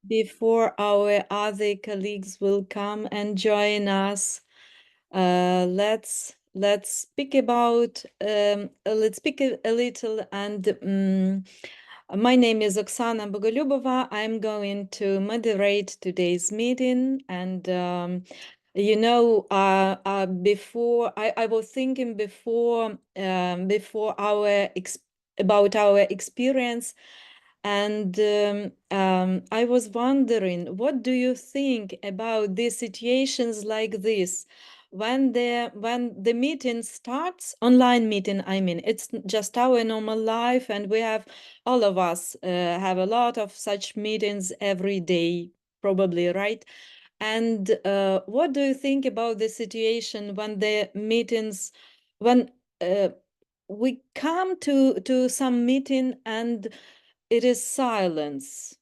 before our other colleagues will come and join us, let's speak about let's speak a little. And my name is Oksana Bogolyubova. I'm going to moderate today's meeting. And before I was thinking before about our experience. And I was wondering, what do you think about these situations like this? When the meeting starts, online meeting, I mean, it's just our normal life, and we have, all of us have a lot of such meetings every day, probably, right? And what do you think about the situation when the meetings, when we come to some meeting and it is silence?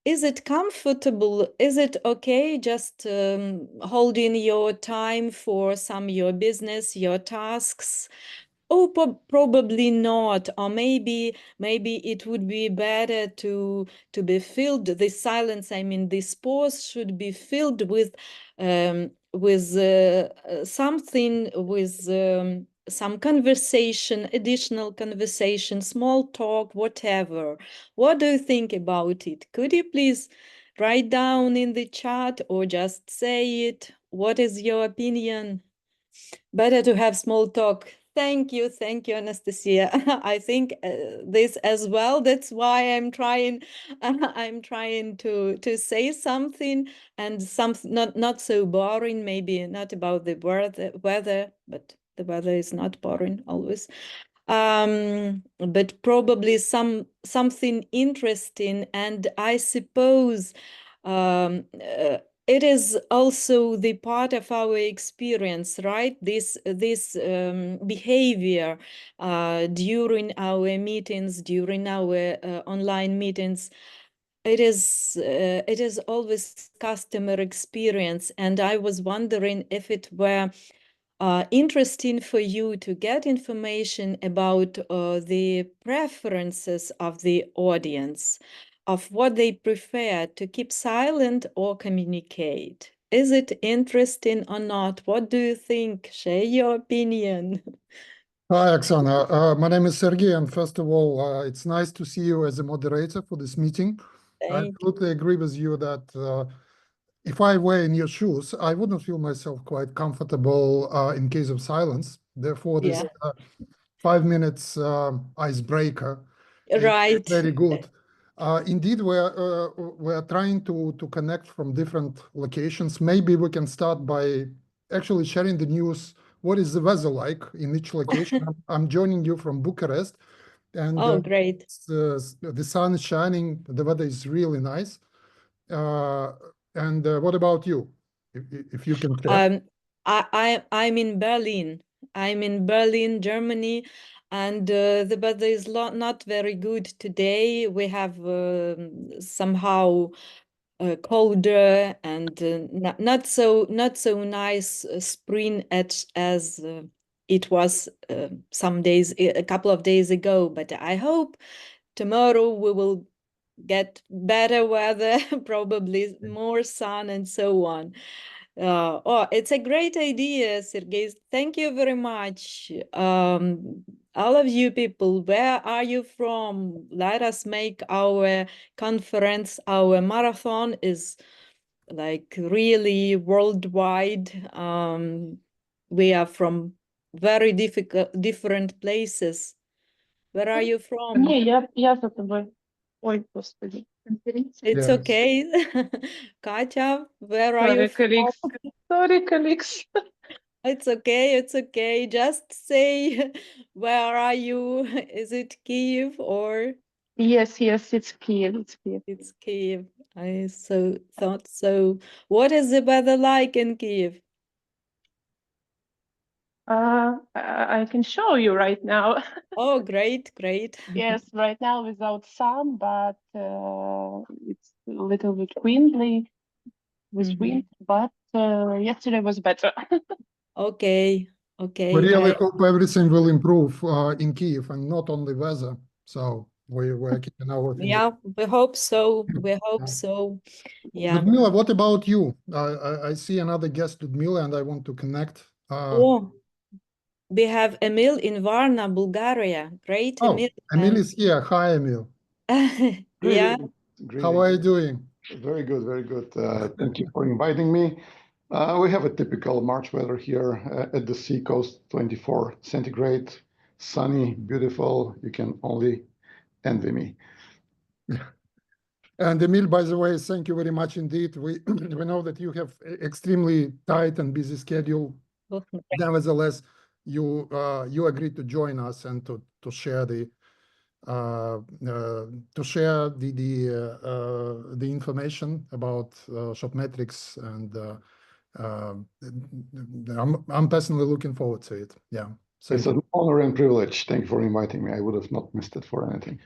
Is it comfortable? Is it okay just holding your time for your business, your tasks? Oh, probably not. Or maybe it would be better to be filled. The silence, I mean, this pause should be filled with something, with some conversation, additional conversation, small talk, whatever. What do you think about it? Could you please write down in the chat or just say it? What is your opinion? Better to have small talk. Thank you, Anastasia. I think this as well. That's why I'm trying. I'm trying to say something, and something not so boring. Maybe not about the weather, but the weather is not boring always. But probably something interesting, and I suppose it is also the part of our experience, right? This behavior during our meetings, during our online meetings. It is always customer experience, and I was wondering if it were interesting for you to get information about the preferences of the audience, of what they prefer, to keep silent or communicate. Is it interesting or not? What do you think? Share your opinion. Hi, Oksana. My name is Sergey, and first of all, it's nice to see you as a moderator for this meeting. I absolutely agree with you that if I were in your shoes, I wouldn't feel myself quite comfortable in case of silence. Therefore, this 5 minutes icebreaker is very good. Indeed, we're trying to connect from different locations. Maybe we can start by actually sharing the news. What is the weather like in each location? I'm joining you from Bucharest, and great. The sun is shining. The weather is really nice. And what about you, if you can share? I'm in Berlin. I'm in Berlin, Germany, and the weather is not very good today. We have somehow colder and not so nice spring as it was a couple of days ago. But I hope tomorrow we will get better weather, probably more sun and so on. It's a great idea, Sergey. Thank you very much. All of you people, where are you from? Let us make our conference, our marathon is like really worldwide. We are from very different places. Where are you from? Я за тобой. Ой, Господи. It's okay. Katya, where are you from? Sorry, colleagues. It's okay. Just say, where are you? Is it Kyiv or? Yes, it's Kyiv. It's Kyiv. I thought so. What is the weather like in Kyiv? I can show you right now. Oh, great. Yes, right now without sun, but it's a little bit windy with wind, but yesterday was better. Okay. We really hope everything will improve in Kyiv, and not only weather. So We're keeping our fingers. Yeah, we hope so. We hope Yeah. so. Yeah. Ludmila, what about you? I see another guest, Ludmila, and I want to connect. Oh, we have Emil in Varna, Bulgaria. Great, Oh, Emil. Emil is here. Hi, Emil. Yeah. How are you doing? Very good, very good. Thank you for inviting me. We have a typical March weather here at the seacoast, 24 centigrade, sunny, beautiful. You can only envy me. And Emil, by the way, thank you very much indeed. We we know that you have extremely tight and busy schedule. Nevertheless, you agreed to join us and to share the information about Shopmetrics, and I'm personally looking forward to it. Yeah, It's an honor and privilege. Thank you for inviting me. I would have not missed it for anything.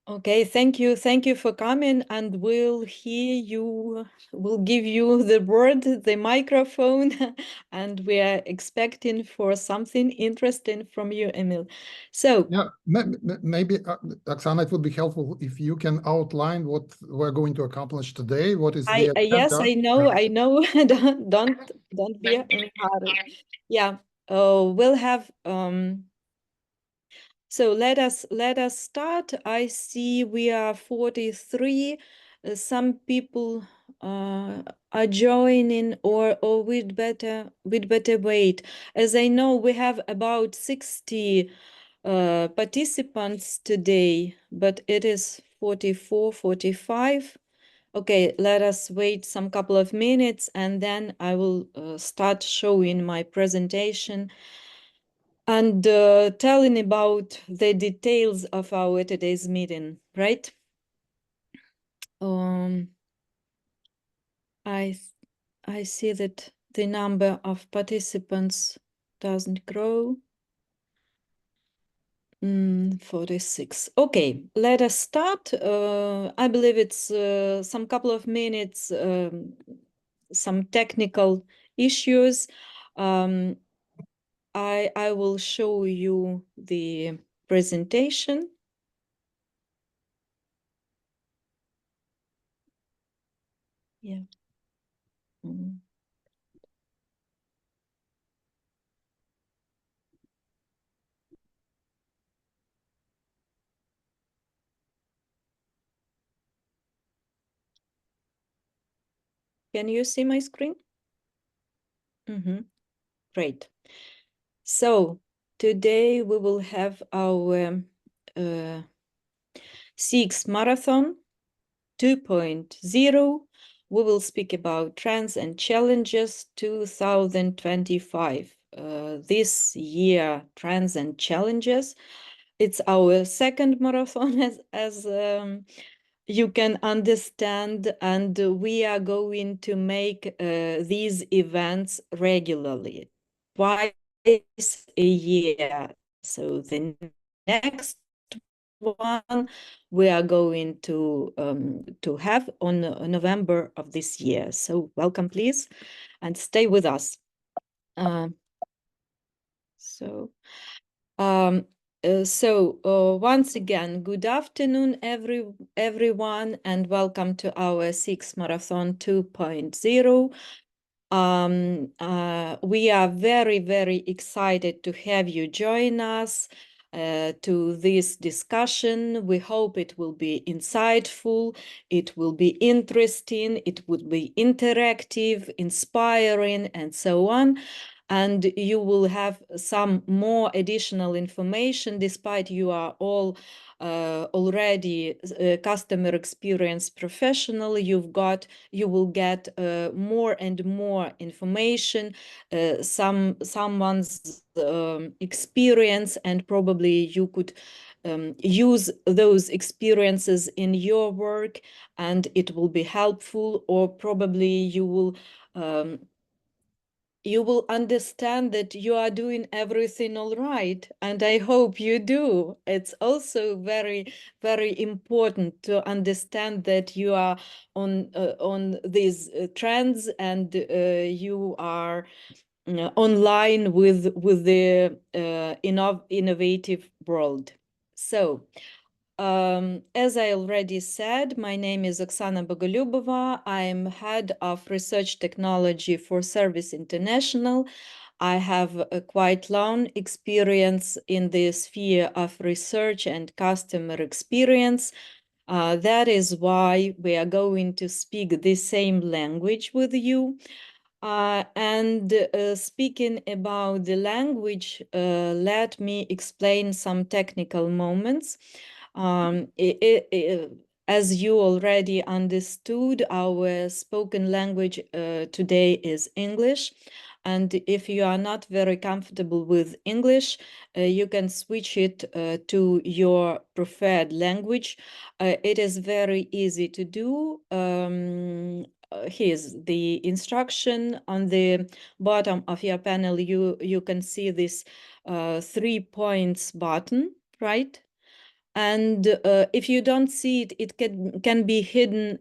Okay, thank you. Thank you for coming, and we'll hear you, we'll give you the word, the microphone, and we are expecting for something interesting from you, Emil. So yeah, maybe Oksana, it would be helpful if you can outline what we're going to accomplish today. What is the agenda? Yes, I know. Don't be in a hurry. Yeah, we'll have so let us start. I see we are 43. Some people are joining, or we'd better wait. As I know, we have about 60 participants today, but it is 44, 45. Okay, let us wait some couple of minutes, and then I will start showing my presentation and telling about the details of our today's meeting, right? I see that the number of participants doesn't grow. 46. Okay, let us start. I believe it's some couple of minutes, some technical issues. I will show you the presentation. Yeah. Can you see my screen? Great. So today we will have our CX Marathon 2.0. We will speak about Trends and Challenges 2025. This year, Trends and Challenges. It's our second marathon, as you can understand, and we are going to make these events regularly, twice a year. So the next one we are going to have on November of this year. So welcome, please, and stay with us. Once again, good afternoon, everyone, and welcome to our CX Marathon 2.0. We are very, very excited to have you join us to this discussion. We hope it will be insightful, it will be interesting, it would be interactive, inspiring, and so on. And you will have some more additional information, despite you are all already customer experience professional. You will get more and more information, someone's experience, and probably you could use those experiences in your work, and it will be helpful, or probably you will understand that you are doing everything all right, and I hope you do. It's also very, very important to understand that you are on these trends, and you are online with the innovative world. So As I already said, my name is Oksana Bogolyubova. I'm head of research technology for Service International. I have a quite long experience in the sphere of research and customer experience. That is why we are going to speak the same language with you. Speaking about the language, let me explain some technical moments. As you already understood, our spoken language today is English. And if you are not very comfortable with English, you can switch it to your preferred language. It is very easy to do. Here's the instruction. On the bottom of your panel, you can see this 3 points button, right? And if you don't see it, it can be hidden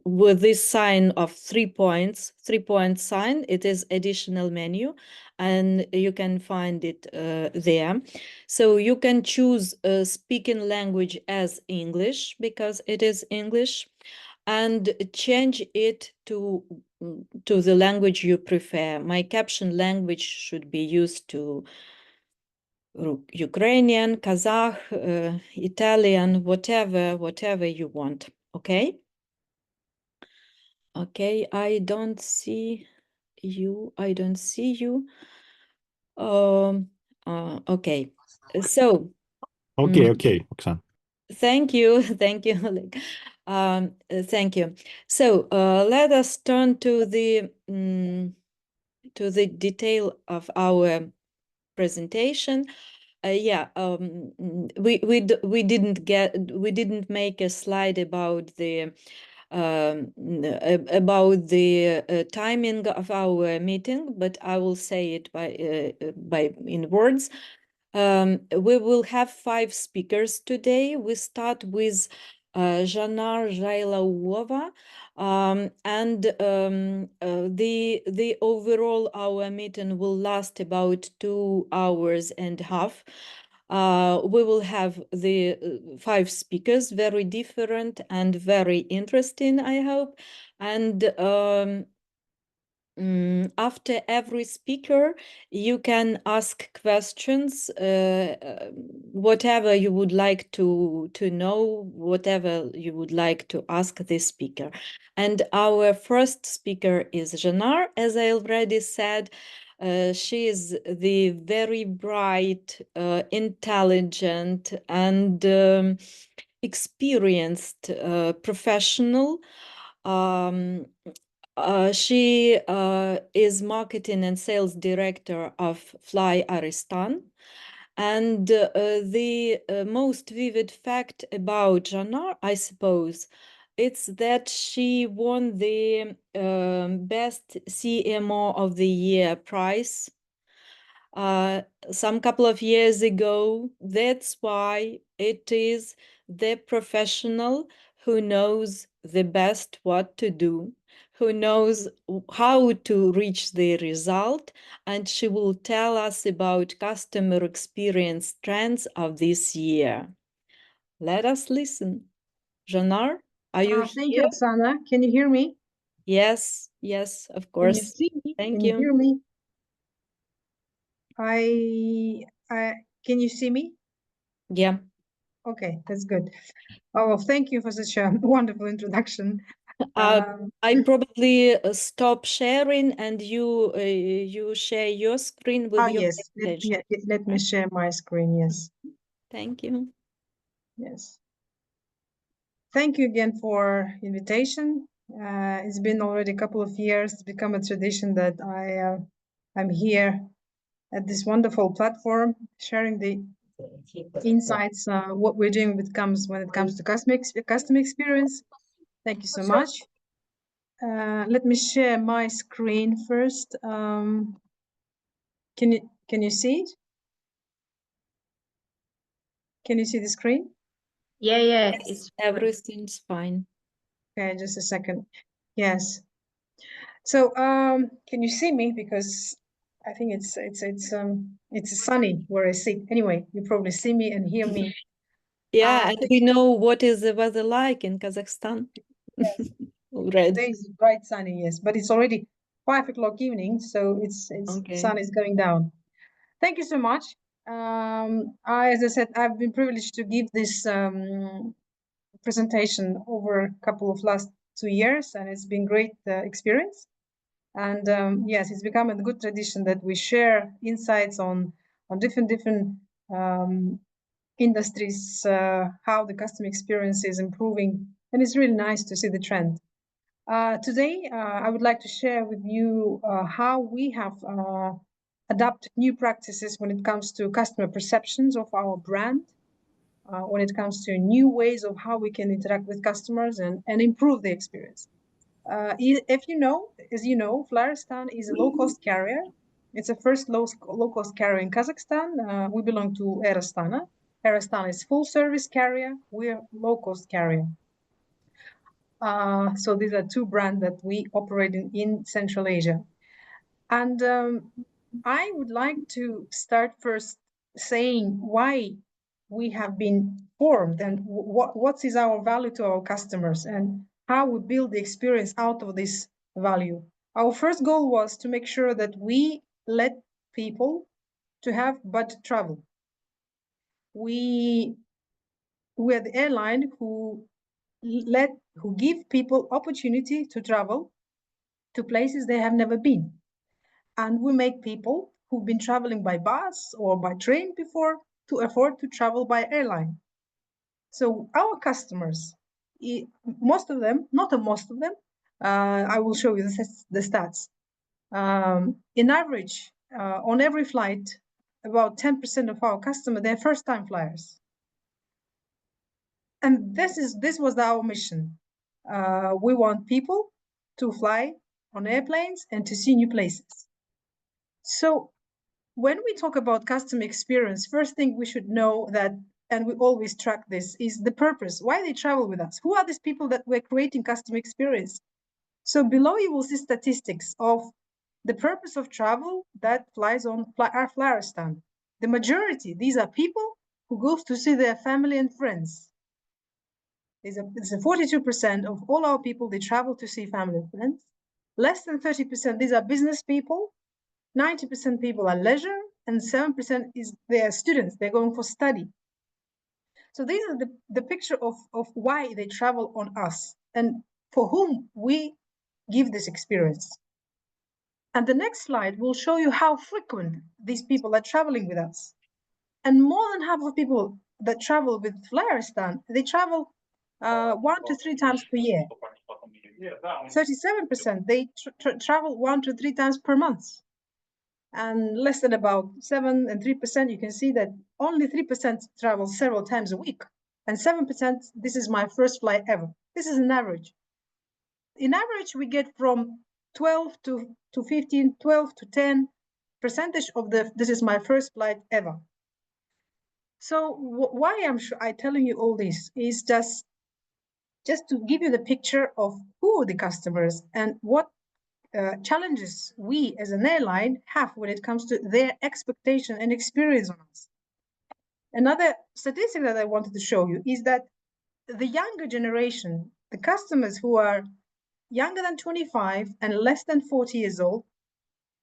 with this sign of 3 points, 3-point sign. It is additional menu, and you can find it there. So you can choose speaking language as English because it is English, and change it to the language you prefer. My caption language should be used to Ukrainian, Kazakh, Italian, whatever you want. Okay. Okay, I don't see you. I don't see you. Okay. So. Okay, Oksana. Thank you, thank you, Oleg. Thank you. So let us turn to the detail of our presentation. We didn't make a slide about the timing of our meeting, but I will say it in words. We will have 5 speakers today. We start with Zhanar Zhailaulova, the overall our meeting will last about 2 hours and a half. We will have the 5 speakers, very different and very interesting, I hope. And after every speaker, you can ask questions, whatever you would like to know, whatever you would like to ask the speaker. And our first speaker is Zhanar. As I already said, she is the very bright, intelligent, and experienced professional. She is marketing and sales director of Fly Aristan. And the most vivid fact about Zhanar, I suppose, it's that she won the Best CMO of the Year prize some couple of years ago. That's why it is the professional who knows the best what to do, who knows how to reach the result, and she will tell us about customer experience trends of this year. Let us listen. Zhanar, are you here? Thank you, Oksana. Can you hear me? Yes, of course. Can you see me? Thank Can you. you hear me? Can you see me? Yeah. Okay, that's good. Oh, thank you for such a wonderful introduction. I probably stop sharing and you share your screen with your yes, presentation. let me share my screen, yes. Thank you. Yes. Thank you again for invitation. It's been already a couple of years. It's become a tradition that I'm here at this wonderful platform, sharing the insights, what we're doing when it comes to customer experience. Thank you so much. Let me share my screen first. Can you see it? Can you see the screen? Yeah, Yes, everything's fine. Okay, just a second. Yes. So can you see me? Because I think it's sunny where I sit. Anyway, you probably see me and hear me. Yeah, and we know what is the weather like in Kazakhstan. Yes. Already. Today is bright sunny, yes, but it's already 5 o'clock evening, so it's Okay. sun is going down. Thank you so much. As I said, I've been privileged to give this presentation over a couple of last 2 years, and it's been great experience. And yes, it's become a good tradition that we share insights on different industries, how the customer experience is improving, and it's really nice to see the trend. Today, I would like to share with you how we have adapted new practices when it comes to customer perceptions of our brand, when it comes to new ways of how we can interact with customers and improve the experience. If you know, as you know, Flyrstan is a low-cost carrier. It's the first low-cost carrier in Kazakhstan. We belong to Air Astana. Air Astana is full-service carrier. We're low-cost carrier. So these are two brands that we operate in Central Asia. And I would like to start first saying why we have been formed and what is our value to our customers and how we build the experience out of this value. Our first goal was to make sure that we let people to have budget travel. We're the airline who give people opportunity to travel to places they have never been. And we make people who've been traveling by bus or by train before to afford to travel by airline. So our customers, most of them, not most of them, I will show you the stats. In average, on every flight, about 10% of our customers, they're first-time flyers. And this was our mission. We want people to fly on airplanes and to see new places. So when we talk about customer experience, first thing we should know that, and we always track this, is the purpose, why they travel with us. Who are these people that we're creating customer experience? So below you will see statistics of the purpose of travel that flies on our Flyrstan. The majority, these are people who go to see their family and friends. It's a 42% of all our people, they travel to see family and friends. Less than 30%, these are business people. 90% people are leisure, and 7% is they are students, they're going for study. So these are the picture of why they travel on us and for whom we give this experience. And the next slide will show you how frequent these people are traveling with us. And more than half of people that travel with Flyrstan, they travel 1 to 3 times per year. 37%, they travel 1 to 3 times per month. And less than about 7 and 3%, you can see that only 3% travel several times a week. And 7%, this is my first flight ever. This is an average. In average, we get from 12 to 15, 12 to 10% of this is my first flight ever. So why I'm telling you all this is just to give you the picture of who are the customers and what challenges we as an airline have when it comes to their expectation and experience on us. Another statistic that I wanted to show you is that the younger generation, the customers who are younger than 25 and less than 40 years old,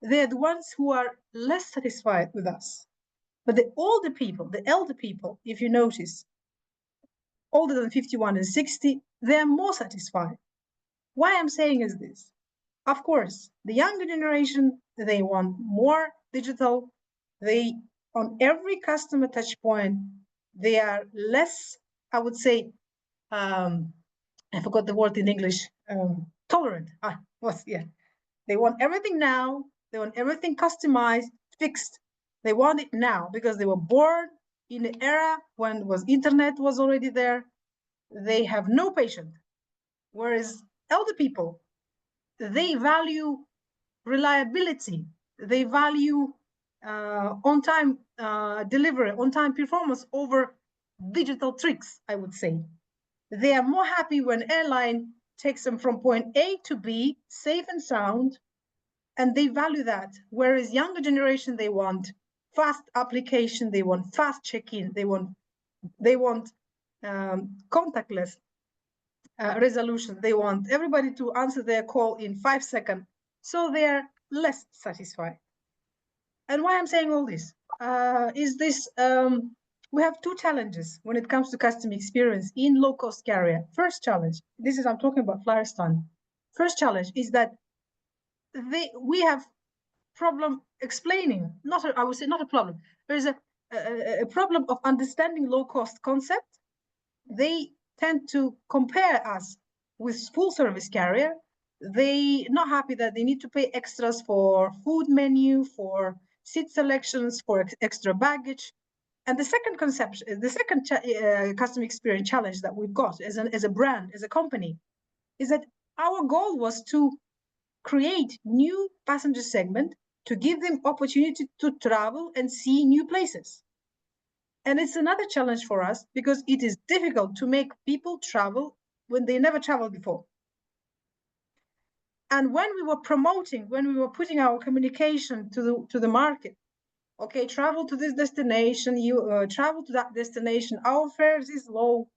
they're the ones who are less satisfied with us. But the older people, the elder people, if you notice, older than 51 and 60, they're more satisfied. Why I'm saying is this. Of course, the younger generation, they want more digital. They, on every customer touch point, they are less, I would say, I forgot the word in English, tolerant. They want everything now. They want everything customized, fixed. They want it now because they were born in an era when internet was already there. They have no patience. Whereas elder people, they value reliability. They value on-time delivery, on-time performance over digital tricks, I would say. They are more happy when airline takes them from point A to B, safe and sound, and they value that. Whereas younger generation, they want fast application, they want fast check-in, they want contactless resolution. They want everybody to answer their call in 5 seconds. So they're less satisfied. And why I'm saying all this is this, we have two challenges when it comes to customer experience in low-cost carrier. First challenge, I'm talking about Flyrstan. First challenge is that we have problem explaining, I would say not a problem. There's a problem of understanding low-cost concept. They tend to compare us with full-service carrier. They not happy that they need to pay extras for food menu, for seat selections, for extra baggage. And the second conception, the second customer experience challenge that we've got as a brand, as a company, is that our goal was to create new passenger segment to give them opportunity to travel and see new places. And it's another challenge for us because it is difficult to make people travel when they never traveled before. And when we were promoting, when we were putting our communication to the market, okay, travel to this destination, you travel to that destination, our fares is low,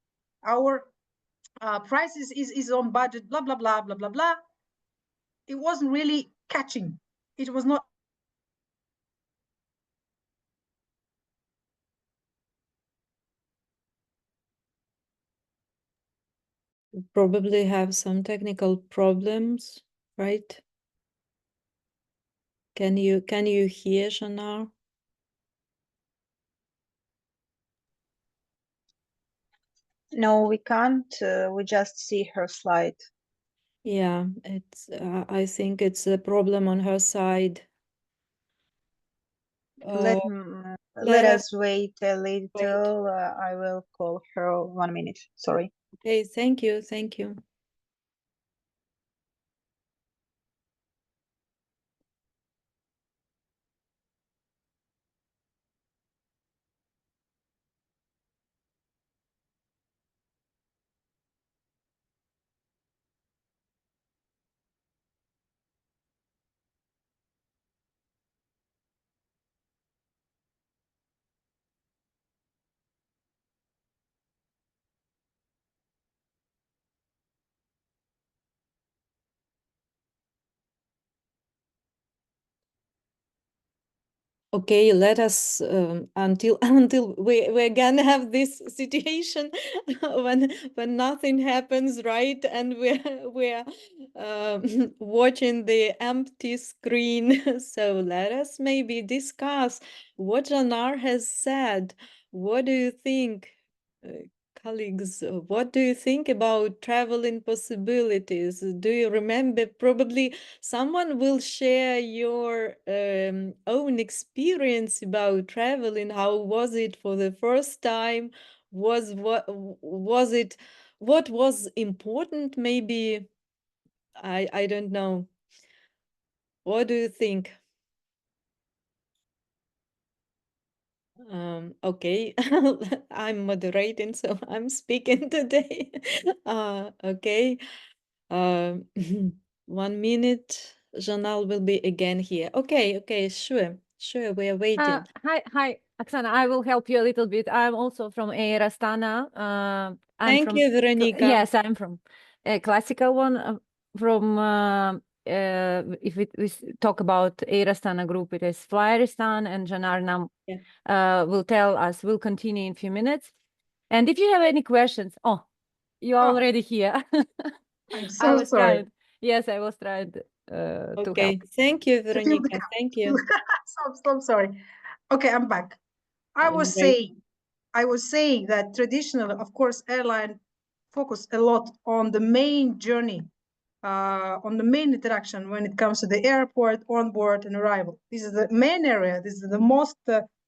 our prices is on budget, blah, blah, blah, blah, blah, blah. It wasn't really catching. It was not. Probably have some technical problems, right? Can you hear Janar? No, we can't. We just see her slide. Yeah, it's. I think it's a problem on her side. Let let us wait a little. I will call her 1 minute. Sorry. Okay, thank you, thank you. Okay, let us until we're gonna have this situation when nothing happens, right? And we're watching the empty screen. So let us maybe discuss what Janar has said. What do you think, colleagues? What do you think about traveling possibilities? Do you remember? Probably someone will share your own experience about traveling. How was it for the first time? What was important? Maybe I don't know. What do you think? Okay, I'm moderating, so I'm speaking today. Okay. 1 minute. Janal will be again here. Okay, sure, we are waiting. Hi, Oksana. I will help you a little bit. I'm also from Air Astana. Thank you, Veronica. Yes, I'm from a classical one. If we talk about Air Astana group, it is Flyrstan, and Janar now will tell us. We'll continue in a few minutes. And if you have any questions, you're already here. I'm so sorry. Yes, I was trying to help. Thank you, Veronica. Thank you. So sorry. Okay, I'm back. I was saying that traditionally, of course, airline focus a lot on the main journey, on the main interaction when it comes to the airport, onboard, and arrival. This is the main area. This is the most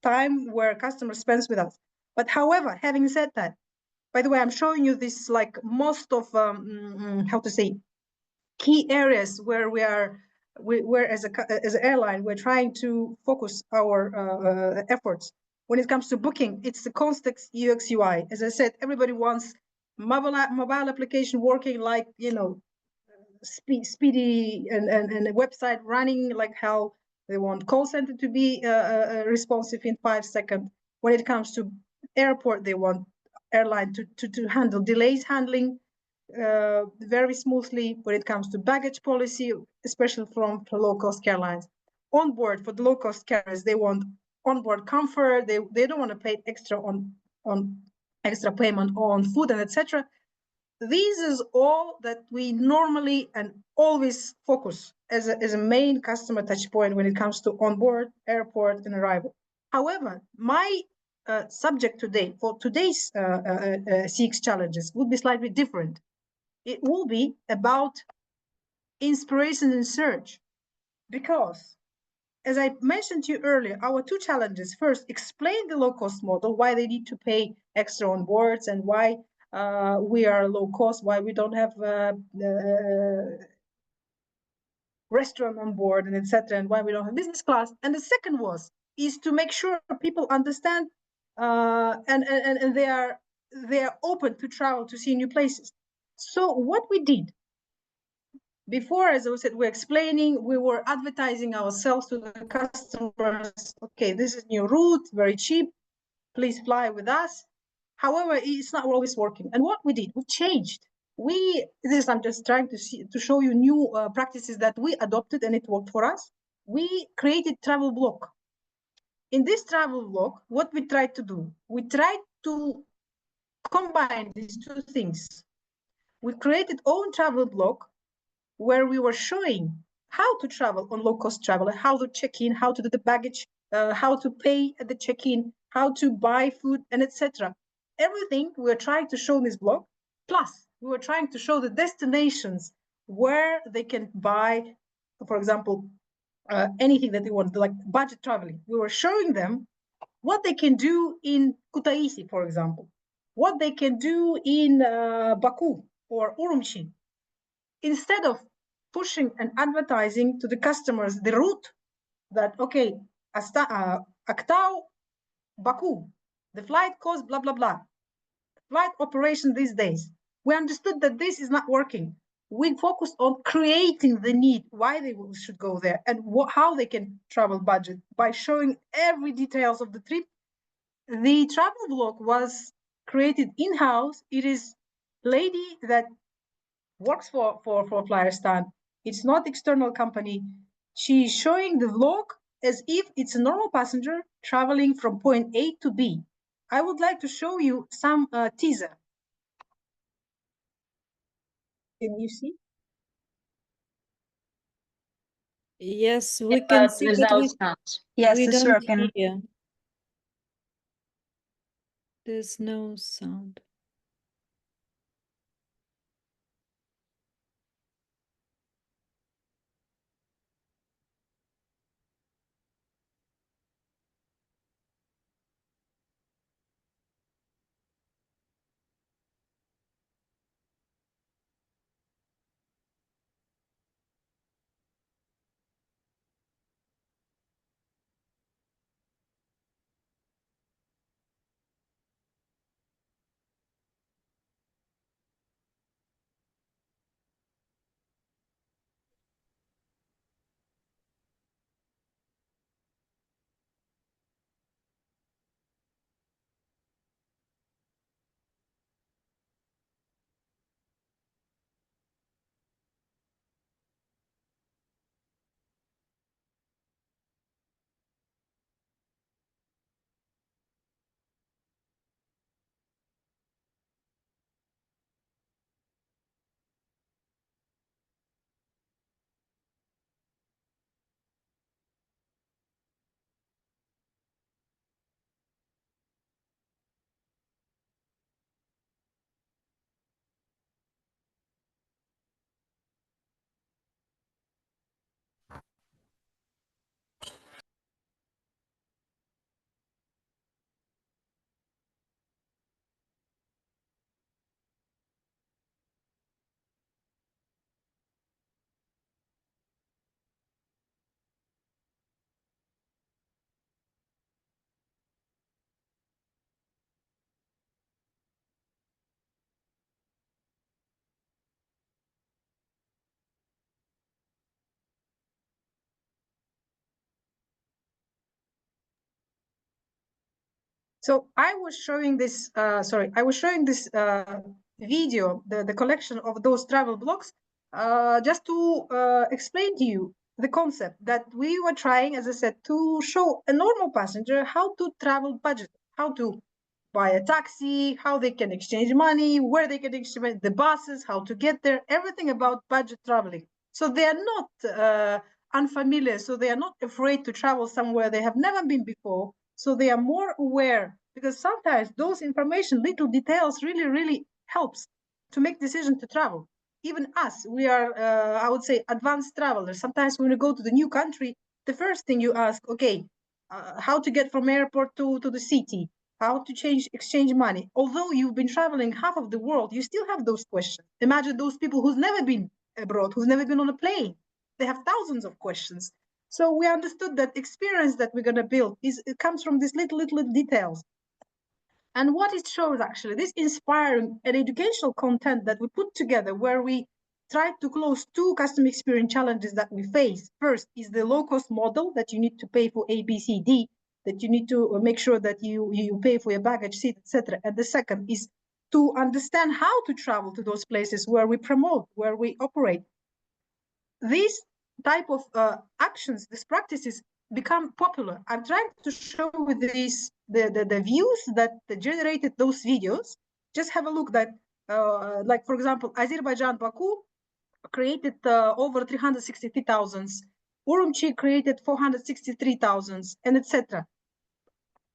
time where customer spends with us. But however, having said that, by the way, I'm showing you this like most of key areas where we're as an airline, we're trying to focus our efforts. When it comes to booking, it's the context UX UI. As I said, everybody wants mobile application working like, speedy and a website running like hell. They want call center to be responsive in 5 seconds. When it comes to airport, they want airline to handle delays handling very smoothly. When it comes to baggage policy, especially from low-cost airlines. On board for the low-cost carriers, they want onboard comfort. They don't want to pay extra on extra payment on food and etc. This is all that we normally and always focus as a main customer touch point when it comes to onboard, airport, and arrival. However, my subject today for today's CX challenges would be slightly different. It will be about inspiration and search, because as I mentioned to you earlier, our two challenges: first, explain the low-cost model, why they need to pay extra on boards, and why we are low cost, why we don't have restaurant on board, and etc., and why we don't have business class. And the second is to make sure people understand and they are open to travel to see new places. So what we did before, as I said, we're explaining, we were advertising ourselves to the customers. Okay, this is new route, very cheap. Please fly with us. However, it's not always working. And what we did, we changed. I'm just trying to show you new practices that we adopted and it worked for us. We created travel block. In this travel block, what we tried to do, we tried to combine these two things. We created own travel block where we were showing how to travel on low-cost travel, how to check in, how to do the baggage, how to pay at the check-in, how to buy food, and etc. Everything we were trying to show in this blog. Plus, we were trying to show the destinations where they can buy, for example, anything that they want, like budget traveling. We were showing them what they can do in Kutaisi, for example, what they can do in Baku or Urumqi. Instead of pushing and advertising to the customers the route that, okay, Aktau, Baku, the flight costs blah, blah, blah. Flight operation these days. We understood that this is not working. We focused on creating the need, why they should go there, and how they can travel budget by showing every details of the trip. The travel blog was created in-house. It is lady that works for Flyerstan. It's not external company. She's showing the vlog as if it's a normal passenger traveling from point A to B. I would like to show you some teaser. Can you see? Yes, we can see, but Yes, we it's don't working. hear. There's no sound. So I was showing this, video, the collection of those travel blogs, just to explain to you the concept that we were trying, as I said, to show a normal passenger how to travel budget, how to buy a taxi, how they can exchange money, where they can exchange the buses, how to get there, everything about budget traveling. So they are not unfamiliar, so they are not afraid to travel somewhere they have never been before. So they are more aware, because sometimes those information, little details really, really helps to make decision to travel. Even us, we are, I would say, advanced travelers. Sometimes when you go to the new country, the first thing you ask, okay, how to get from airport to the city, how to exchange money. Although you've been traveling half of the world, you still have those questions. Imagine those people who's never been abroad, who's never been on a plane. They have thousands of questions. So we understood that experience that we're going to build it comes from these little details. And what it shows, actually, this inspiring and educational content that we put together, where we tried to close two customer experience challenges that we face. First is the low-cost model, that you need to pay for A, B, C, D, that you need to make sure that you pay for your baggage, seat, etc. And the second is to understand how to travel to those places where we promote, where we operate. These type of actions, these practices become popular. I'm trying to show with this the views that generated those videos. Just have a look that, like for example, Azerbaijan Baku created over 363,000, Urumqi created 463,000, and etc.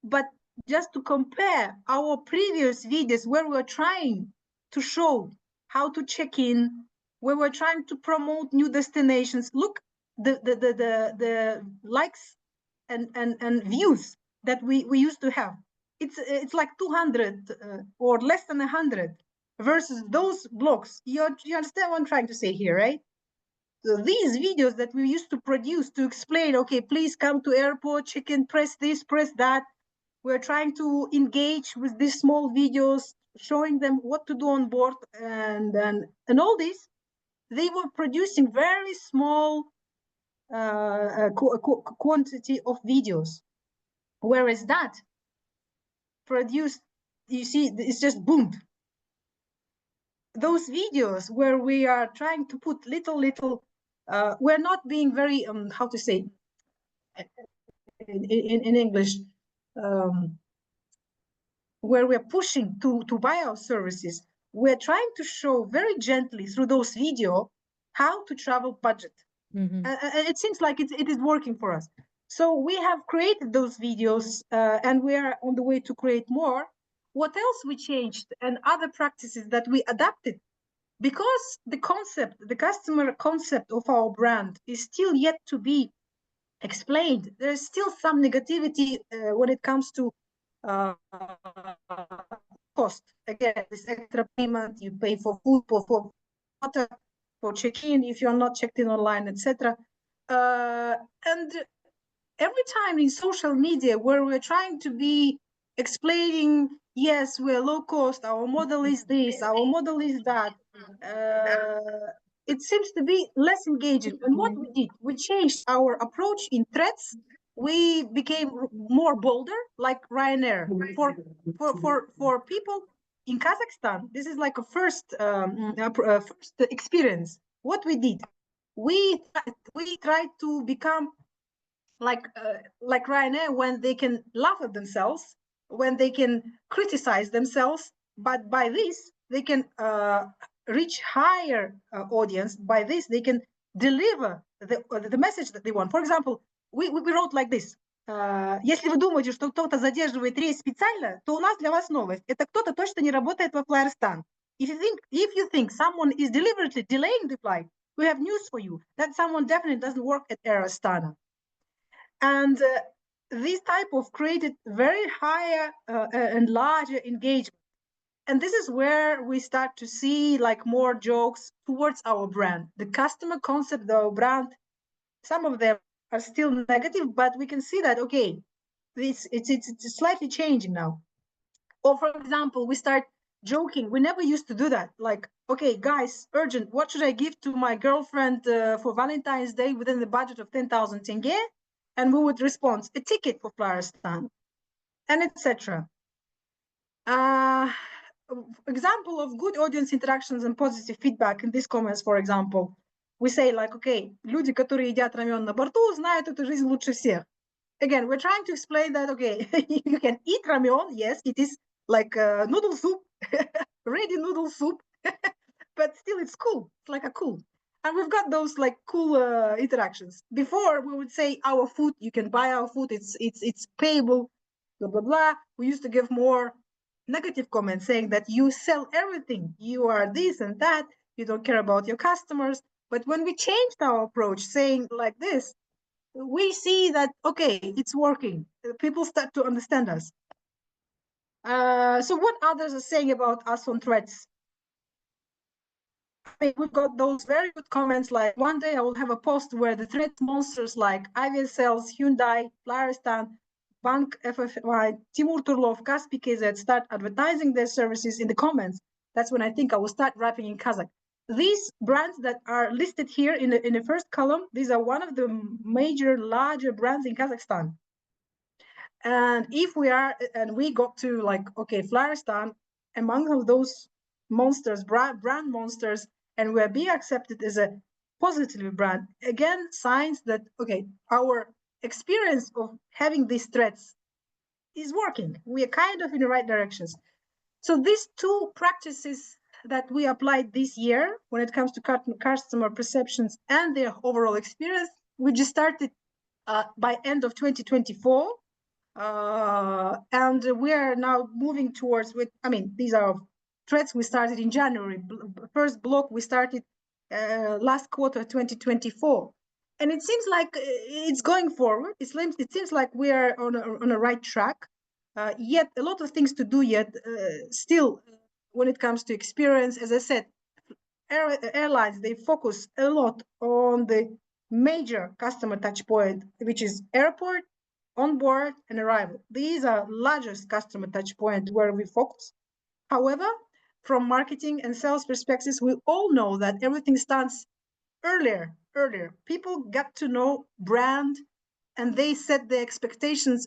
But just to compare our previous videos where we were trying to show how to check in, where we're trying to promote new destinations, look the likes and views that we used to have. It's like 200 or less than 100 versus those blogs. You understand what I'm trying to say here, right? So these videos that we used to produce to explain, okay, please come to airport, check in, press this, press that. We're trying to engage with these small videos, showing them what to do on board, and all this. They were producing very small quantity of videos, whereas that produced, you see, it's just boomed. Those videos where we are trying to put little, we're not being very, how to say, in English, where we're pushing to buy our services. We're trying to show very gently through those videos how to travel budget. And it seems like it is working for us. So we have created those videos and we are on the way to create more. What else we changed and other practices that we adapted? Because the concept, the customer concept of our brand is still yet to be explained. There's still some negativity when it comes to cost. Again, this extra payment, you pay for food, for water, for check-in if you're not checked in online, etc. And every time in social media where we're trying to be explaining, yes, we're low cost, our model is this, our model is that, it seems to be less engaging. And what we did, we changed our approach in threats. We became more bolder, like Ryanair. For people in Kazakhstan, this is like a first experience. What we did, we tried to become like Ryanair, when they can laugh at themselves, when they can criticize themselves, but by this they can reach higher audience. By this they can deliver the message that they want. For example, we wrote like this: если вы думаете, что кто-то задерживает рейс специально, то у нас для вас новость. Это кто-то точно не работает во Flyrstan. If you think someone is deliberately delaying the flight, we have news for you. That someone definitely doesn't work at Air Astana. And this type of created very higher and larger engagement. And this is where we start to see like more jokes towards our brand. The customer concept of our brand, some of them are still negative, but we can see that, okay, it's slightly changing now. Or for example, we start joking. We never used to do that. Like, okay, guys, urgent, what should I give to my girlfriend for Valentine's Day within the budget of 10,000 tenge? And we would respond, a ticket for Flyrstan, and etc. Example of good audience interactions and positive feedback in these comments, for example, we say like, okay, люди, которые едят рамен на борту, знают эту жизнь лучше всех. Again, we're trying to explain that, okay, you can eat ramen, yes, it is like noodle soup, ready noodle soup, but still it's cool, it's like a cool. And we've got those like cool interactions. Before we would say our food, you can buy our food, it's payable, blah, blah, blah. We used to give more negative comments saying that you sell everything, you are this and that, you don't care about your customers. But when we changed our approach, saying like this, we see that, okay, it's working. People start to understand us. So what others are saying about us on Threads? I mean, we've got those very good comments like, one day I will have a post where the Threads monsters like Aviasales, Hyundai, Flyrstan, Bank FFY, Timur Turlov, Kaspi KZ start advertising their services in the comments. That's when I think I will start rapping in Kazakh. These brands that are listed here in the first column, these are one of the major, larger brands in Kazakhstan. And if we are, and we got to like, okay, Flyrstan, among those monsters, brand monsters, and we're being accepted as a positive brand, again, signs that, okay, our experience of having these threats is working. We are kind of in the right directions. So these two practices that we applied this year when it comes to customer perceptions and their overall experience, we just started by end of 2024. And we are now moving towards, I mean, these are threats we started in January. First block we started last quarter 2024. And it seems like it's going forward. It seems like we are on a right track. Yet a lot of things to do yet. Still, when it comes to experience, as I said, airlines, they focus a lot on the major customer touch point, which is airport, onboard, and arrival. These are largest customer touch point where we focus. However, from marketing and sales perspectives, we all know that everything starts earlier. People get to know brand and they set their expectations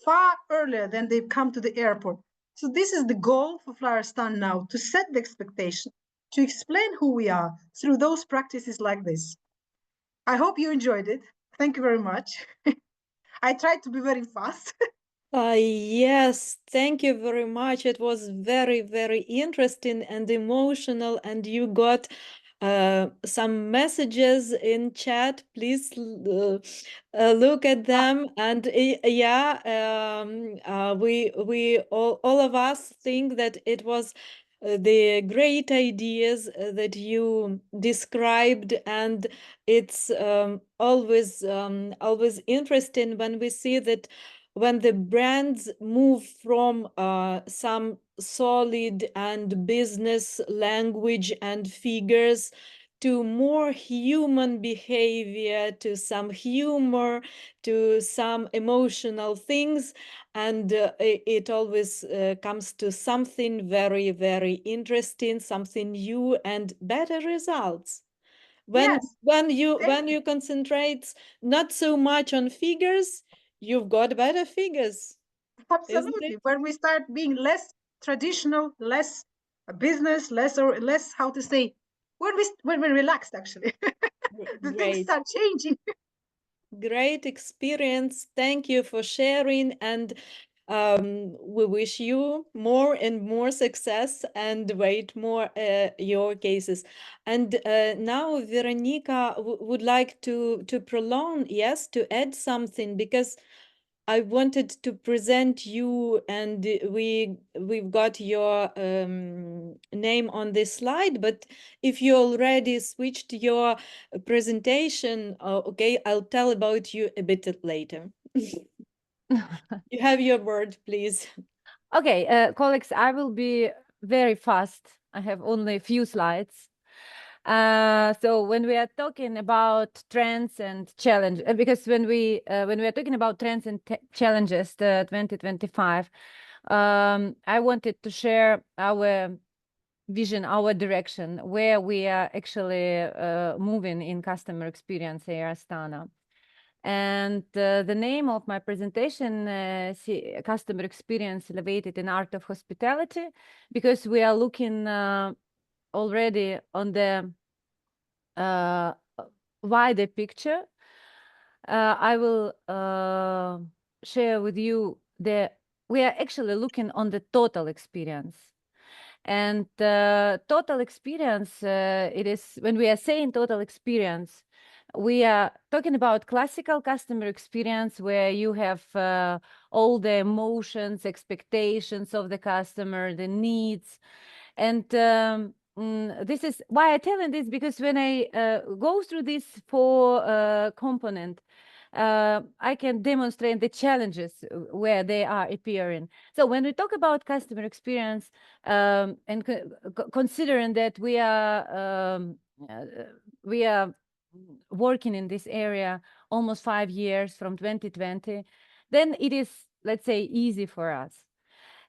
far earlier than they come to the airport. So this is the goal for Flyrstan now, to set the expectation, to explain who we are through those practices like this. I hope you enjoyed it. Thank you very much. I tried to be very fast. Yes, thank you very much. It was very, very interesting and emotional, and you got some messages in chat. Please look at them. And we all of us think that it was the great ideas that you described, and it's always interesting when we see that when the brands move from some solid and business language and figures to more human behavior, to some humor, to some emotional things, and it always comes to something very, very interesting, something new, and better results. When you concentrate not so much on figures, you've got better figures. Absolutely. When we start being less traditional, less business, less how to say, when we're relaxed, actually, the things start changing. Great experience. Thank you for sharing, and we wish you more and more success and wait more your cases. And now Veronica would like to prolong, yes, to add something, because I wanted to present you, and we've got your name on this slide, but if you already switched your presentation, okay, I'll tell about you a bit later. You have your word, please. Okay, colleagues, I will be very fast. I have only a few slides. So when we are talking about trends and challenge, because when we are talking about trends and challenges, 2025, I wanted to share our vision, our direction, where we are actually moving in customer experience here at Astana. And the name of my presentation, Customer Experience Elevated in Art of Hospitality, because we are looking already on the wider picture. I will share with you we are actually looking on the total experience. And total experience, it is when we are saying total experience, we are talking about classical customer experience where you have all the emotions, expectations of the customer, the needs. And this is why I'm telling this, because when I go through this four component, I can demonstrate the challenges where they are appearing. So when we talk about customer experience, and considering that we are working in this area almost 5 years from 2020, then it is, let's say, easy for us.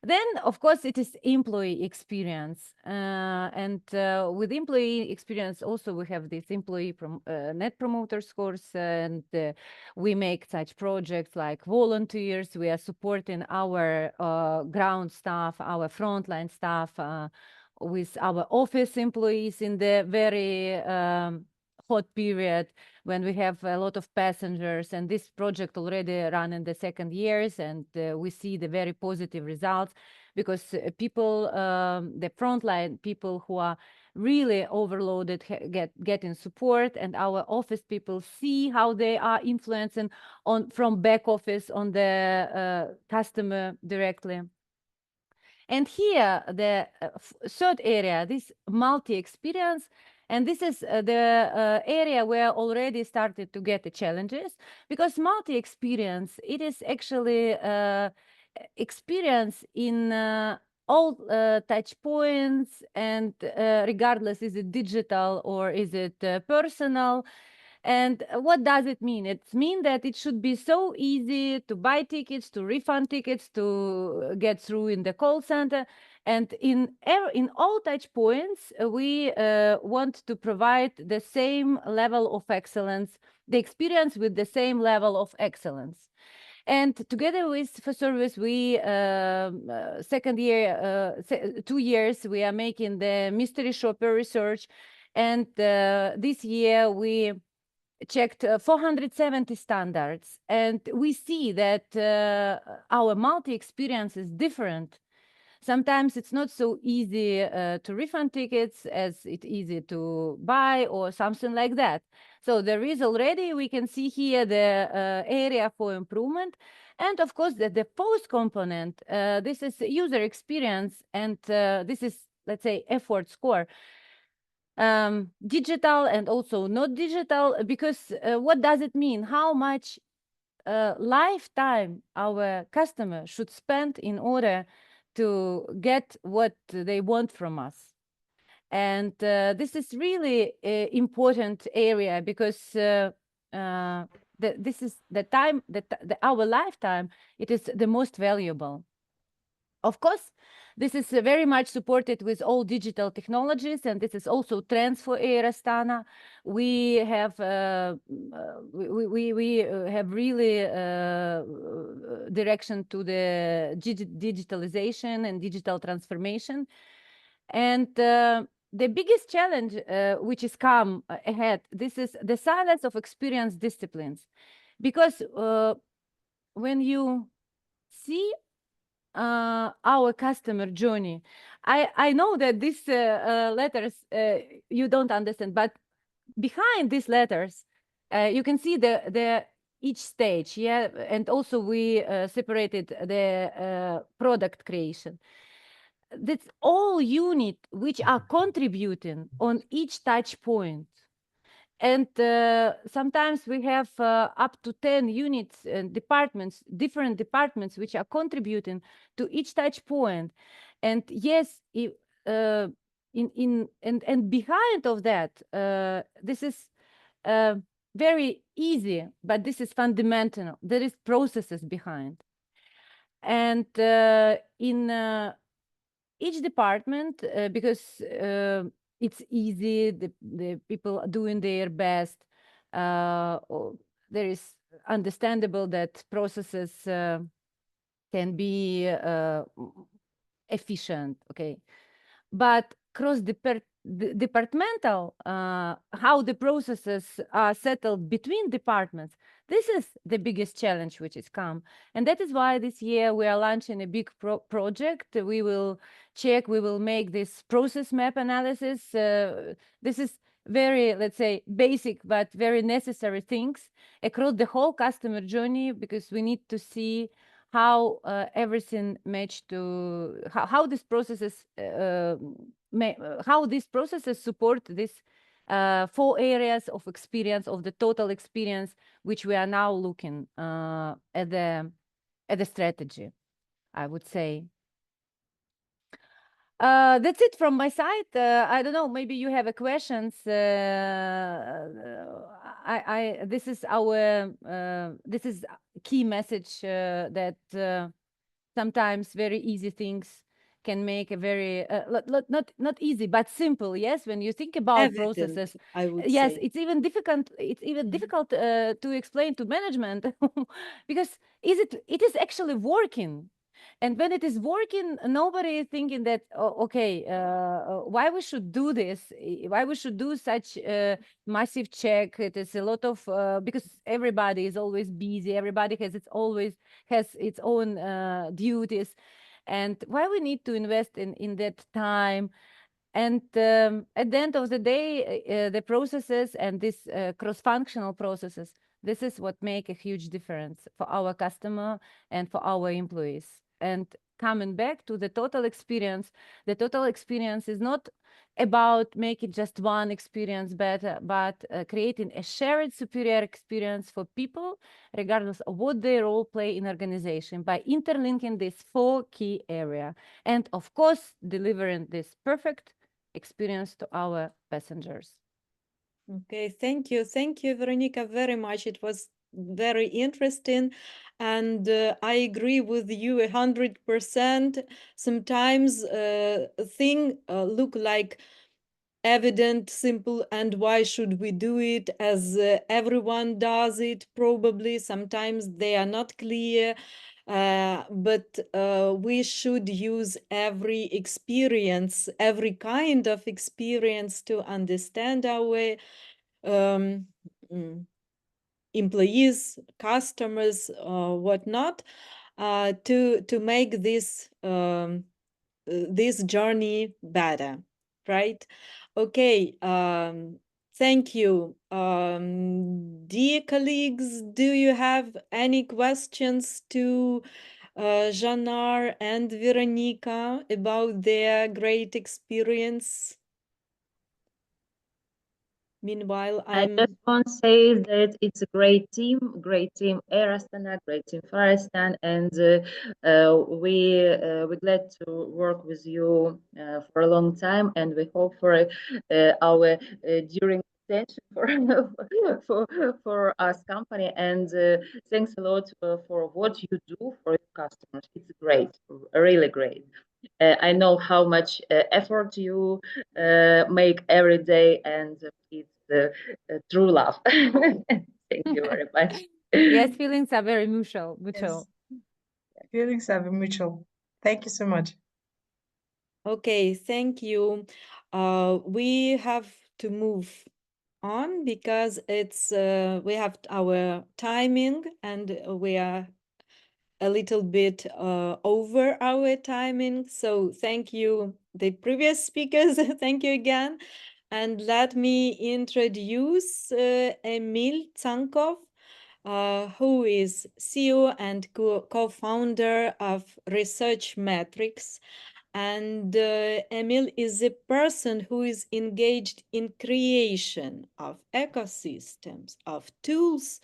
Then, of course, it is employee experience. And with employee experience, also we have this employee net promoter scores, and we make such projects like volunteers. We are supporting our ground staff, our frontline staff, with our office employees in the very hot period when we have a lot of passengers. And this project already run in the second years, and we see the very positive results, because people, the frontline people who are really overloaded getting support, and our office people see how they are influencing from back office on the customer directly. And here, the third area, this multi-experience, and this is the area where already started to get the challenges, because multi-experience, it is actually experience in all touch points, and regardless, is it digital or is it personal? And what does it mean? It means that it should be so easy to buy tickets, to refund tickets, to get through in the call center. And in all touch points, we want to provide the same level of excellence, the experience with the same level of excellence. And together with FirstService, we second year, 2 years, we are making the mystery shopper research. And this year we checked 470 standards, and we see that our multi-experience is different. Sometimes it's not so easy to refund tickets as it's easy to buy or something like that. So there is already, we can see here the area for improvement. And of course, the fourth component, this is user experience, and this is, let's say, effort score. Digital and also not digital, because what does it mean? How much lifetime our customer should spend in order to get what they want from us? And this is really important area, because this is the time that our lifetime, it is the most valuable. Of course, this is very much supported with all digital technologies, and this is also trends for Air Astana. We have we have really direction to the digitalization and digital transformation, and the biggest challenge which is come ahead, this is the silence of experience disciplines, because when you see our customer journey, I know that these letters you don't understand, but behind these letters you can see the each stage, yeah, and also we separated the product creation. That's all unit which are contributing on each touch point. And sometimes we have up to 10 units and departments, different departments, which are contributing to each touch point. And yes, and behind of that, this is very easy, but this is fundamental. There is processes behind. And in each department, because it's easy, the people are doing their best. There is understandable that processes can be efficient, okay? But departmental, how the processes are settled between departments, this is the biggest challenge which is come. And that is why this year we are launching a big project. We will make this process map analysis. This is very, let's say, basic, but very necessary things across the whole customer journey, because we need to see how everything match to how these processes how these processes support these 4 areas of experience, of the total experience, which we are now looking at the strategy, I would say. That's it from my side. I don't know, maybe you have a questions. This is our this is key message that sometimes very easy things can make a very not easy but simple. Yes, when you think about Evident, processes, I would yes, say. it's even difficult. It's even difficult to explain to management because it is actually working. And when it is working, nobody is thinking that, oh, okay, why we should do this? Why we should do such a massive check? It is a lot of, because everybody is always busy. Everybody has its own duties. And why we need to invest in that time? And at the end of the day, the processes and these cross-functional processes, this is what make a huge difference for our customer and for our employees. And coming back to the total experience is not about making just one experience better, but creating a shared superior experience for people, regardless of what their role play in organization, by interlinking these 4 key areas. And of course, delivering this perfect experience to our passengers. Okay, thank you. Thank you, Veronica, very much. It was very interesting. And I agree with you 100%. Sometimes things look like evident, simple, and why should we do it as everyone does it? Probably sometimes they are not clear. But we should use every experience, every kind of experience to understand our employees, customers, whatnot, to make this journey better, right? Okay. Thank you. Dear colleagues, do you have any questions to Janar and Veronica about their great experience? Meanwhile, I just want to say that it's a great team Air Astana, great team Farestan, and we're glad to work with you for a long time, and we hope for our during extension for us company, and thanks a lot for what you do for your customers. It's great, really great. I know how much effort you make every day, and it's true love. Thank you very much. Yes, feelings are very mutual. Yes. Feelings are mutual. Thank you so much. Okay, thank you. We have to move on because it's we have our timing and we are a little bit over our timing. So thank you, the previous speakers. Thank you again. And let me introduce Emil Tsankov, who is CEO and co-founder of Research Metrics. And Emil is a person who is engaged in creation of ecosystems, of tools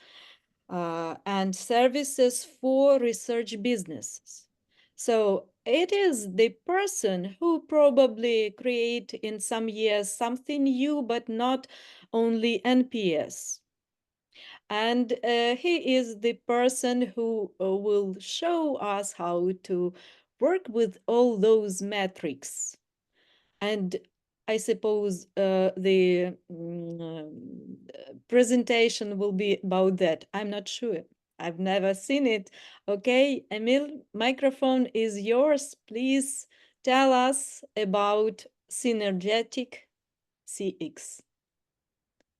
and services for research businesses. So it is the person who probably create in some years something new, but not only NPS. And he is the person who will show us how to work with all those metrics. And I suppose the presentation will be about that. I'm not sure. I've never seen it. Okay, Emil, microphone is yours. Please tell us about Synergetic CX.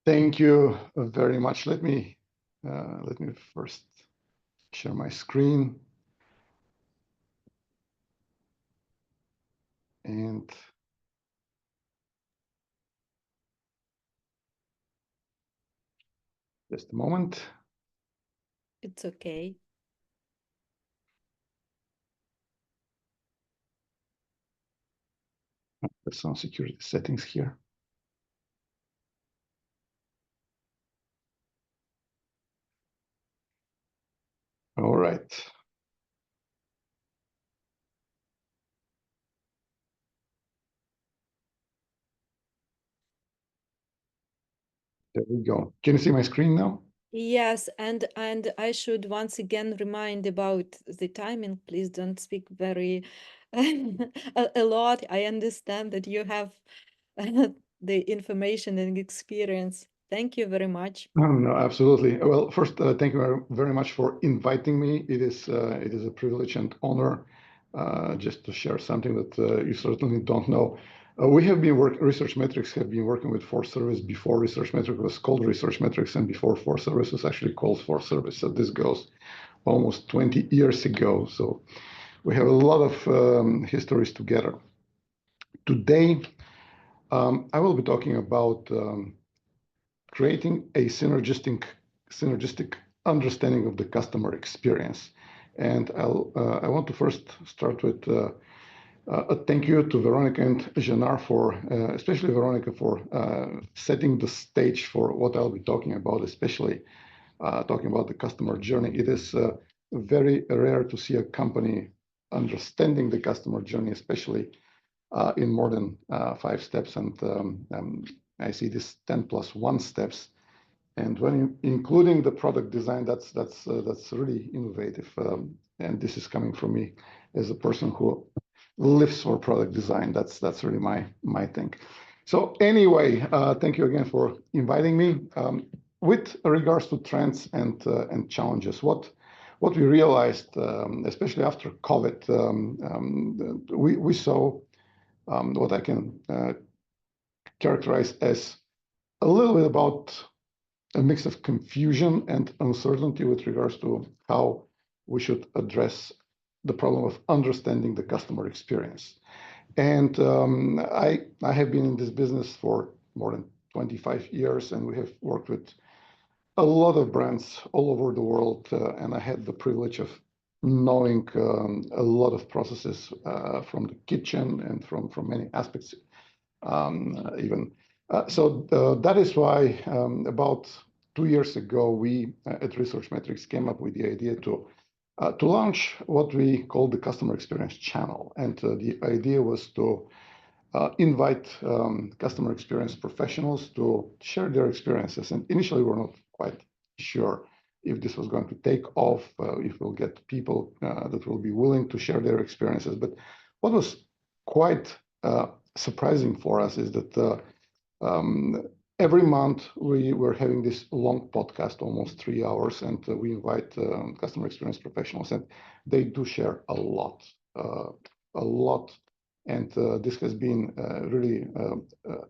Thank you very much. Let me first share my screen. And just a moment. It's okay. There's some security settings here. All right. There we go. Can you see my screen now? Yes, and I should once again remind about the timing. Please don't speak very a lot. I understand that you have the information and experience. Thank you very much. No, absolutely. Well, first, thank you very much for inviting me. It is a privilege and honor just to share something that you certainly don't know. We have been Research Metrics have been working with ForService before Research Metrics was called Research Metrics and before ForService was actually called ForService. So this goes almost 20 years ago. So we have a lot of histories together. Today, I will be talking about creating a synergistic understanding of the customer experience. And I want to first start with a thank you to Veronica and Janar for, especially Veronica, for setting the stage for what I'll be talking about, especially talking about the customer journey. It is very rare to see a company understanding the customer journey, especially in more than 5 steps. And I see this 10+1 steps. And when including the product design, that's really innovative. And this is coming from me as a person who lives for product design. That's really my thing. So anyway, thank you again for inviting me. With regards to trends and challenges, what we realized, especially after COVID, we saw what I can characterize as a little bit about a mix of confusion and uncertainty with regards to how we should address the problem of understanding the customer experience. And I have been in this business for more than 25 years, and we have worked with a lot of brands all over the world. And I had the privilege of knowing a lot of processes from the kitchen and from many aspects even. So that is why about 2 years ago, we at Research Metrics came up with the idea to launch what we call the customer experience channel. And the idea was to invite customer experience professionals to share their experiences. And initially, we're not quite sure if this was going to take off, if we'll get people that will be willing to share their experiences. But what was quite surprising for us is that every month we were having this long podcast, almost 3 hours, and we invite customer experience professionals, and they do share a lot. And this has been really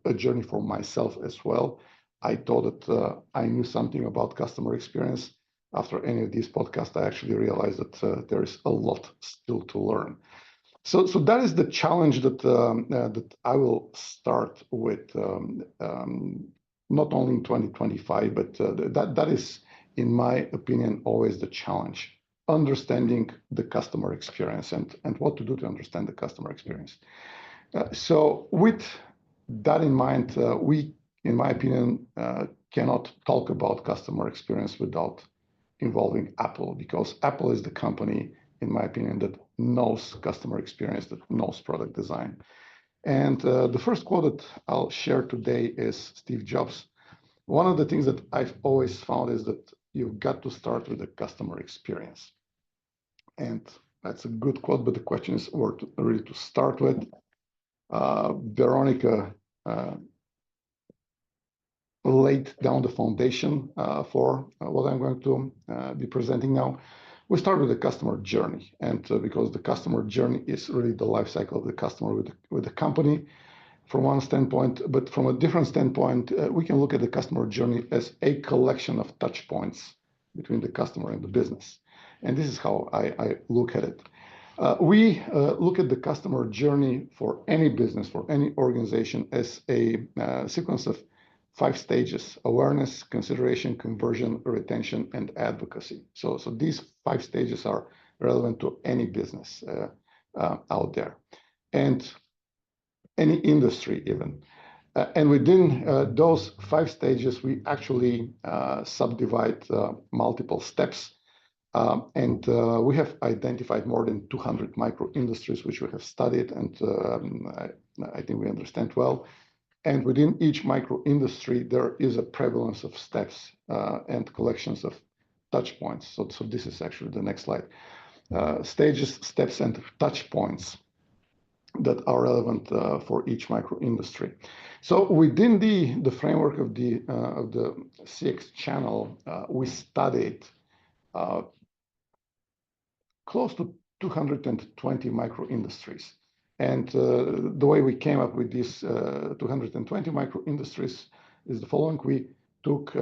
a journey for myself as well. I thought that I knew something about customer experience. After any of these podcasts, I actually realized that there is a lot still to learn. So that is the challenge that I will start with, not only in 2025, but that is, in my opinion, always the challenge: understanding the customer experience and what to do to understand the customer experience. So with that in mind, we, in my opinion, cannot talk about customer experience without involving Apple, because Apple is the company, in my opinion, that knows customer experience, that knows product design. And the first quote that I'll share today is Steve Jobs. One of the things that I've always found is that you've got to start with the customer experience. And that's a good quote, but the question is where really to start with. Veronica laid down the foundation for what I'm going to be presenting now. We start with the customer journey, and because the customer journey is really the life cycle of the customer with the company from one standpoint, but from a different standpoint, we can look at the customer journey as a collection of touch points between the customer and the business. And this is how I look at it. We look at the customer journey for any business, for any organization, as a sequence of 5 stages: awareness, consideration, conversion, retention, and advocacy. So these 5 stages are relevant to any business out there, and any industry even. And within those 5 stages, we actually subdivide multiple steps. And we have identified more than 200 micro industries, which we have studied, and I think we understand well. And within each micro industry, there is a prevalence of steps and collections of touch points. So this is actually the next slide. Stages, steps, and touch points that are relevant for each micro industry. So within the framework of the CX channel, we studied close to 220 micro industries. And the way we came up with these 220 micro industries is the following. We took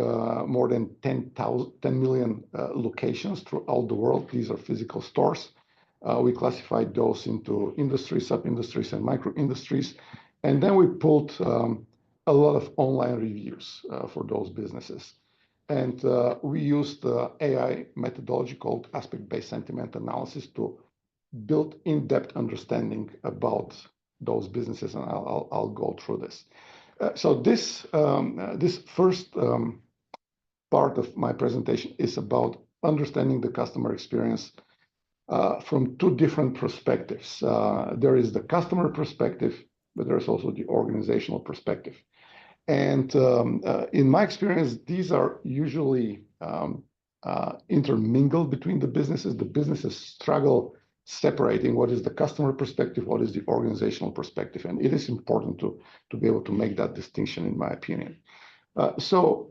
more than 10 million locations throughout the world. These are physical stores. We classified those into industries, sub-industries, and micro industries. And then we pulled a lot of online reviews for those businesses. And we used the AI methodology called aspect-based sentiment analysis to build in-depth understanding about those businesses. And I'll go through this. So this first part of my presentation is about understanding the customer experience from 2 different perspectives. There is the customer perspective, but there's also the organizational perspective. And in my experience, these are usually intermingled between the businesses. The businesses struggle separating what is the customer perspective, what is the organizational perspective. And it is important to be able to make that distinction, in my opinion. So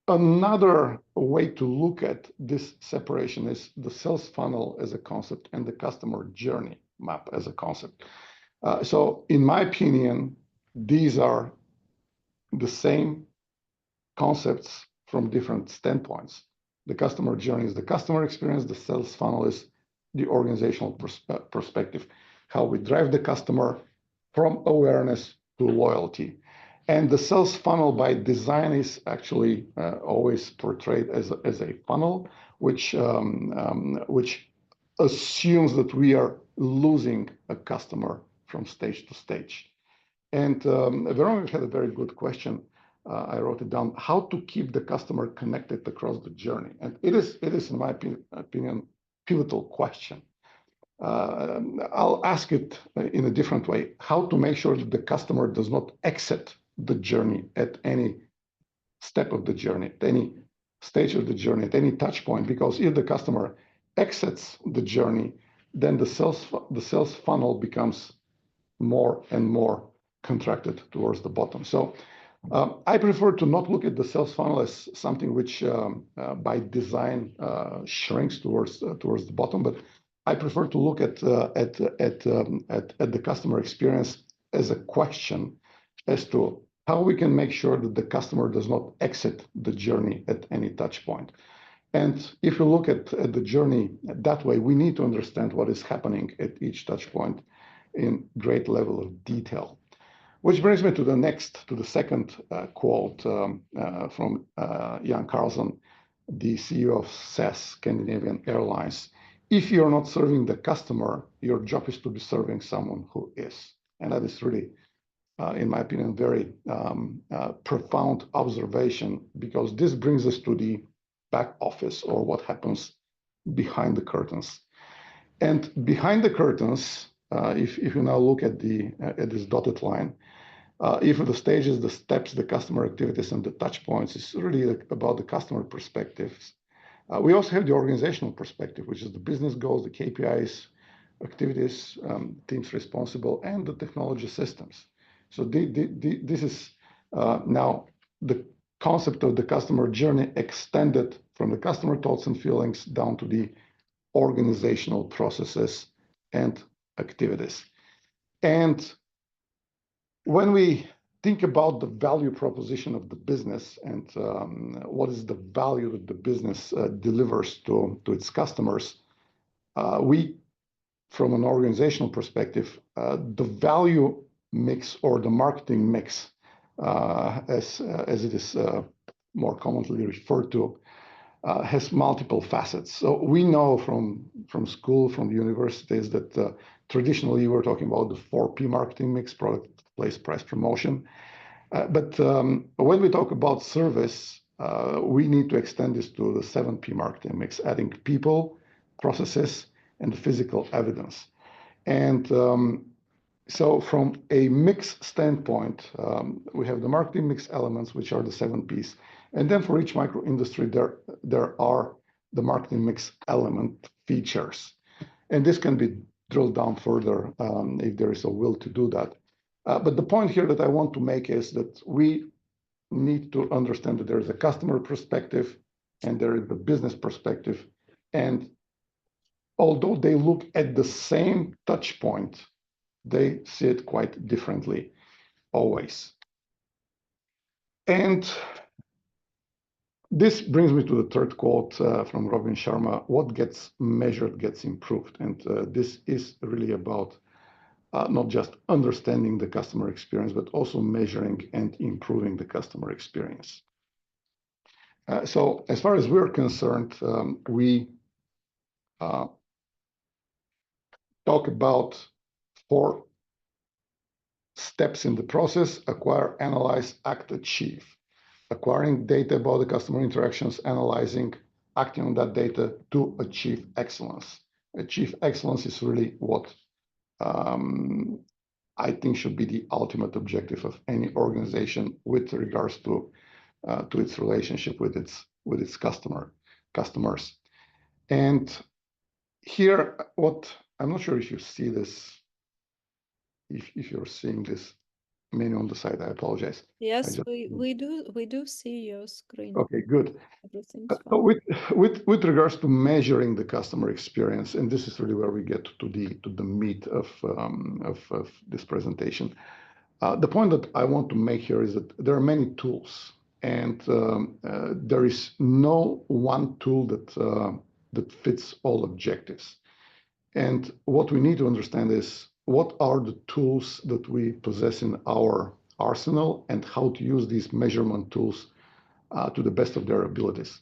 another way to look at this separation is the sales funnel as a concept and the customer journey map as a concept. So in my opinion, these are the same concepts from different standpoints. The customer journey is the customer experience. The sales funnel is the organizational perspective, how we drive the customer from awareness to loyalty. And the sales funnel by design is actually always portrayed as a funnel, which assumes that we are losing a customer from stage to stage. And Veronica had a very good question. I wrote it down: how to keep the customer connected across the journey. And it is in my opinion, pivotal question. I'll ask it in a different way: how to make sure that the customer does not exit the journey at any step of the journey, at any stage of the journey, at any touch point. Because if the customer exits the journey, then the sales funnel becomes more and more contracted towards the bottom. So I prefer to not look at the sales funnel as something which by design shrinks towards the bottom, but I prefer to look at the customer experience as a question as to how we can make sure that the customer does not exit the journey at any touch point. And if you look at the journey that way, we need to understand what is happening at each touch point in great level of detail. Which brings me to the second quote from Jan Carlson, the CEO of SAS, Scandinavian Airlines. If you're not serving the customer, your job is to be serving someone who is. And that is really, in my opinion, very profound observation, because this brings us to the back office, or what happens behind the curtains. And behind the curtains, if you now look at this dotted line, if the stages, the steps, the customer activities, and the touch points is really about the customer perspectives. We also have the organizational perspective, which is the business goals, the KPIs, activities, teams responsible, and the technology systems. So this is now the concept of the customer journey extended from the customer thoughts and feelings down to the organizational processes and activities. And when we think about the value proposition of the business and what is the value that the business delivers to its customers, we, from an organizational perspective, the value mix or the marketing mix, as it is more commonly referred to, has multiple facets. So we know from school, from the universities, that traditionally we're talking about the 4P marketing mix: product, place, price, promotion. But when we talk about service, we need to extend this to the 7P marketing mix, adding people, processes, and physical evidence. And so from a mix standpoint, we have the marketing mix elements, which are the 7Ps. And then for each micro industry, there are the marketing mix element features. And this can be drilled down further if there is a will to do that. But the point here that I want to make is that we need to understand that there is a customer perspective and there is a business perspective. And although they look at the same touch point, they see it quite differently always. And this brings me to the third quote from Robin Sharma: what gets measured gets improved. And this is really about not just understanding the customer experience, but also measuring and improving the customer experience. So as far as we're concerned, we talk about 4 steps in the process: acquire, analyze, act, achieve. Acquiring data about the customer interactions, analyzing, acting on that data to achieve excellence. Achieve excellence is really what I think should be the ultimate objective of any organization with regards to its relationship with its customers. And here, what I'm not sure if you see this, if you're seeing this menu on the side, I apologize. Yes, we do see your screen. Okay, good. Everything's So fine. with regards to measuring the customer experience, and this is really where we get to the meat of this presentation. The point that I want to make here is that there are many tools, and there is no one tool that fits all objectives. And what we need to understand is what are the tools that we possess in our arsenal and how to use these measurement tools to the best of their abilities.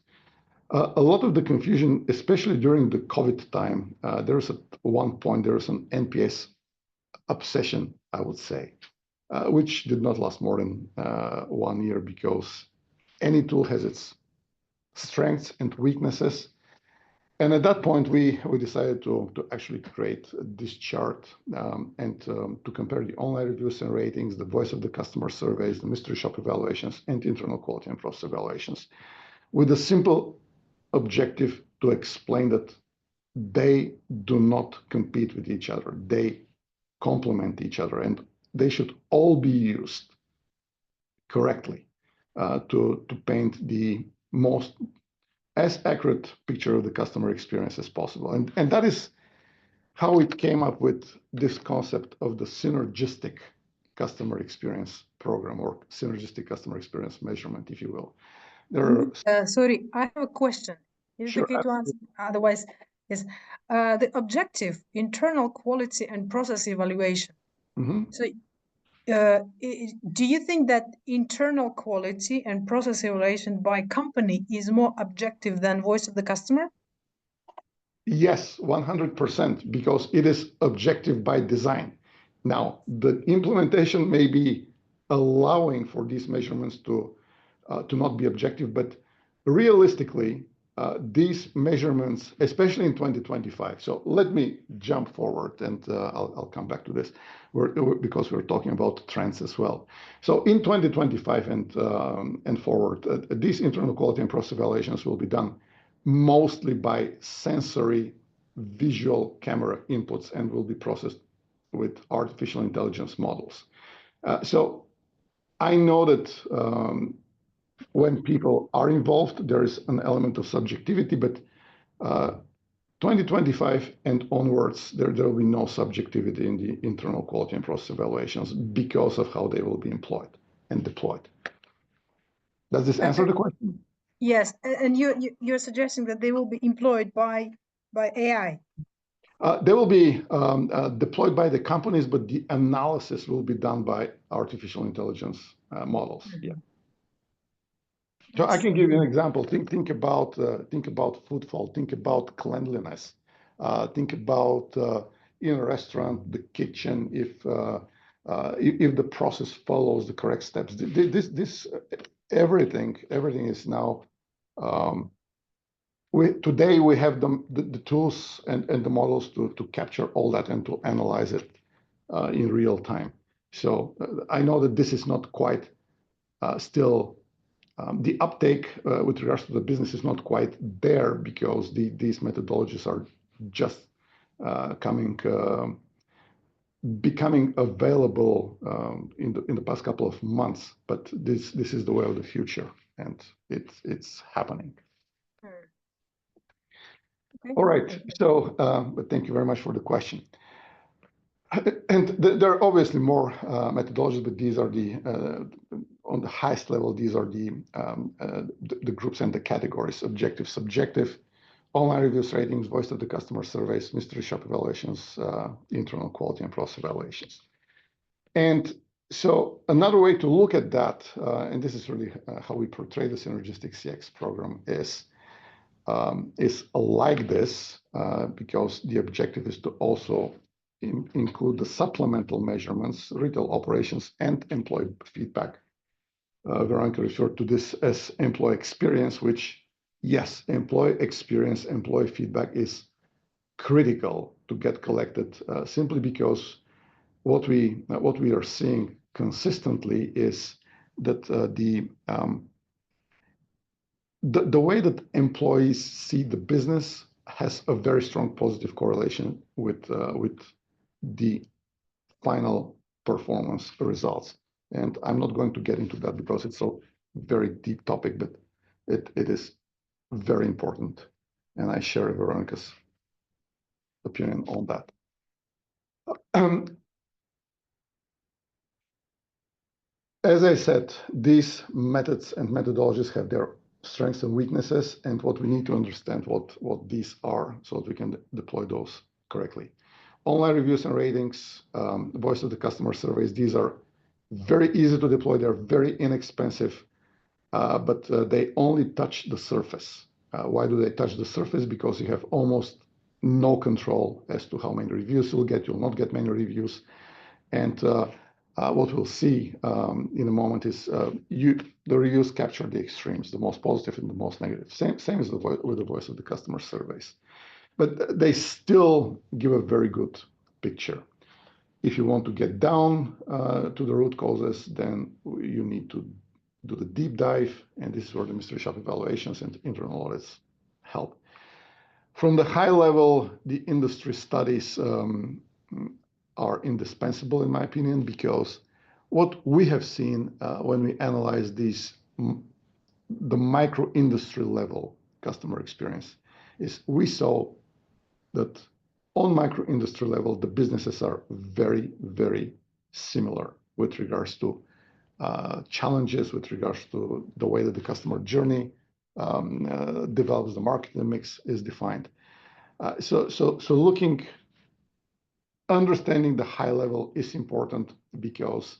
A lot of the confusion, especially during the COVID time, there's at one point, there's an NPS obsession, I would say, which did not last more than 1 year, because any tool has its strengths and weaknesses. And at that point, we decided to actually create this chart and to compare the online reviews and ratings, the voice of the customer surveys, the mystery shop evaluations, and internal quality and process evaluations, with a simple objective to explain that they do not compete with each other. They complement each other, and they should all be used correctly to paint the most as accurate picture of the customer experience as possible. And that is how it came up with this concept of the synergistic customer experience program, or synergistic customer experience measurement, if you will. Sorry, I have a question. Is it okay to answer? Otherwise, yes. The objective, internal quality and process evaluation. Mm-hmm. So do you think that internal quality and process evaluation by company is more objective than voice of the customer? Yes, 100%, because it is objective by design. Now, the implementation may be allowing for these measurements to not be objective, but realistically, these measurements, especially in 2025. So let me jump forward, and I'll come back to this, because we're talking about trends as well. So in 2025 and forward, these internal quality and process evaluations will be done mostly by sensory visual camera inputs and will be processed with artificial intelligence models. So I know that when people are involved, there is an element of subjectivity, but 2025 and onwards, there will be no subjectivity in the internal quality and process evaluations because of how they will be employed and deployed. Does this answer the question? Yes, and you're suggesting that they will be employed by AI. They will be deployed by the companies, but the analysis will be done by artificial intelligence models. Yeah. So I can give you an example. Think about footfall. Think about cleanliness. Think about in a restaurant, the kitchen. If the process follows the correct steps, everything is now. Today we have the tools and the models to capture all that and to analyze it in real time. So I know that this is not quite still. The uptake with regards to the business is not quite there because these methodologies are just becoming available in the past couple of months. But this is the way of the future, and it's happening. Okay. All right. So, but thank you very much for the question. And there are obviously more methodologies, but these are on the highest level, these are the groups and the categories: objective, subjective, online reviews, ratings, voice of the customer surveys, mystery shop evaluations, internal quality and process evaluations. And so another way to look at that, and this is really how we portray the Synergistic CX program, is like this, because the objective is to also include the supplemental measurements, retail operations, and employee feedback. Veronica referred to this as employee experience, which, yes, employee experience, employee feedback is critical to get collected, simply because what we are seeing consistently is that the way that employees see the business has a very strong positive correlation with the final performance results. And I'm not going to get into that because it's a very deep topic, but it is very important. And I share Veronica's opinion on that. As I said, these methods and methodologies have their strengths and weaknesses, and what we need to understand what these are so that we can deploy those correctly. Online reviews and ratings, voice of the customer surveys, these are very easy to deploy. They're very inexpensive, but they only touch the surface. Why do they touch the surface? Because you have almost no control as to how many reviews you'll get. You'll not get many reviews. And what we'll see in a moment is the reviews capture the extremes, the most positive and the most negative. Same as with the voice of the customer surveys. But they still give a very good picture. If you want to get down to the root causes, then you need to do the deep dive, and this is where the mystery shop evaluations and internal audits help. From the high level, the industry studies are indispensable, in my opinion, because what we have seen when we analyze these, the micro industry level customer experience, is we saw that on micro industry level, the businesses are very, very similar with regards to challenges, with regards to the way that the customer journey develops, the marketing mix is defined. So understanding the high level is important, because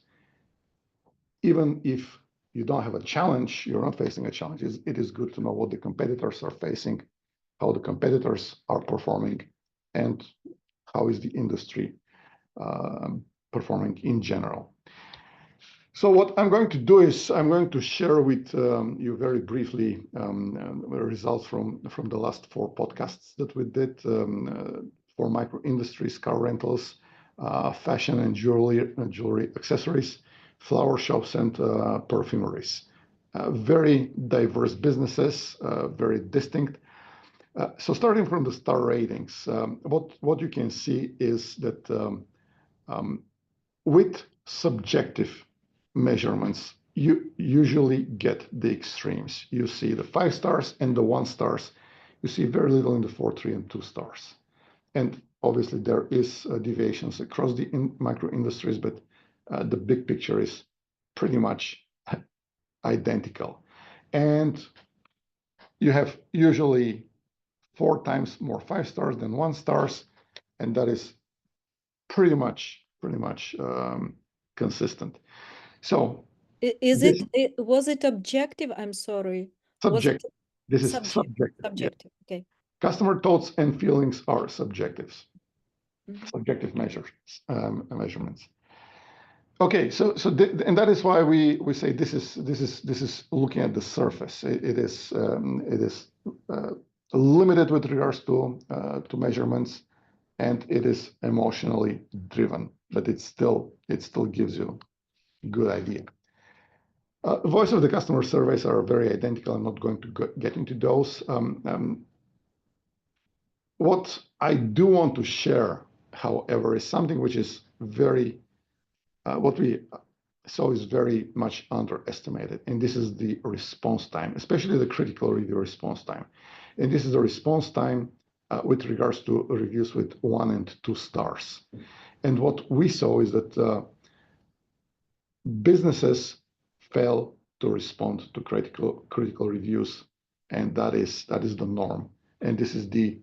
even if you don't have a challenge, you're not facing a challenge, it is good to know what the competitors are facing, how the competitors are performing, and how is the industry performing in general. So what I'm going to do is I'm going to share with you very briefly results from the last 4 podcasts that we did for micro industries, car rentals, fashion and jewelry accessories, flower shops, and perfumeries. Very diverse businesses, very distinct. So starting from the star ratings, what you can see is that with subjective measurements, you usually get the extremes. You see the 5 stars and the 1 stars. You see very little in the 4, 3, and 2 stars. And obviously there is deviations across the micro industries, but the big picture is pretty much identical. And you have usually 4 times more 5 stars than 1 stars, and that is pretty much consistent. So was it objective? I'm sorry. Subjective. This is subjective. subjective. Subjective. Yeah. Okay. Customer thoughts and feelings are subjectives. Subjective measurements. Okay, so and that is why we say this is looking at the surface. It is limited with regards to measurements, and it is emotionally driven, but it still gives you a good idea. Voice of the customer surveys are very identical. I'm not going to get into those. What I do want to share, however, is something which is very what we saw is very much underestimated, and this is the response time, especially the critical review response time. And this is the response time with regards to reviews with 1 and 2 stars. And what we saw is that businesses fail to respond to critical reviews, and that is the norm. And this is the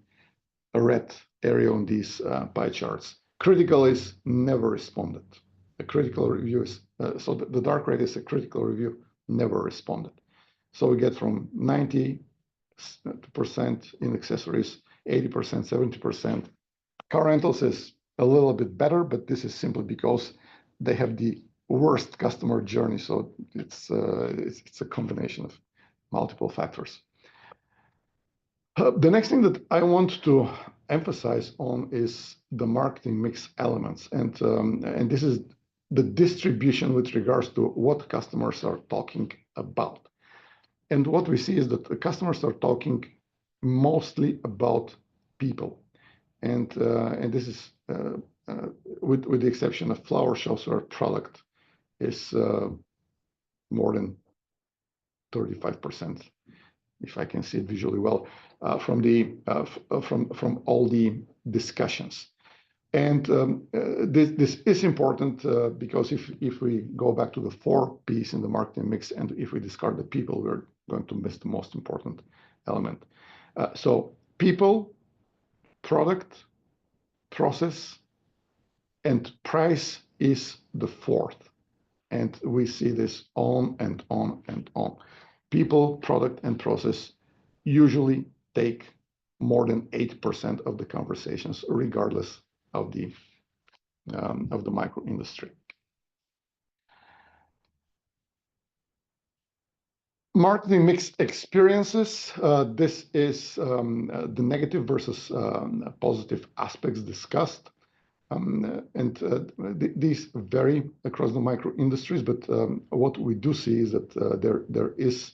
red area on these pie charts. Critical is never responded. A critical review is, so the dark red is a critical review, never responded. So we get from 90% in accessories, 80%, 70%. Car rentals is a little bit better, but this is simply because they have the worst customer journey. So it's a combination of multiple factors. The next thing that I want to emphasize on is the marketing mix elements, and this is the distribution with regards to what customers are talking about. And what we see is that the customers are talking mostly about people, and this is with the exception of flower shops where product is more than 35%, if I can see it visually well, from all the discussions. And this is important because if we go back to the 4 Ps in the marketing mix, and if we discard the people, we're going to miss the most important element. So people, product, process, and price is the 4th. And we see this on and on and on. People, product, and process usually take more than 8% of the conversations, regardless of the micro industry. Marketing mix experiences. This is the negative versus positive aspects discussed. These vary across the micro industries, but what we do see is that there is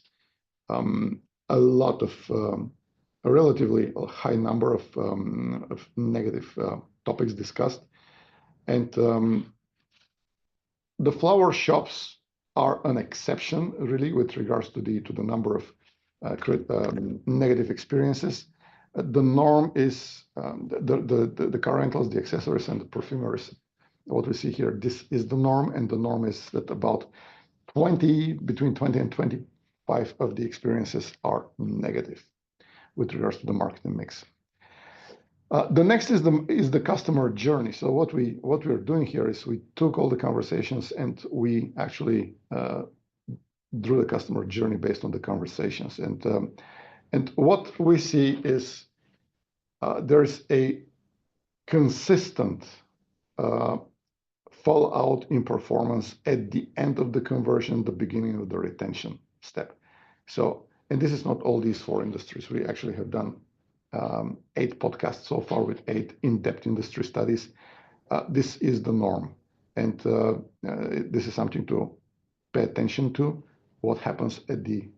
a lot of a relatively high number of negative topics discussed, and the flower shops are an exception, really, with regards to the number of negative experiences. The norm is the car rentals, the accessories, and the perfumeries. What we see here, this is the norm, and the norm is that about between 20 and 25 of the experiences are negative with regards to the marketing mix. The next is the customer journey. So what we're doing here is we took all the conversations and we actually drew the customer journey based on the conversations. And what we see is there's a consistent fallout in performance at the end of the conversion, the beginning of the retention step. So, and this is not all these 4 industries. We actually have done 8 podcasts so far with 8 in-depth industry studies. This is the norm, and this is something to pay attention to. What happens at the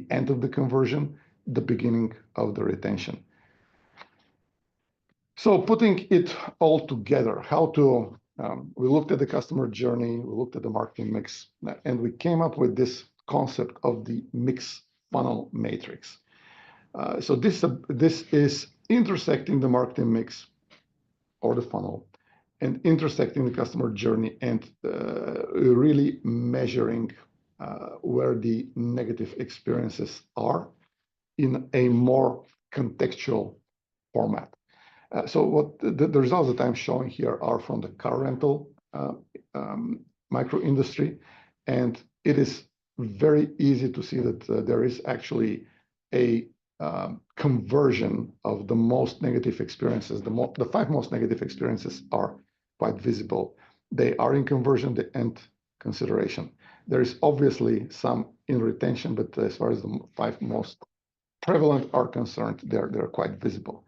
end of the conversion, the beginning of the retention. So putting it all together, how to We looked at the customer journey, we looked at the marketing mix, and we came up with this concept of the mix funnel matrix. So this is intersecting the marketing mix or the funnel and intersecting the customer journey and really measuring where the negative experiences are in a more contextual format. So what the results that I'm showing here are from the car rental micro industry, and it is very easy to see that there is actually a conversion of the most negative experiences. The 5 most negative experiences are quite visible. They are in conversion and consideration. There is obviously some in retention, but as far as the 5 most prevalent are concerned, they're quite visible.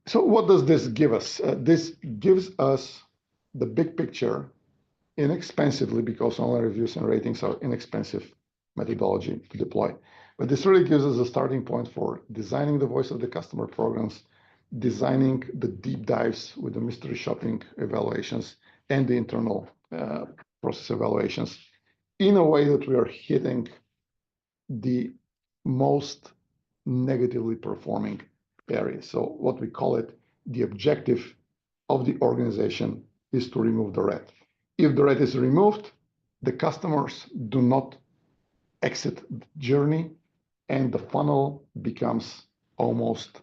So what does this give us? This gives us the big picture inexpensively, because online reviews and ratings are inexpensive methodology to deploy. But this really gives us a starting point for designing the voice of the customer programs, designing the deep dives with the mystery shopping evaluations and the internal process evaluations in a way that we are hitting the most negatively performing areas. So what we call it, the objective of the organization is to remove the red. If the red is removed, the customers do not exit the journey and the funnel becomes almost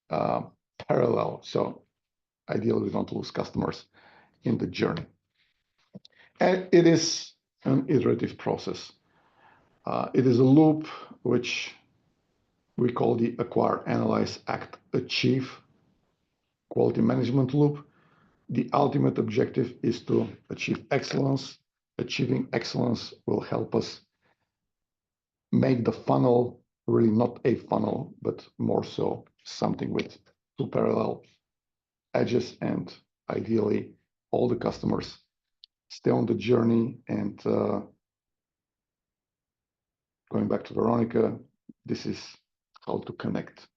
parallel. So ideally, we don't lose customers in the journey. And it is an iterative process. It is a loop which we call the acquire, analyze, act, achieve quality management loop. The ultimate objective is to achieve excellence. Achieving excellence will help us make the funnel really not a funnel, but more so something with 2 parallel edges, and ideally all the customers stay on the journey. And going back to Veronica, this is how to connect,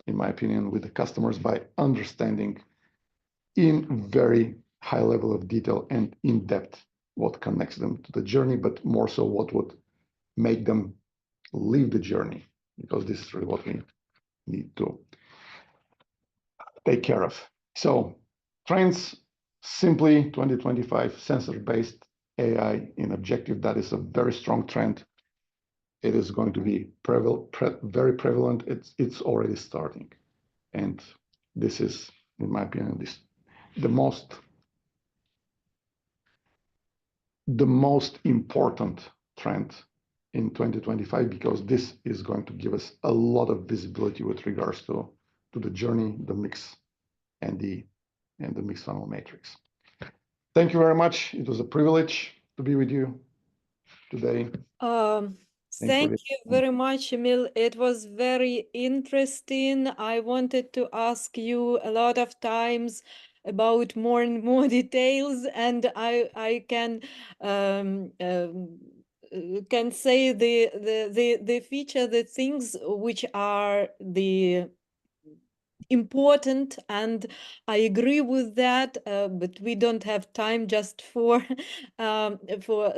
in my opinion, with the customers by understanding in very high level of detail and in depth what connects them to the journey, but more so what would make them leave the journey, because this is really what we need to take care of. So trends, simply 2025 sensor-based AI in objective. That is a very strong trend. It is going to be very prevalent. It's already starting. And this is, in my opinion, the most important trend in 2025, because this is going to give us a lot of visibility with regards to the journey, the mix, and the mix funnel matrix. Thank you very much. It was a privilege to be with you today. Thank you very much, Emil. It was very interesting. I wanted to ask you a lot of times about more and more details, and I can say the feature, the things which are the important, and I agree with that, but we don't have time just for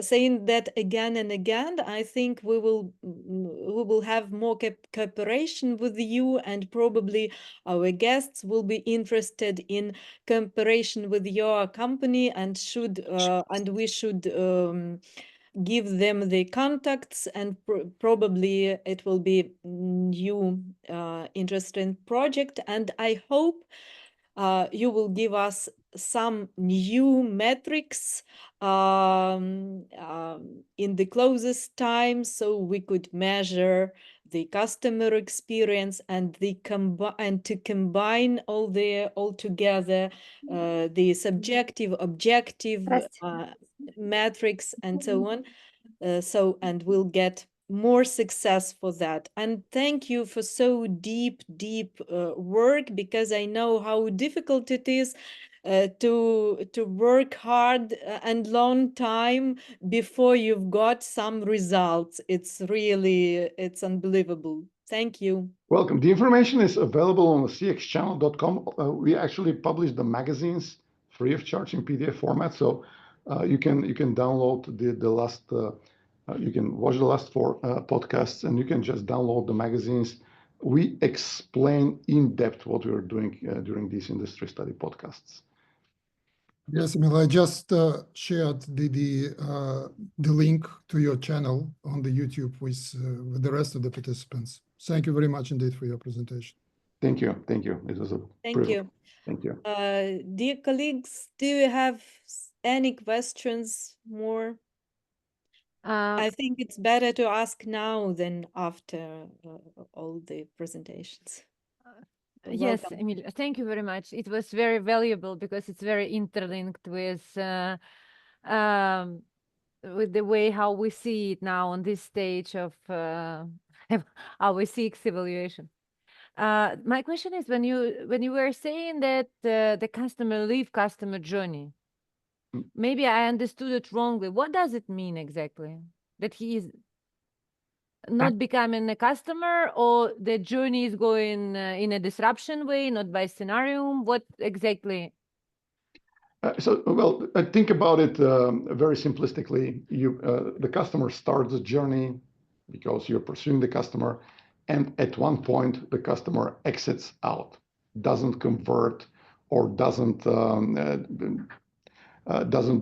saying that again and again. I think we will have more cooperation with you, and probably our guests will be interested in cooperation with your company, and we should give them the contacts, and probably it will be new interesting project. And I hope you will give us some new metrics in the closest time, so we could measure the customer experience and to combine all together the subjective, objective metrics and so on. And we'll get more success for that. And thank you for so deep work, because I know how difficult it is to work hard and long time before you've got some results. It's unbelievable. Thank you. Welcome. The information is available on the cxchannel.com. We actually publish the magazines free of charge in PDF format. So you can download the last. You can watch the last 4 podcasts, and you can just download the magazines. We explain in depth what we are doing during these industry study podcasts. Yes, Emil, I just shared the link to your channel on the YouTube with the rest of the participants. Thank you very much indeed for your presentation. Thank you. Thank you. It was a Thank you. Thank you. Dear colleagues, do you have any questions more? I think it's better to ask now than after all the presentations. Yes, Welcome. Emil, thank you very much. It was very valuable because it's very interlinked with the way how we see it now on this stage of our CX evaluation. My question is, when you were saying that the customer leave customer journey, maybe I understood it wrongly. What does it mean exactly? That he is not becoming a customer, or the journey is going in a disruption way, not by scenario? What exactly? Well, I think about it very simplistically. The customer starts the journey because you're pursuing the customer, and at one point the customer exits out, doesn't convert, or doesn't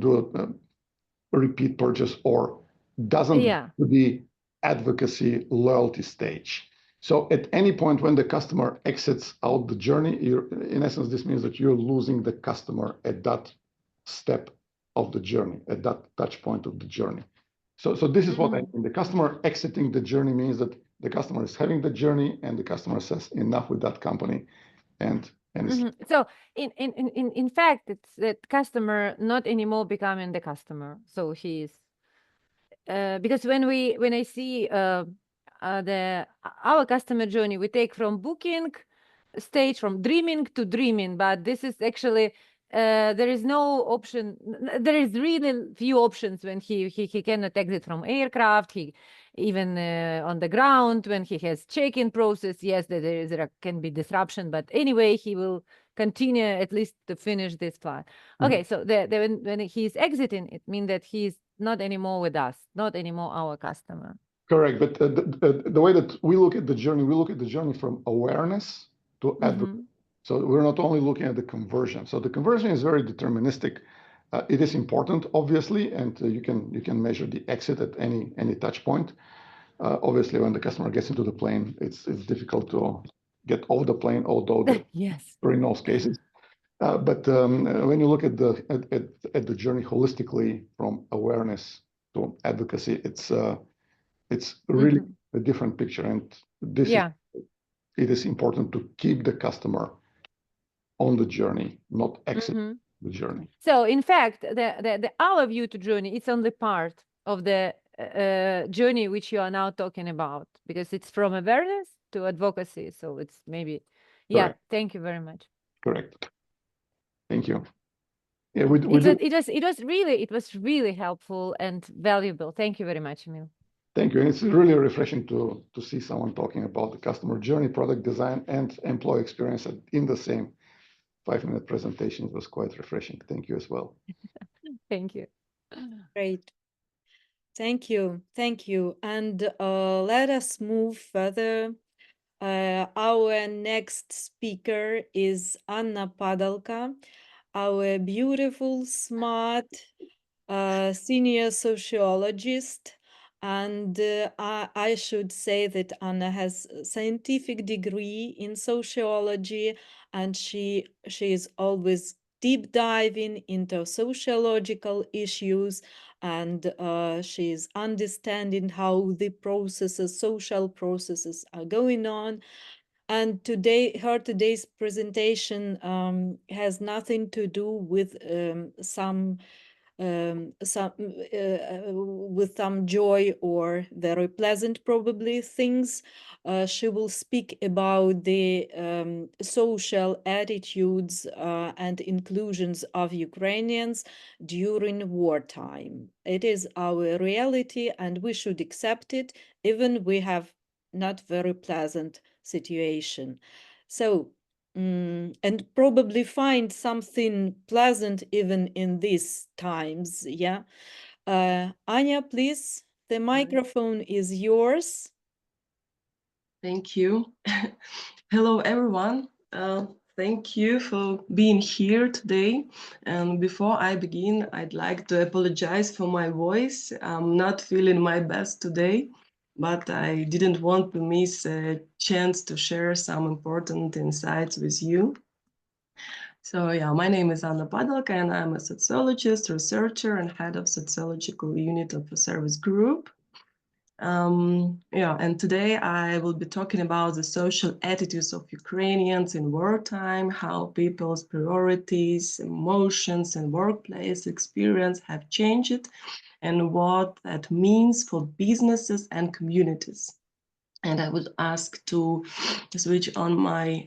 do a repeat purchase, or doesn't do the advocacy loyalty stage. So at any point when the customer exits out the journey, in essence, this means that you're losing the customer at that step of the journey, at that touch point of the journey. So this is what I mean. The customer exiting the journey means that the customer is having the journey, and the customer says enough with that company, and So in fact, it's that customer not anymore becoming the customer. So he is because when I see our customer journey, we take from booking stage, from dreaming to dreaming, but this is actually there is no option. There is really few options when he cannot exit from aircraft. He even on the ground when he has check-in process. Yes, there can be disruption, but anyway, he will continue at least to finish this flight. Okay, so when he's exiting, it means that he's not anymore with us, not anymore our customer. Correct, but the way that we look at the journey from awareness to advocacy. So we're not only looking at the conversion. So the conversion is very deterministic. It is important, obviously, and you can measure the exit at any touch point. Obviously, when the customer gets into the plane, it's difficult to get off the plane, although yes, in most cases. But when you look at the journey holistically from awareness to advocacy, it's really a different picture, and it is important to keep the customer on the journey, not exit the journey. So in fact, our view to journey, it's only part of the journey which you are now talking about, because it's from awareness to advocacy. So it's maybe, Correct. Thank you very much. Correct. Thank you. Yeah, it was really helpful and valuable. Thank you very much, Emil. Thank you. And it's really refreshing to see someone talking about the customer journey, product design, and employee experience in the same 5-minute presentation. It was quite refreshing. Thank you as well. Thank you. Great. Thank you. Thank you. And let us move further. Our next speaker is Anna Padalka, our beautiful, smart senior sociologist. And I should say that Anna has a scientific degree in sociology, and she is always deep diving into sociological issues, and she is understanding how the processes, social processes are going on. And her today's presentation has nothing to do with some joy or very pleasant probably things. She will speak about the social attitudes and inclusions of Ukrainians during wartime. It is our reality, and we should accept it, even we have not very pleasant situation. So and probably find something pleasant even in these times. Yeah. Anya, please, the microphone is yours. Thank you. Hello, everyone. Thank you for being here today. And before I begin, I'd like to apologize for my voice. I'm not feeling my best today, but I didn't want to miss a chance to share some important insights with you. So yeah, my name is Anna Padalka, and I'm a sociologist, researcher, and head of sociological unit of a service group. And today I will be talking about the social attitudes of Ukrainians in wartime, how people's priorities, emotions, and workplace experience have changed, and what that means for businesses and communities. And I would ask to switch on my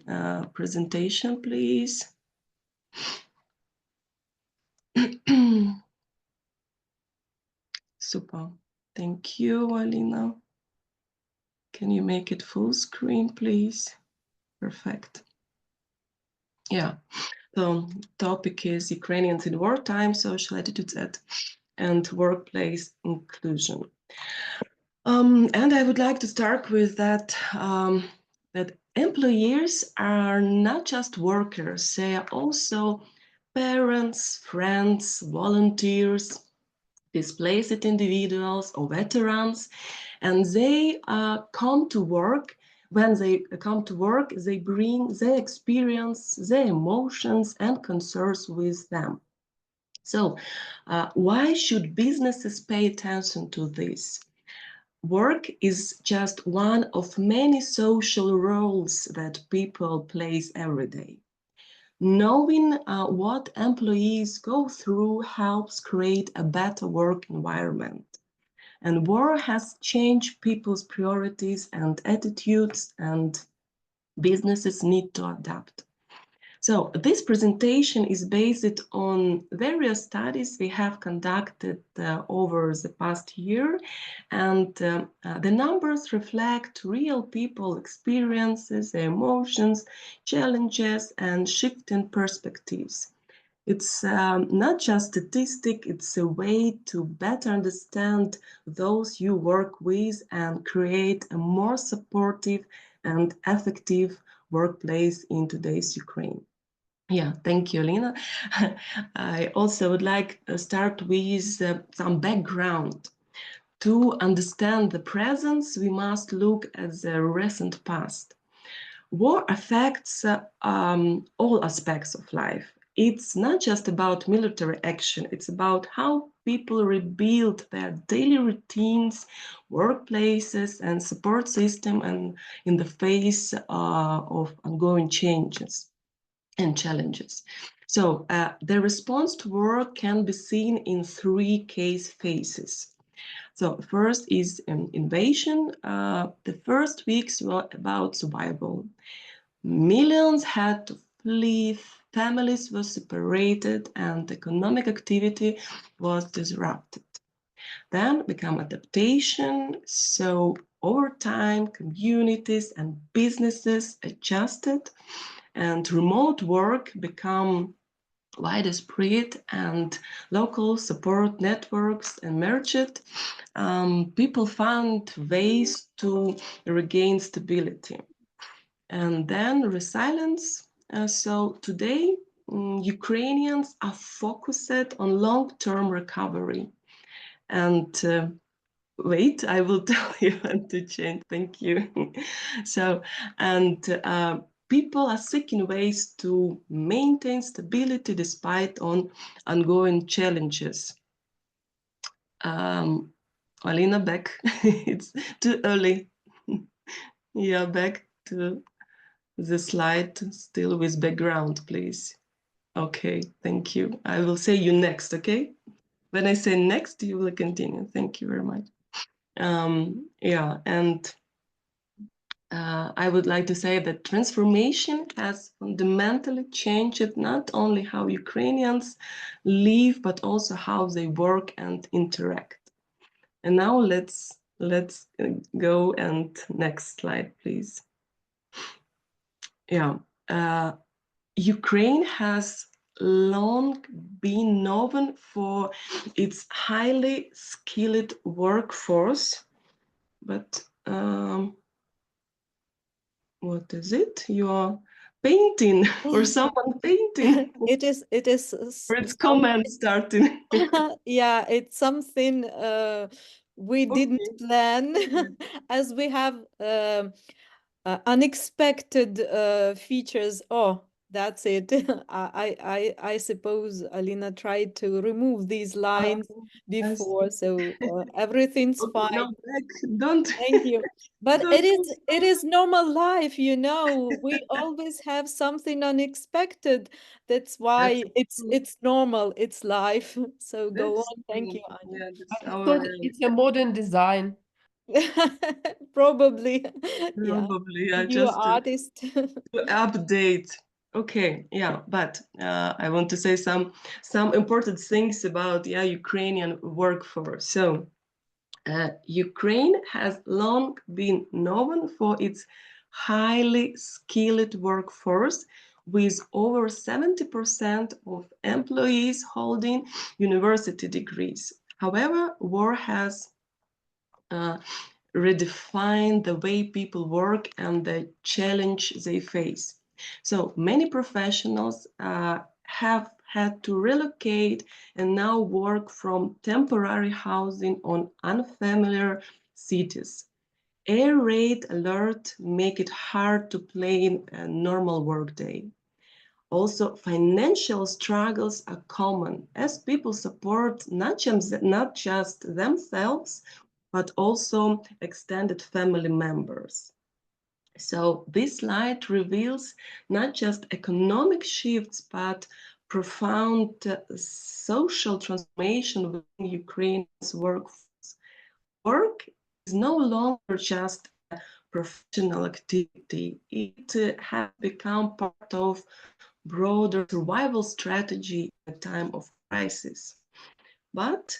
presentation, please. Super. Thank you, Alina. Can you make it full screen, please? Perfect. Yeah, the topic is Ukrainians in wartime, social attitudes and workplace inclusion. And I would like to start with that, that employers are not just workers, they are also parents, friends, volunteers, displaced individuals or veterans, and they come to work. When they come to work, they bring their experience, their emotions and concerns with them. So why should businesses pay attention to this? Work is just one of many social roles that people play every day. Knowing what employees go through helps create a better work environment. And war has changed people's priorities and attitudes, and businesses need to adapt. So this presentation is based on various studies we have conducted over the past year, and the numbers reflect real people experiences, their emotions, challenges, and shifting perspectives. It's not just statistic, it's a way to better understand those you work with and create a more supportive and effective workplace in today's Ukraine. Yeah, thank you, Lina. I also would like to start with some background. To understand the present, we must look at the recent past. War affects all aspects of life. It's not just about military action, it's about how people rebuild their daily routines, workplaces, and support system, and in the face of ongoing changes and challenges. So the response to war can be seen in three case phases. So first is an invasion. The first weeks were about survival. Millions had to flee, families were separated, and economic activity was disrupted. Then became adaptation. So over time, communities and businesses adjusted, and remote work became widespread, and local support networks emerged. People found ways to regain stability. And then resilience. So today, Ukrainians are focused on long-term recovery. And wait, I will tell you when to change. Thank you. So, and people are seeking ways to maintain stability despite ongoing challenges. Alina, back. It's too early. Yeah, back to the slide, still with background, please. Okay, thank you. I will say you next, okay? When I say next, you will continue. Thank you very much. Yeah, and I would like to say that transformation has fundamentally changed not only how Ukrainians live, but also how they work and interact. And now let's go, and next slide, please. Yeah, Ukraine has long been known for its highly skilled workforce, but what is it? You are painting or someone painting? It is Or it's comment starting. yeah, it's something we didn't plan as we have unexpected features. Oh, that's it. I suppose Alina tried to remove these lines before, so everything's fine. No, don't. Thank you. But it is normal life, you know. We always have something unexpected. That's why it's normal. It's life. So go on. Thank you, Anya. Yeah, that's I our thought it's a modern design. Probably. Yeah. probably, yeah, New just artist. to update. Okay, yeah, but I want to say some important things about Ukrainian workforce. So Ukraine has long been known for its highly skilled workforce, with over 70% of employees holding university degrees. However, war has redefined the way people work and the challenge they face. So many professionals have had to relocate and now work from temporary housing on unfamiliar cities. Air raid alert make it hard to plan a normal workday. Also, financial struggles are common as people support not just themselves, but also extended family members. So this slide reveals not just economic shifts, but profound social transformation within Ukraine's workforce. Work is no longer just a professional activity. It has become part of broader survival strategy in a time of crisis. But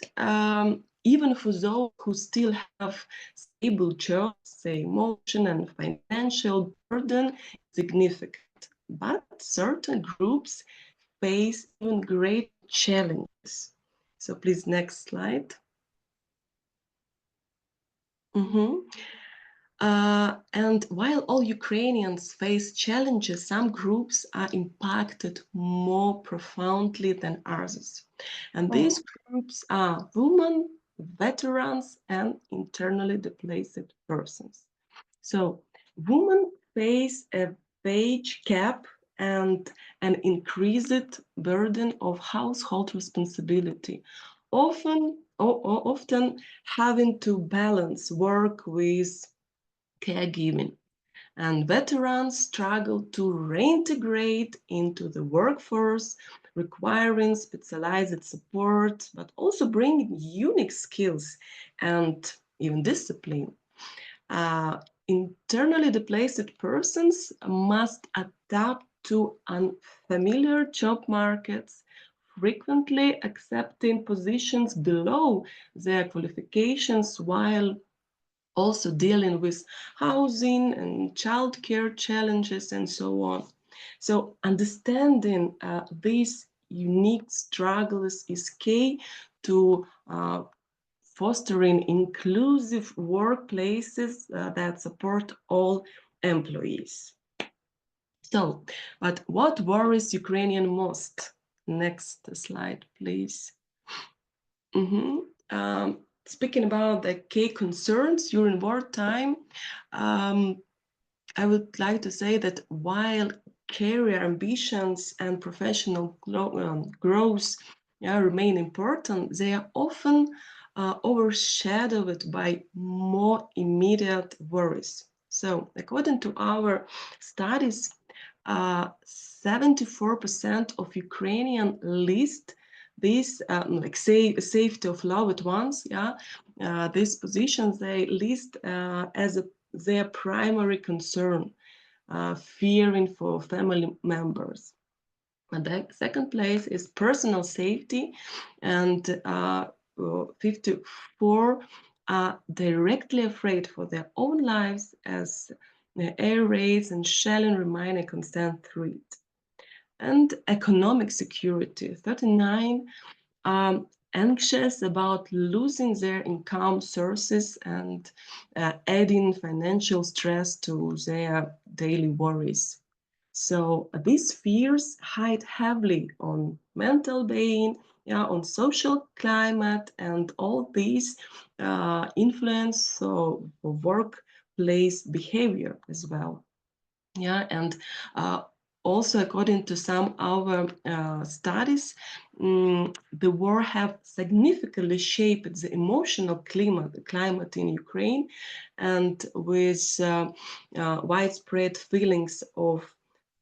even for those who still have stable jobs, the emotion and financial burden is significant. But certain groups face even great challenges. So please, next slide. And while all Ukrainians face challenges, some groups are impacted more profoundly than others. And these groups are women, veterans, and internally displaced persons. So women face a wage gap and an increased burden of household responsibility, often having to balance work with caregiving. And veterans struggle to reintegrate into the workforce, requiring specialized support, but also bringing unique skills and even discipline. Internally displaced persons must adapt to unfamiliar job markets, frequently accepting positions below their qualifications while also dealing with housing and childcare challenges and so on. So understanding these unique struggles is key to fostering inclusive workplaces that support all employees. So, but what worries Ukrainian most? Next slide, please. Speaking about the key concerns during wartime, I would like to say that while career ambitions and professional growth remain important, they are often overshadowed by more immediate worries. So, according to our studies, 74% of Ukrainian list these like safety of loved ones, these positions they list as their primary concern, fearing for family members. And the second place is personal safety, and 54 are directly afraid for their own lives as air raids and shelling remain a constant threat. And economic security, 39 anxious about losing their income sources and adding financial stress to their daily worries. So these fears hide heavily on mental being, on social climate, and all these influence workplace behavior as well. And also, according to some our studies, the war have significantly shaped the emotional climate in Ukraine, and with widespread feelings of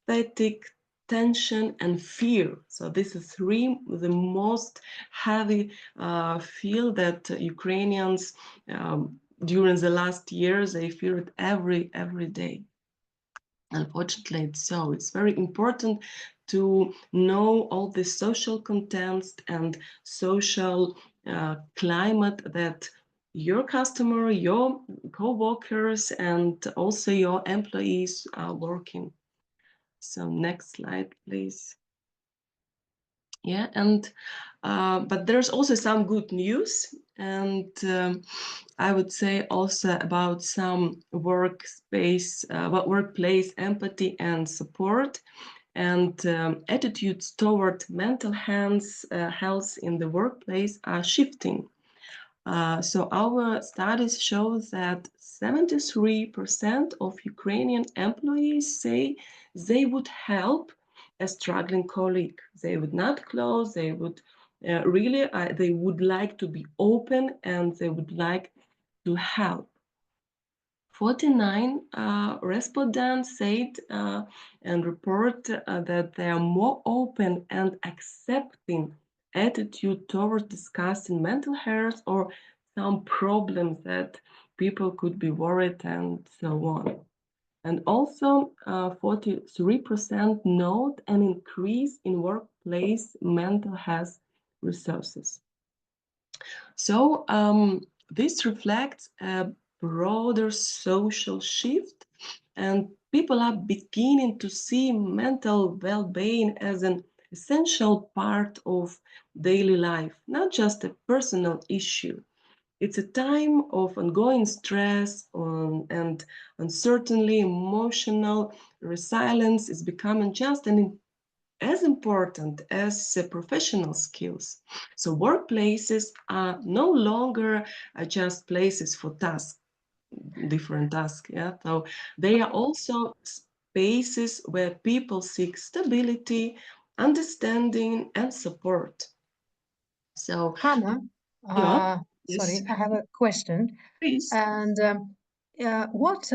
fatigue, tension, and fear. So this is the most heavy feel that Ukrainians during the last years they feel it every day. Unfortunately, it's so. It's very important to know all the social context and social climate that your customer, your co-workers, and also your employees are working. So next slide, please. Yeah, and but there's also some good news, and I would say also about some workplace empathy and support, and attitudes toward mental health in the workplace are shifting. So our studies show that 73% of Ukrainian employees say they would help a struggling colleague. They would not close, they would they would like to be open and they would like to help. 49 respondents said and report that they are more open and accepting attitude toward discussing mental health or some problems that people could be worried and so on. And also 43% note an increase in workplace mental health resources. So this reflects a broader social shift, and people are beginning to see mental well-being as an essential part of daily life, not just a personal issue. It's a time of ongoing stress and uncertainty. Emotional resilience is becoming just as important as professional skills. So workplaces are no longer just places for tasks, different tasks. Yeah, so they are also spaces where people seek stability, understanding, and support. So Hannah, sorry, yes. I have a question. Please. And what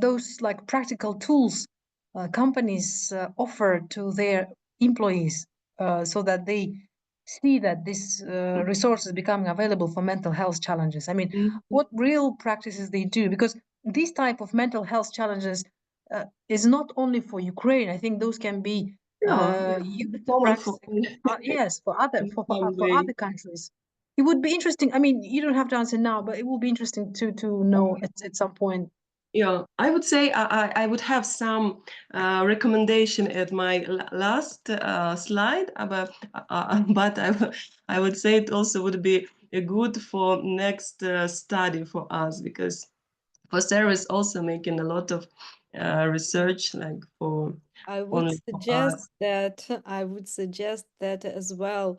those like practical tools companies offer to their employees so that they see that this resource is becoming available for mental health challenges? I mean, what real practices they do? Because this type of mental health challenges is not only for Ukraine. I think those can be yes, for other countries. It would be interesting. I mean, you don't have to answer now, but it will be interesting to know at some point. Yeah, I would say I would have some recommendation at my last slide, but I would say it also would be good for next study for us, because for service also making a lot of research like for I would only suggest that as well.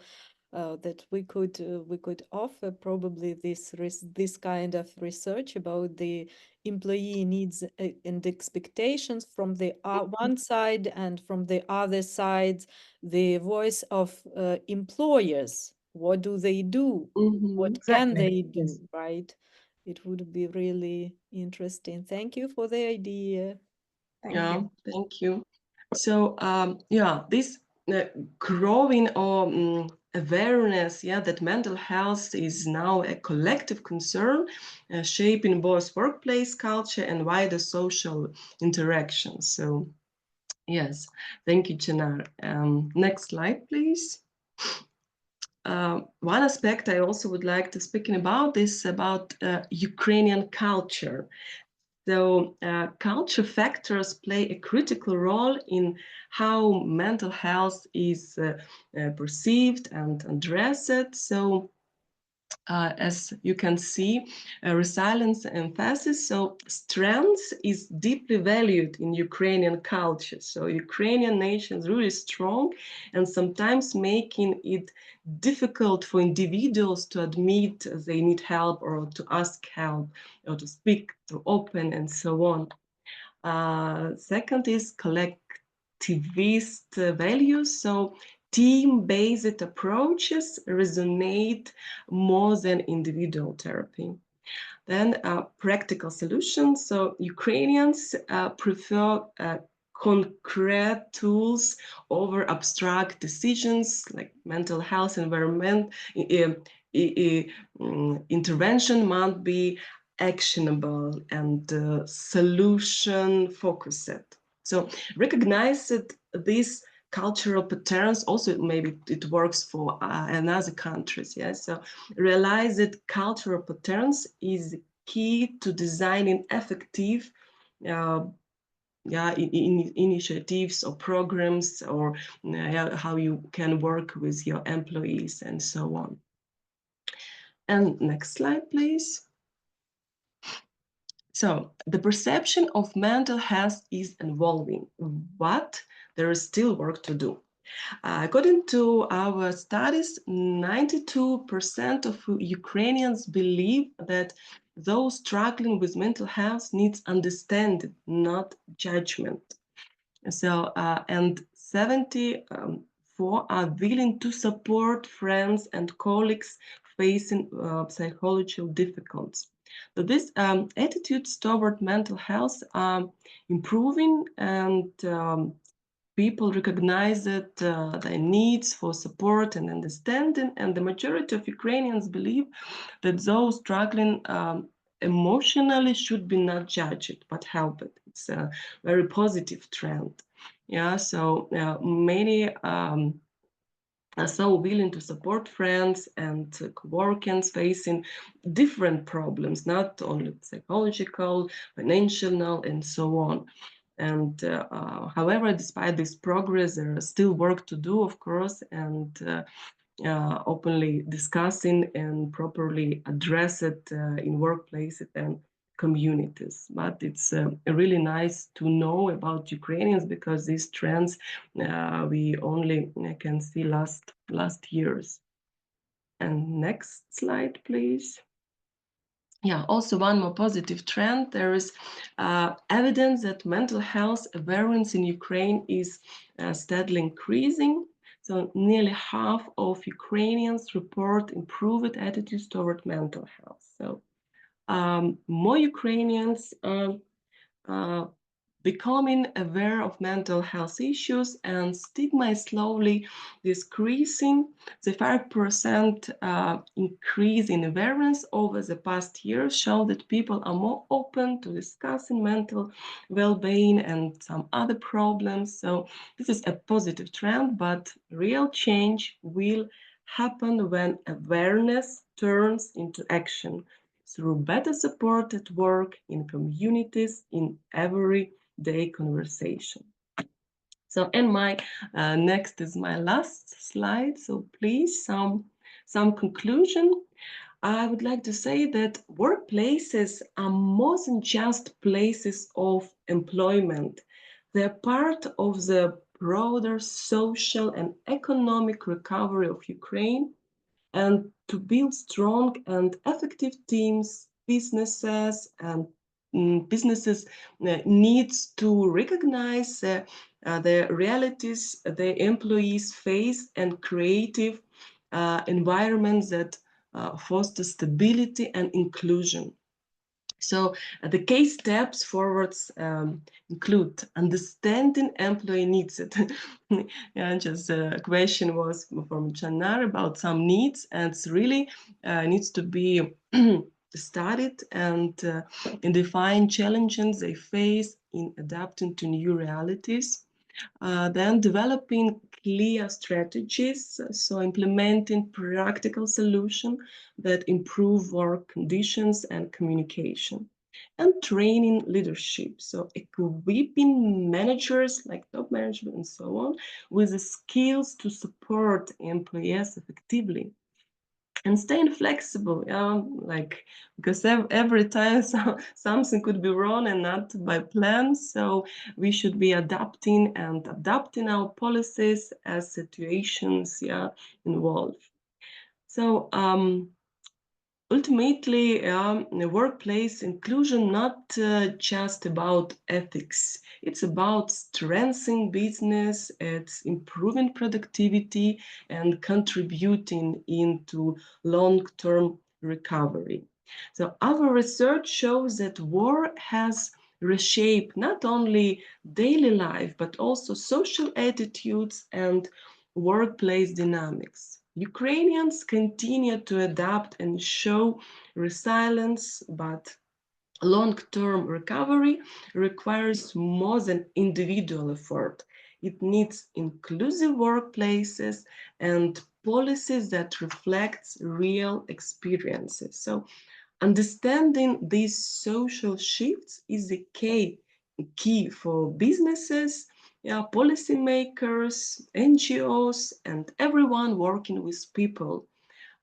That we could offer probably this kind of research about the employee needs and expectations from the one side, and from the other side the voice of employers. What do they do? What can they do? Yes. Right? It would be really interesting. Thank you for the idea. Thank you. So this growing awareness, that mental health is now a collective concern, shaping both workplace culture and wider social interactions. So yes, thank you, Chinar. Next slide, please. One aspect I also would like to speak about is about Ukrainian culture. So culture factors play a critical role in how mental health is perceived and addressed. So as you can see, resilience and emphasis. So strength is deeply valued in Ukrainian culture. So Ukrainian nation is really strong, and sometimes making it difficult for individuals to admit they need help or to ask help or to speak, to open, and so on. Second is collectivist values. So team-based approaches resonate more than individual therapy. Then practical solutions. So Ukrainians prefer concrete tools over abstract decisions like mental health, environment, intervention must be actionable and solution focused. So recognize that these cultural patterns also maybe it works for another countries. Yeah, so realize that cultural patterns is key to designing effective initiatives or programs, or how you can work with your employees and so on. And next slide, please. So the perception of mental health is evolving, but there is still work to do. According to our studies, 92% of Ukrainians believe that those struggling with mental health needs understanding, not judgment. So, and 74 are willing to support friends and colleagues facing psychological difficulties. So these attitudes toward mental health are improving, and people recognize that their needs for support and understanding, and the majority of Ukrainians believe that those struggling emotionally should be not judged but helped. It's a very positive trend. Yeah, so many are so willing to support friends and co-workers facing different problems, not only psychological, financial, and so on. And however, despite this progress, there is still work to do, of course, and openly discussing and properly address it in workplaces and communities. But it's really nice to know about Ukrainians, because these trends we only can see last years. And next slide, please. Yeah, also one more positive trend. There is evidence that mental health awareness in Ukraine is steadily increasing. So nearly half of Ukrainians report improved attitudes toward mental health. So more Ukrainians are becoming aware of mental health issues, and stigma is slowly decreasing. The 5% increase in awareness over the past year show that people are more open to discussing mental well-being and some other problems. So this is a positive trend, but real change will happen when awareness turns into action through better support at work, in communities, in everyday conversation. So, and my next is my last slide. So please, some conclusion. I would like to say that workplaces are more than just places of employment. They're part of the broader social and economic recovery of Ukraine. And to build strong and effective teams, businesses needs to recognize the realities the employees face and creative environments that foster stability and inclusion. So the key steps forwards include understanding employee needs. Yeah, just a question was from Janar about some needs, and it's really needs to be studied and define challenges they face in adapting to new realities. Then developing clear strategies, so implementing practical solutions that improve work conditions and communication. and training leadership. So equipping managers like top management and so on with the skills to support employees effectively. And staying flexible, like because every time something could be wrong and not by plan, so we should be adapting our policies as situations involve. So ultimately, the workplace inclusion not just about ethics. It's about strengthening business, it's improving productivity and contributing into long-term recovery. So our research shows that war has reshaped not only daily life, but also social attitudes and workplace dynamics. Ukrainians continue to adapt and show resilience, but long-term recovery requires more than individual effort. It needs inclusive workplaces and policies that reflect real experiences. So understanding these social shifts is the key for businesses, policymakers, NGOs, and everyone working with people.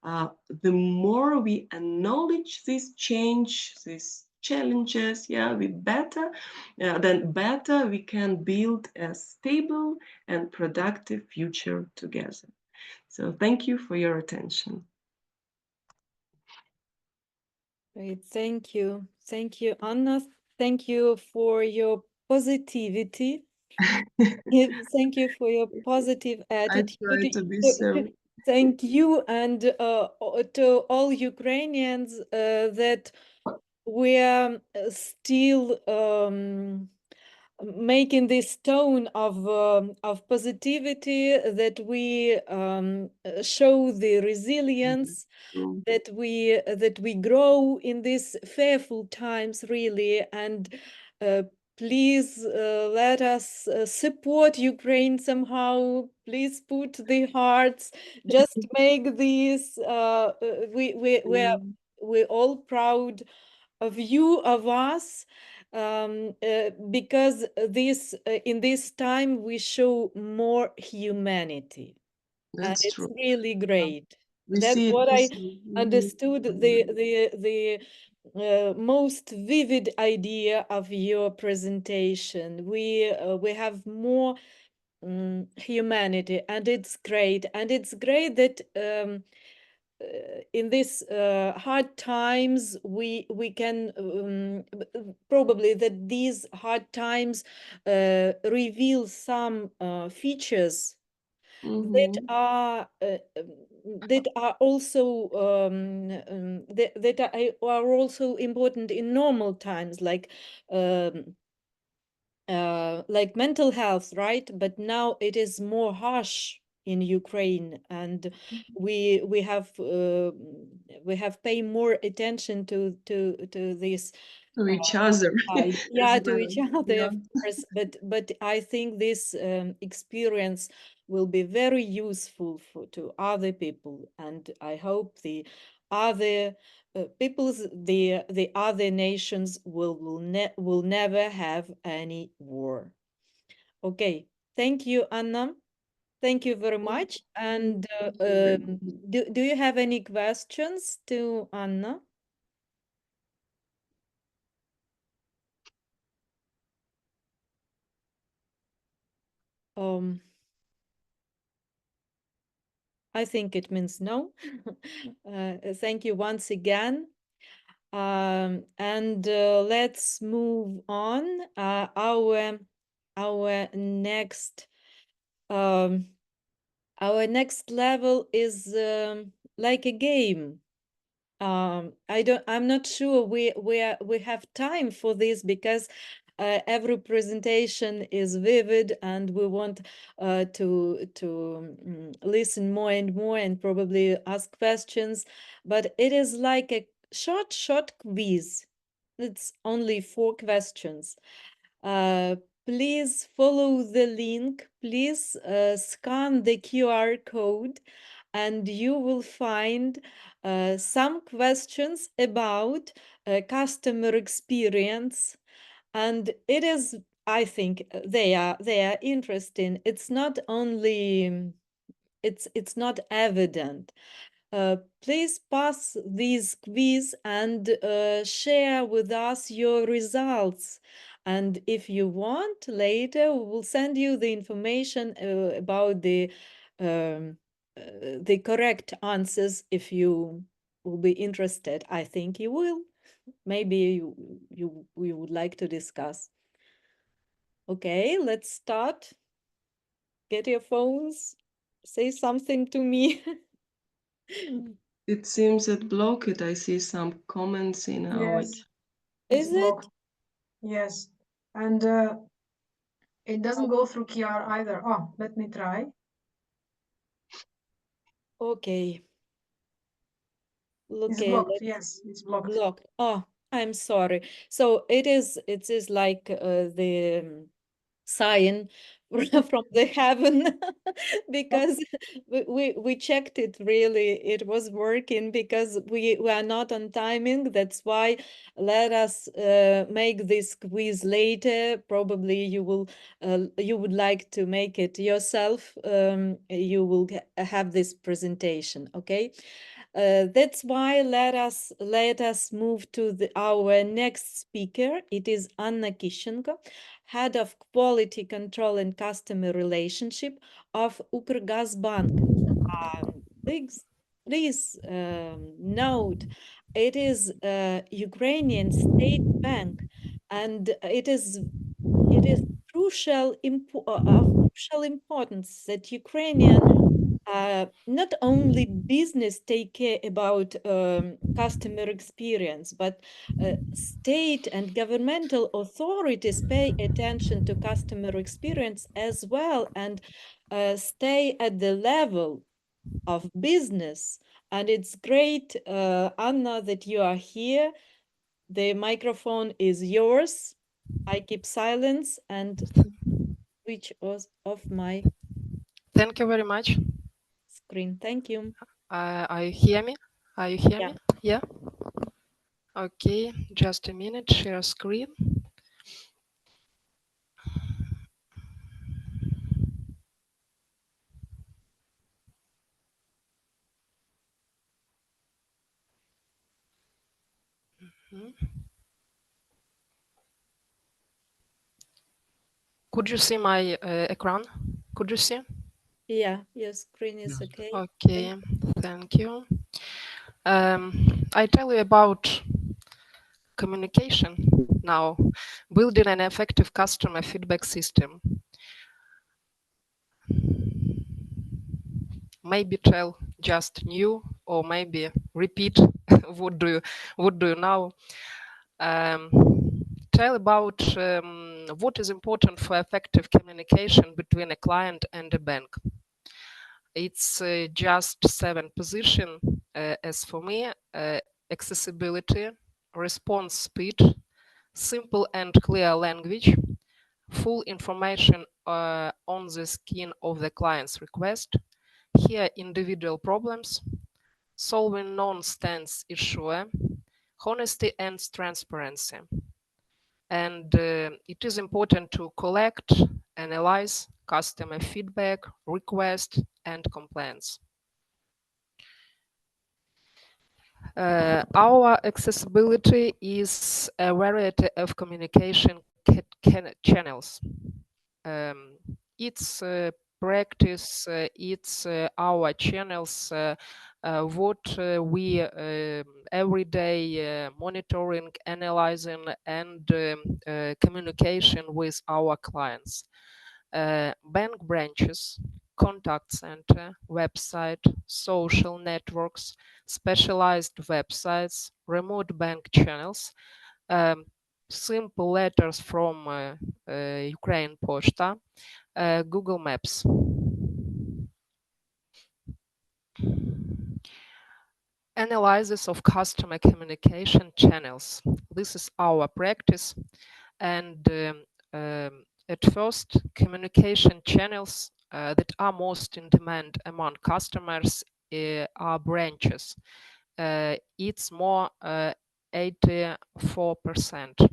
The more we acknowledge this change, these challenges, then better we can build a stable and productive future together. So thank you for your attention. Great, thank you. Thank you, Anna. Thank you for your positivity. Thank you for your positive attitude. I try to be so. Thank you, and to all Ukrainians that we are still making this tone of positivity, that we show the resilience, that we grow in these fearful times, really, and please let us support Ukraine somehow. Please put the hearts. Just make this. We're all proud of you, of us, because this in this time we show more humanity. That's and it's true. really great. We That's see it what I also. understood, the most vivid idea of your presentation. We have more humanity, and it's great. And it's great that in these hard times we can probably that these hard times reveal some features that are also that are also important in normal times, like mental health, right? But now it is more harsh in Ukraine, and we have paid more attention to this. To each other. Yeah, to each other, Yeah. of course. But I think this experience will be very useful to other people, and I hope the other peoples, the other nations will never have any war. Okay, thank you, Anna. Thank you very much. And do you have any questions to Anna? I think it means no. Thank you once again. And let's move on. Our next level is like a game. I'm not sure we have time for this, because every presentation is vivid, and we want to listen more and more, and probably ask questions. But it is like a short quiz. It's only 4 questions. Please follow the link. Please scan the QR code, and you will find some questions about customer experience, and it is, I think, they are interesting. It's not only it's not evident. Please pass this quiz and share with us your results. And if you want, later we will send you the information about the correct answers if you will be interested. I think you will. Maybe you would like to discuss. Okay, let's start. Get your phones. Say something to me. It seems that blocked. I see some comments in our. Yes, Is it's blocked. Yes, and it doesn't go through QR either. Oh, let me try. Okay. It's Okay, blocked. Yes, it's blocked. blocked. Oh, I'm sorry. So it is like the sign from the heaven because we checked it, really it was working, because we are not on timing. That's why let us make this quiz later. Probably you would like to make it yourself. You will have this presentation. Okay. That's why let us move to our next speaker. It is Anna Kishchenko, Head of Quality Control and Customer Relationship of Ukrgazbank. Please note, it is a Ukrainian state bank, and it is of crucial importance that Ukrainian not only business take care about customer experience, but state and governmental authorities pay attention to customer experience as well, and stay at the level of business. And it's great, Anna, that you are here. The microphone is yours. I keep silence and switch off my Thank you very much. screen. Thank you. Are you hear me? Are you hear Yeah. me? Yeah. Okay, just a minute. Share screen. Could you see my ecran? Could you see? Yeah, your screen is Yes. okay. Okay, thank you. I tell you about communication now, building an effective customer feedback system. Maybe tell just new, or maybe repeat what do you know. Tell about what is important for effective communication between a client and a bank. It's just 7 positions. As for me, accessibility, response speed, simple and clear language, full information on the skin of the client's request, hear individual problems, solving non-stance issue, honesty and transparency. And it is important to collect, analyze customer feedback, request, and complaints. Our accessibility is a variety of communication channels. It's practice, it's our channels, what we every day monitoring, analyzing, and communication with our clients. Bank branches, contact center, website, social networks, specialized websites, remote bank channels, simple letters from Ukraine Pochta, Google Maps. Analysis of customer communication channels. This is our practice. And at first, communication channels that are most in demand among customers are branches. It's more 84%.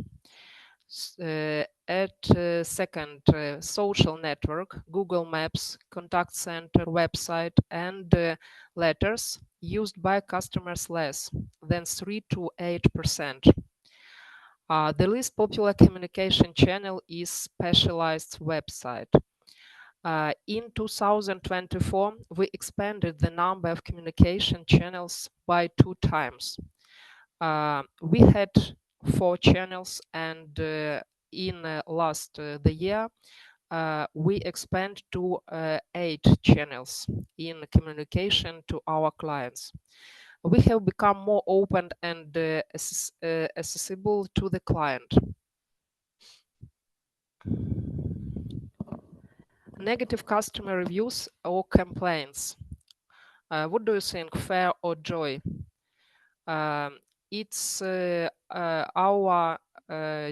Second, social network, Google Maps, contact center, website, and letters used by customers less than 3 to 8%. The least popular communication channel is specialized website. In 2024, we expanded the number of communication channels by 2 times. We had 4 channels, and in the year, we expand to 8 channels in communication to our clients. We have become more open and accessible to the client. Negative customer reviews or complaints. What do you think, fair or joy? It's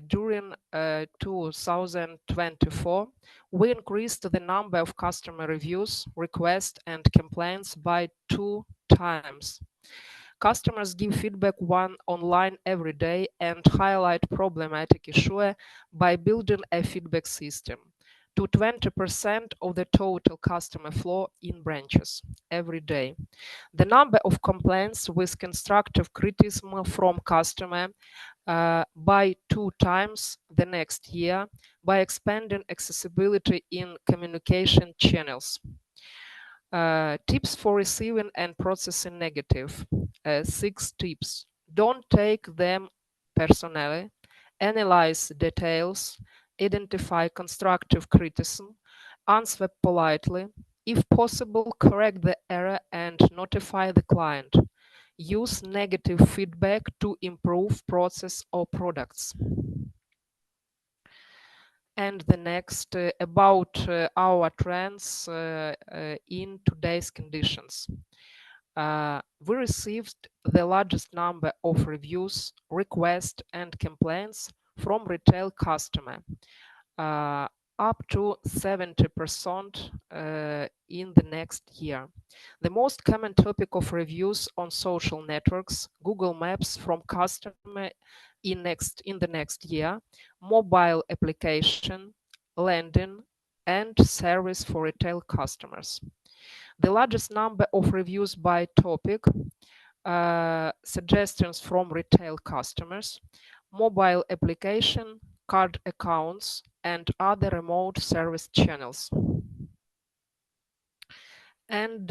during 2024, we increased the number of customer reviews, requests, and complaints by 2 times. Customers give feedback online every day and highlight problematic issues by building a feedback system to 20% of the total customer flow in branches every day. The number of complaints with constructive criticism from customer by 2 times the next year by expanding accessibility in communication channels. Tips for receiving and processing negative. 6 tips. Don't take them personally. Analyze details. Identify constructive criticism. Answer politely. If possible, correct the error and notify the client. Use negative feedback to improve process or products. And the next, about our trends in today's conditions. We received the largest number of reviews, requests, and complaints from retail customer, up to 70% in the next year. The most common topic of reviews on social networks, Google Maps from customer in the next year, mobile application, lending, and service for retail customers. The largest number of reviews by topic, suggestions from retail customers, mobile application, card accounts, and other remote service channels. And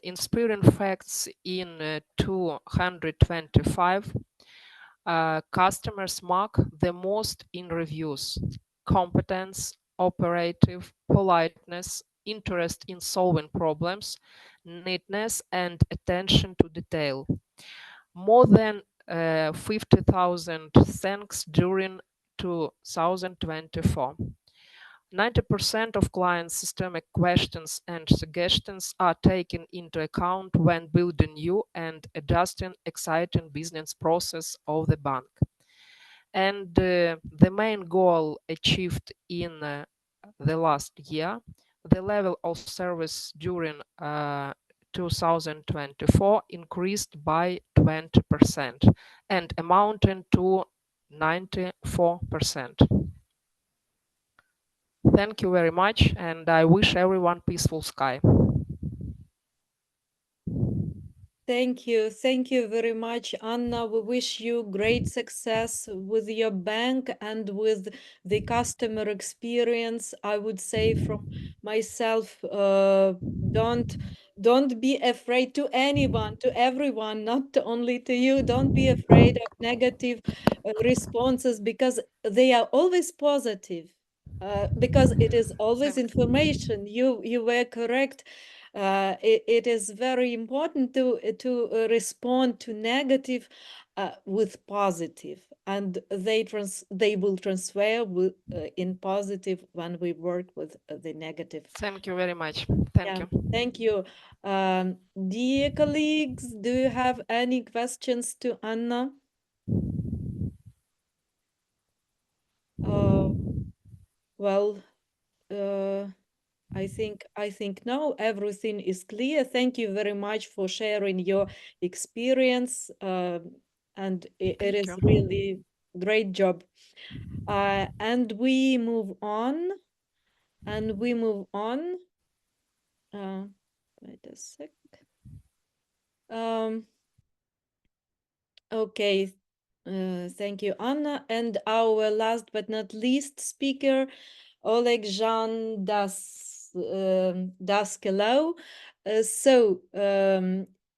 inspiring facts in 225, customers mark the most in reviews: competence, operative, politeness, interest in solving problems, neatness, and attention to detail. More than 50,000 thanks during 2024. 90% of clients' systemic questions and suggestions are taken into account when building new and adjusting exciting business process of the bank. And the main goal achieved in the last year, the level of service during 2024 increased by 20% and amounting to 94%. Thank you very much, and I wish everyone peaceful sky. Thank you. Thank you very much, Anna. We wish you great success with your bank and with the customer experience. I would say from myself, don't be afraid to anyone, to everyone, not only to you. Don't be afraid of negative responses because they are always positive. Because it is always information. You were correct. It is very important to respond to negative with positive, and they will transfer in positive when we work with the negative. Thank you very much. Thank you. Thank you. Dear colleagues, do you have any questions to Anna? Well, I think now everything is clear. Thank you very much for sharing your experience, and it is really great job. And we move on. Wait a sec. Okay. Thank you, Anna. And our last but not least speaker, Oleg Jean Daskelau.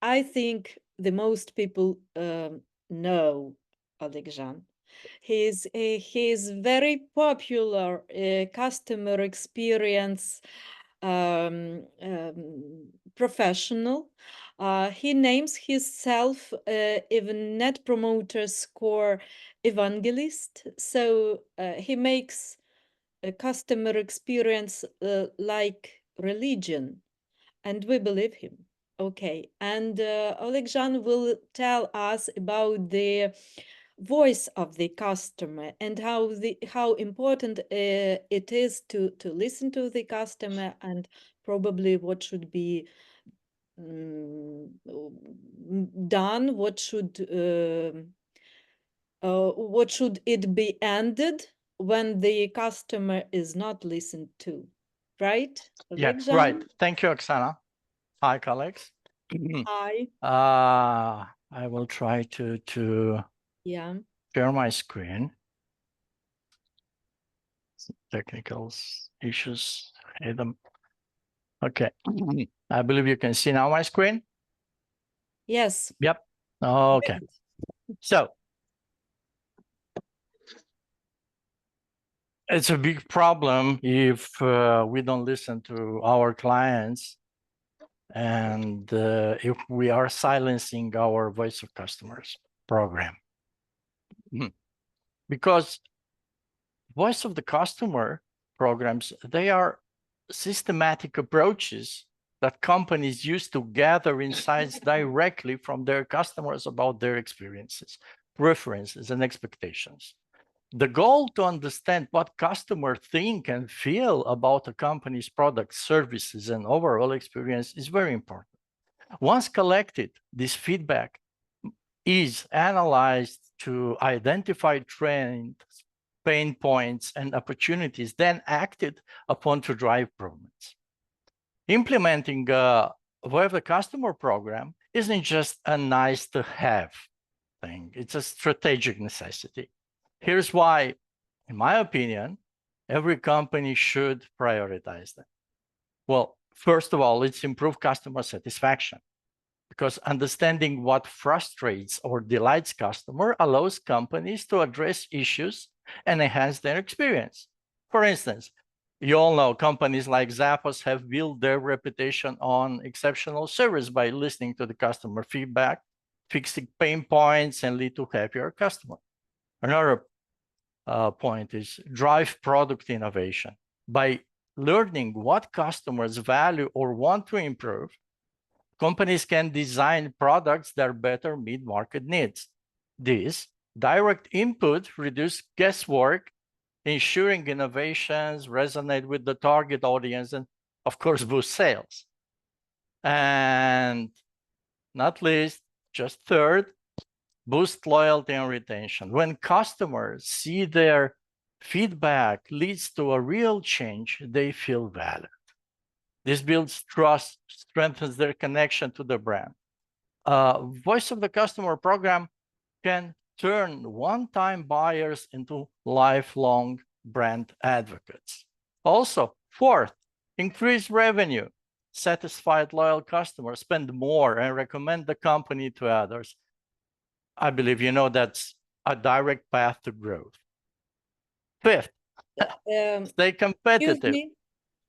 I think the most people know Oleg Jean. He's very popular customer experience professional. He names himself even Net Promoter Score evangelist. So he makes a customer experience like religion, and we believe him. Okay, and Oleg Jean will tell us about the voice of the customer and how important it is to listen to the customer, and probably what should be done, what should it be ended when the customer is not listened to, right? Yeah, Oleg Jean? right. Thank you, Oksana. Hi, colleagues. Hi. I will try to Yeah. share my screen. Some technical issues. Hit them. Okay. I believe you can see now my screen. Yes. Yep. Okay. So it's a big problem if we don't listen to our clients, and if we are silencing our voice of customers program. Because voice of the customer programs, they are systematic approaches that companies use to gather insights directly from their customers about their experiences, preferences, and expectations. The goal to understand what customers think and feel about a company's products, services, and overall experience is very important. Once collected, this feedback is analyzed to identify trends, pain points, and opportunities, then acted upon to drive improvements. Implementing a voice of the customer program isn't just a nice to have thing, it's a strategic necessity. Here's why, in my opinion, every company should prioritize that. Well, first of all, it's improve customer satisfaction, because understanding what frustrates or delights customer allows companies to address issues and enhance their experience. For instance, you all know companies like Zappos have built their reputation on exceptional service by listening to the customer feedback, fixing pain points, and lead to happier customers. Another point is drive product innovation. By learning what customers value or want to improve, companies can design products that better meet market needs. This direct input reduces guesswork, ensuring innovations resonate with the target audience and, of course, boost sales. And not least, just third, boost loyalty and retention. When customers see their feedback leads to a real change, they feel valued. This builds trust, strengthens their connection to the brand. Voice of the customer program can turn one-time buyers into lifelong brand advocates. Also, fourth, increase revenue. Satisfied, loyal customers spend more and recommend the company to others. I believe you know that's a direct path to growth. Fifth, stay competitive. Excuse me.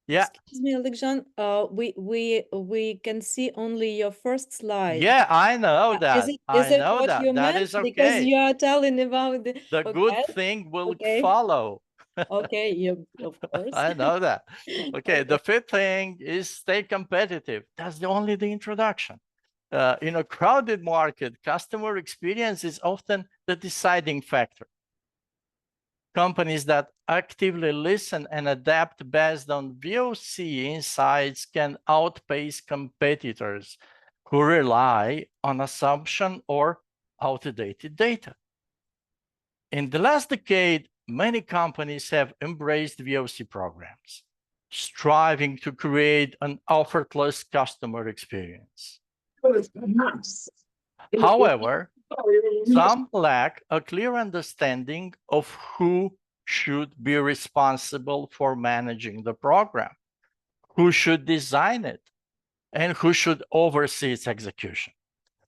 Yeah. Excuse me, Alexan. We can see only your first slide. Yeah, I know that. Is I it know what that. you That meant? is okay. Because you are telling about the The good thing will okay. follow. Okay, you of course. I know that. Okay, the fifth thing is stay competitive. That's only the introduction. In a crowded market, customer experience is often the deciding factor. Companies that actively listen and adapt based on VOC insights can outpace competitors who rely on assumption or outdated data. In the last decade, many companies have embraced VOC programs, striving to create an effortless customer experience. However, some lack a clear understanding of who should be responsible for managing the program, who should design it, and who should oversee its execution.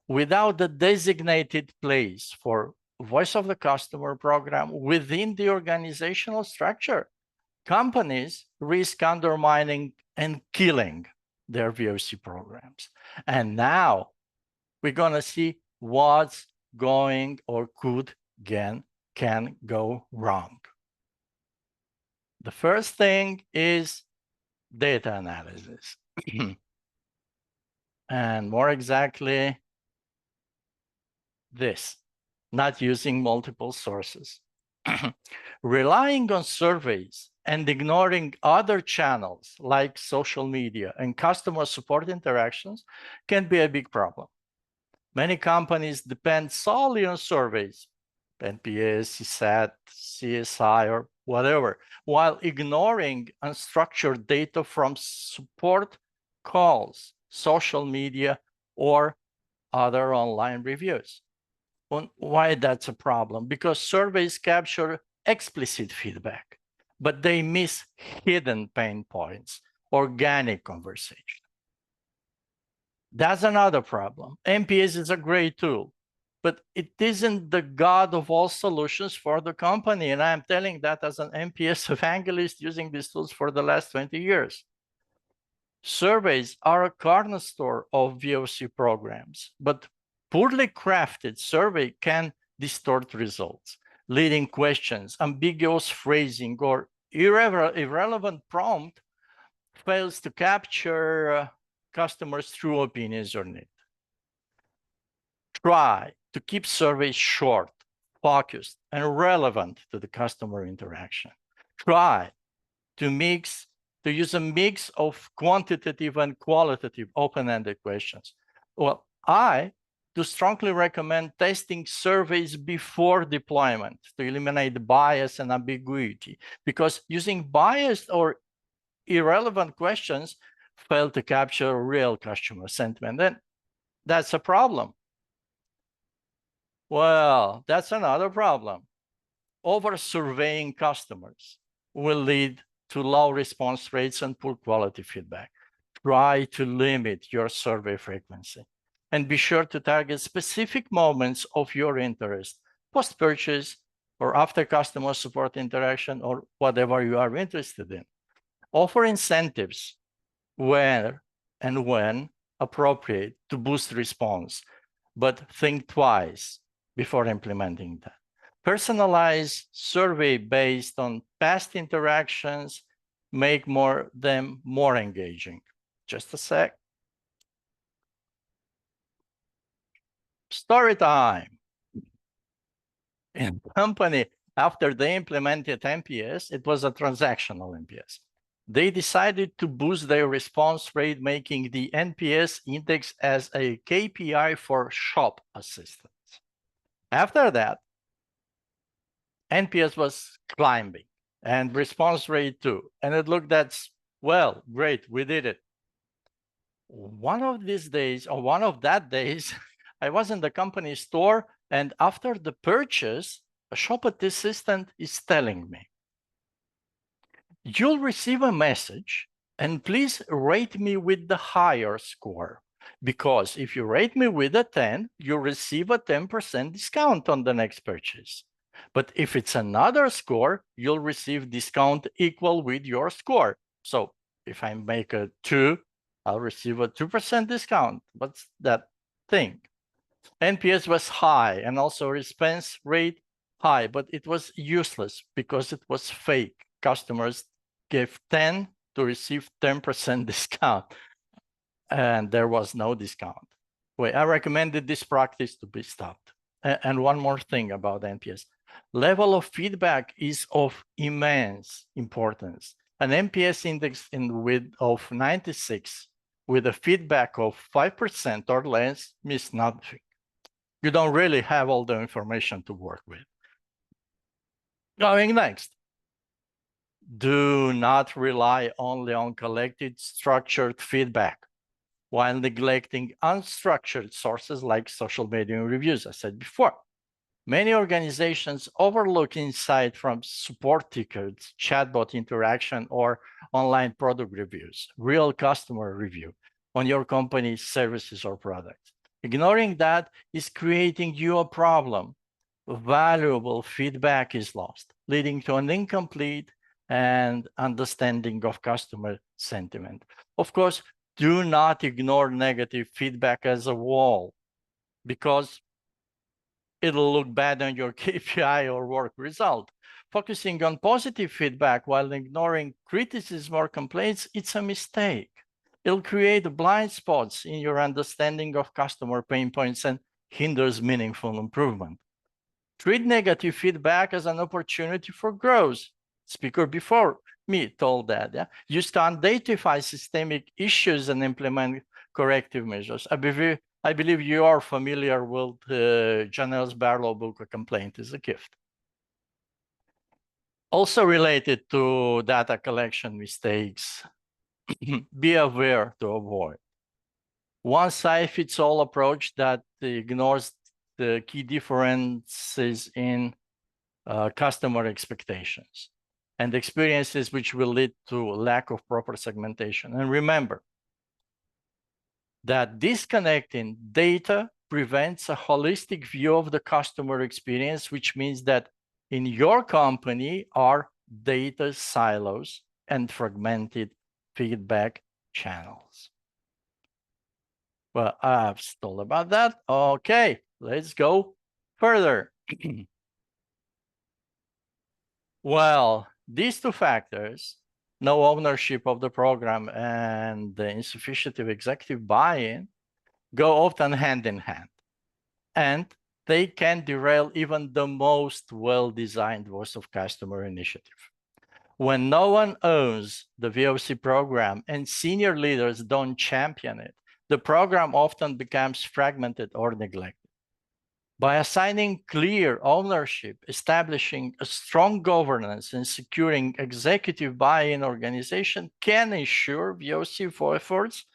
Without the designated place for voice of the customer program within the organizational structure, companies risk undermining and killing their VOC programs. And now we're going to see what's going or can go wrong. The first thing is data analysis. And more exactly, this, not using multiple sources. Relying on surveys and ignoring other channels like social media and customer support interactions can be a big problem. Many companies depend solely on surveys, NPS, CSAT, CSI, or whatever, while ignoring unstructured data from support calls, social media, or other online reviews. Why that's a problem? Because surveys capture explicit feedback, but they miss hidden pain points, organic conversation. That's another problem. NPS is a great tool, but it isn't the god of all solutions for the company. And I'm telling that as an NPS evangelist using these tools for the last 20 years. Surveys are a cornerstone of VOC programs, but poorly crafted survey can distort results, leading questions, ambiguous phrasing, or irrelevant prompt fails to capture customers' true opinions or need. Try to keep surveys short, focused, and relevant to the customer interaction. Try to use a mix of quantitative and qualitative open-ended questions. Well, I do strongly recommend testing surveys before deployment to eliminate bias and ambiguity, because using biased or irrelevant questions fail to capture real customer sentiment. Then that's a problem. Well, that's another problem. Over-surveying customers will lead to low response rates and poor quality feedback. Try to limit your survey frequency and be sure to target specific moments of your interest, post-purchase or after customer support interaction or whatever you are interested in. Offer incentives where and when appropriate to boost response, but think twice before implementing that. Personalized survey based on past interactions make them more engaging. Just a sec. Story time. In company, after they implemented NPS, it was a transactional NPS. They decided to boost their response rate, making the NPS index as a KPI for shop assistants. After that, NPS was climbing and response rate too. And it looked well, great, we did it. One of that days, I was in the company store, and after the purchase, a shop assistant is telling me, you'll receive a message and please rate me with the higher score, because if you rate me with a 10, you'll receive a 10% discount on the next purchase. But if it's another score, you'll receive discount equal with your score. So if I make a 2, I'll receive a 2% discount. What's that thing? NPS was high and also response rate high, but it was useless because it was fake. Customers gave 10 to receive 10% discount, and there was no discount. Well, I recommended this practice to be stopped. And one more thing about NPS. Level of feedback is of immense importance. An NPS index of 96 with a feedback of 5% or less means nothing. You don't really have all the information to work with. Going next. Do not rely only on collected structured feedback while neglecting unstructured sources like social media reviews, I said before. Many organizations overlook insight from support tickets, chatbot interaction, or online product reviews, real customer review on your company's services or products. Ignoring that is creating you a problem. Valuable feedback is lost, leading to an incomplete and understanding of customer sentiment. Of course, do not ignore negative feedback as a wall, because it'll look bad on your KPI or work result. Focusing on positive feedback while ignoring criticism or complaints, it's a mistake. It'll create blind spots in your understanding of customer pain points and hinders meaningful improvement. Treat negative feedback as an opportunity for growth. Speaker before me told that. Yeah? Use to identify systemic issues and implement corrective measures. I believe you are familiar with Janelle's Barlow book, A Complaint is a Gift. Also related to data collection mistakes, be aware to avoid. One-size-fits-all approach that ignores the key differences in customer expectations and experiences, which will lead to lack of proper segmentation. And remember that disconnecting data prevents a holistic view of the customer experience, which means that in your company are data silos and fragmented feedback channels. Well, I've told about that. Okay, let's go further. Well, these two factors, no ownership of the program and the insufficient executive buy-in, go often hand in hand. And they can derail even the most well-designed voice of customer initiative. When no one owns the VOC program and senior leaders don't champion it, the program often becomes fragmented or neglected. By assigning clear ownership, establishing a strong governance, and securing executive buy-in, organization can ensure VOC efforts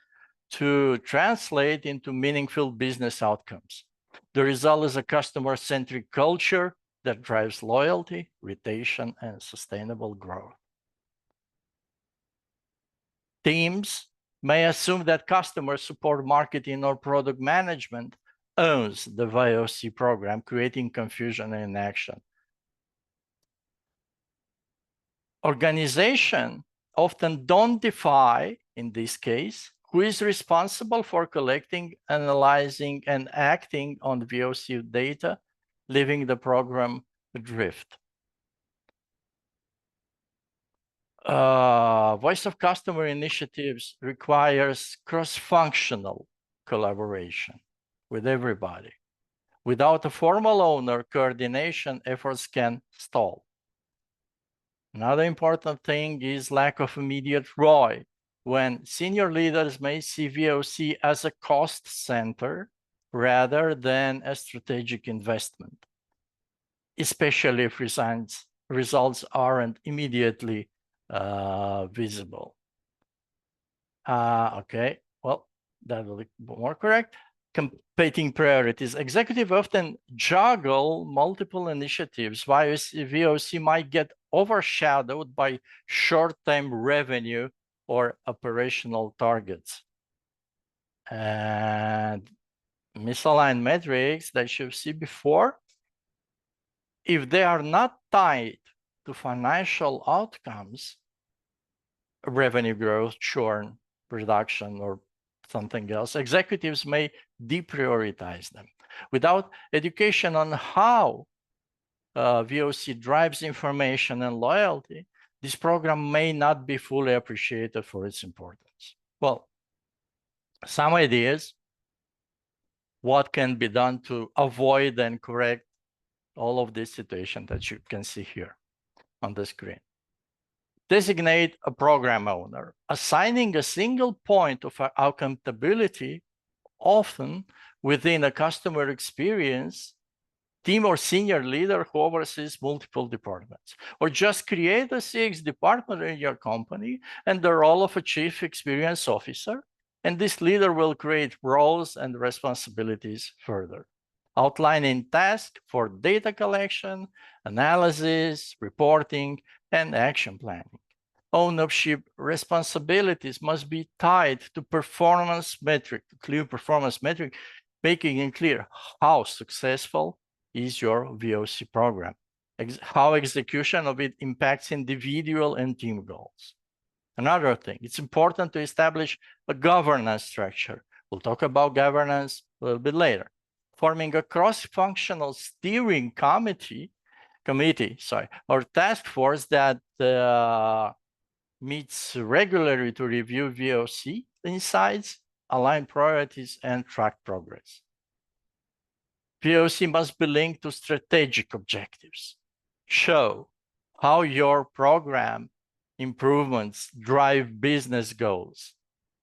to translate into meaningful business outcomes. The result is a customer-centric culture that drives loyalty, retention, and sustainable growth. Teams may assume that customer support, marketing, or product management owns the VOC program, creating confusion and inaction. Organizations often don't define, in this case, who is responsible for collecting, analyzing, and acting on VOC data, leaving the program adrift. Voice of customer initiatives requires cross-functional collaboration with everybody. Without a formal owner, coordination efforts can stall. Another important thing is lack of immediate ROI. When senior leaders may see VOC as a cost center rather than a strategic investment, especially if results aren't immediately visible. Okay, well, that will be more correct. Competing priorities. Executives often juggle multiple initiatives, while VOC might get overshadowed by short-term revenue or operational targets. And misaligned metrics that you've seen before, if they are not tied to financial outcomes, revenue growth, churn, reduction, or something else, executives may deprioritize them. Without education on how VOC drives information and loyalty, this program may not be fully appreciated for its importance. Well, some ideas, what can be done to avoid and correct all of this situation that you can see here on the screen. Designate a program owner, assigning a single point of accountability, often within a customer experience team or senior leader who oversees multiple departments, or just create a CX department in your company and the role of a chief experience officer. And this leader will create roles and responsibilities further, outlining tasks for data collection, analysis, reporting, and action planning. Ownership responsibilities must be tied to performance metric, clear performance metric, making it clear how successful is your VOC program, how execution of it impacts individual and team goals. Another thing, it's important to establish a governance structure. We'll talk about governance a little bit later. Forming a cross-functional steering committee, or task force that meets regularly to review VOC insights, align priorities, and track progress. VOC must be linked to strategic objectives. Show how your program improvements drive business goals,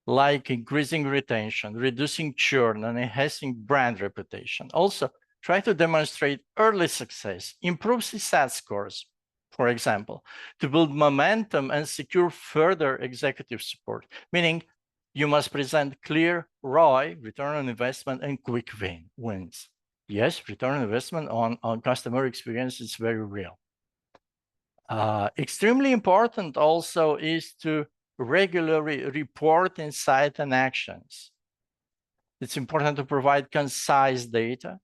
like increasing retention, reducing churn, and enhancing brand reputation. Also, try to demonstrate early success, improve CSAT scores, for example, to build momentum and secure further executive support, meaning you must present clear ROI, return on investment, and quick wins. Yes, return on investment on customer experience is very real. Extremely important also is to regularly report insights and actions. It's important to provide concise data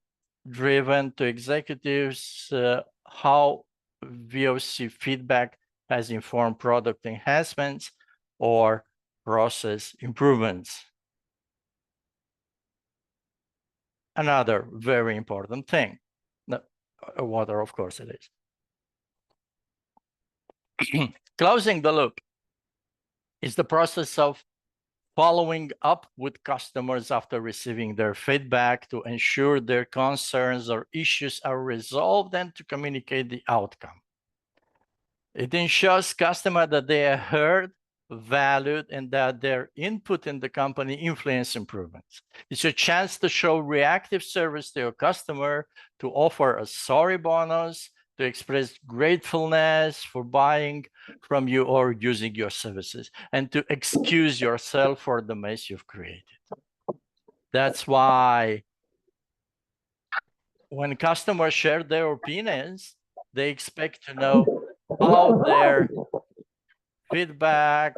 driven to executives how VOC feedback has informed product enhancements or process improvements. Another very important thing, water, of course it is. Closing the loop is the process of following up with customers after receiving their feedback to ensure their concerns or issues are resolved and to communicate the outcome. It ensures customers that they are heard, valued, and that their input in the company influence improvements. It's a chance to show reactive service to your customer, to offer a sorry bonus, to express gratefulness for buying from you or using your services, and to excuse yourself for the mess you've created. That's why when customers share their opinions, they expect to know how their feedback,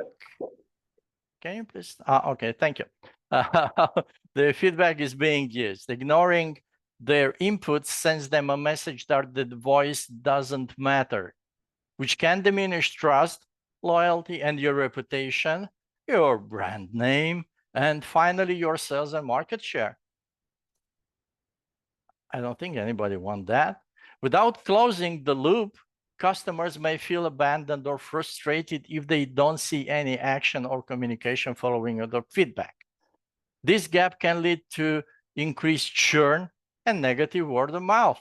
can you please, okay, thank you. The feedback is being used. Ignoring their inputs sends them a message that the voice doesn't matter, which can diminish trust, loyalty, and your reputation, your brand name, and finally, your sales and market share. I don't think anybody wants that. Without closing the loop, customers may feel abandoned or frustrated if they don't see any action or communication following the feedback. This gap can lead to increased churn and negative word of mouth.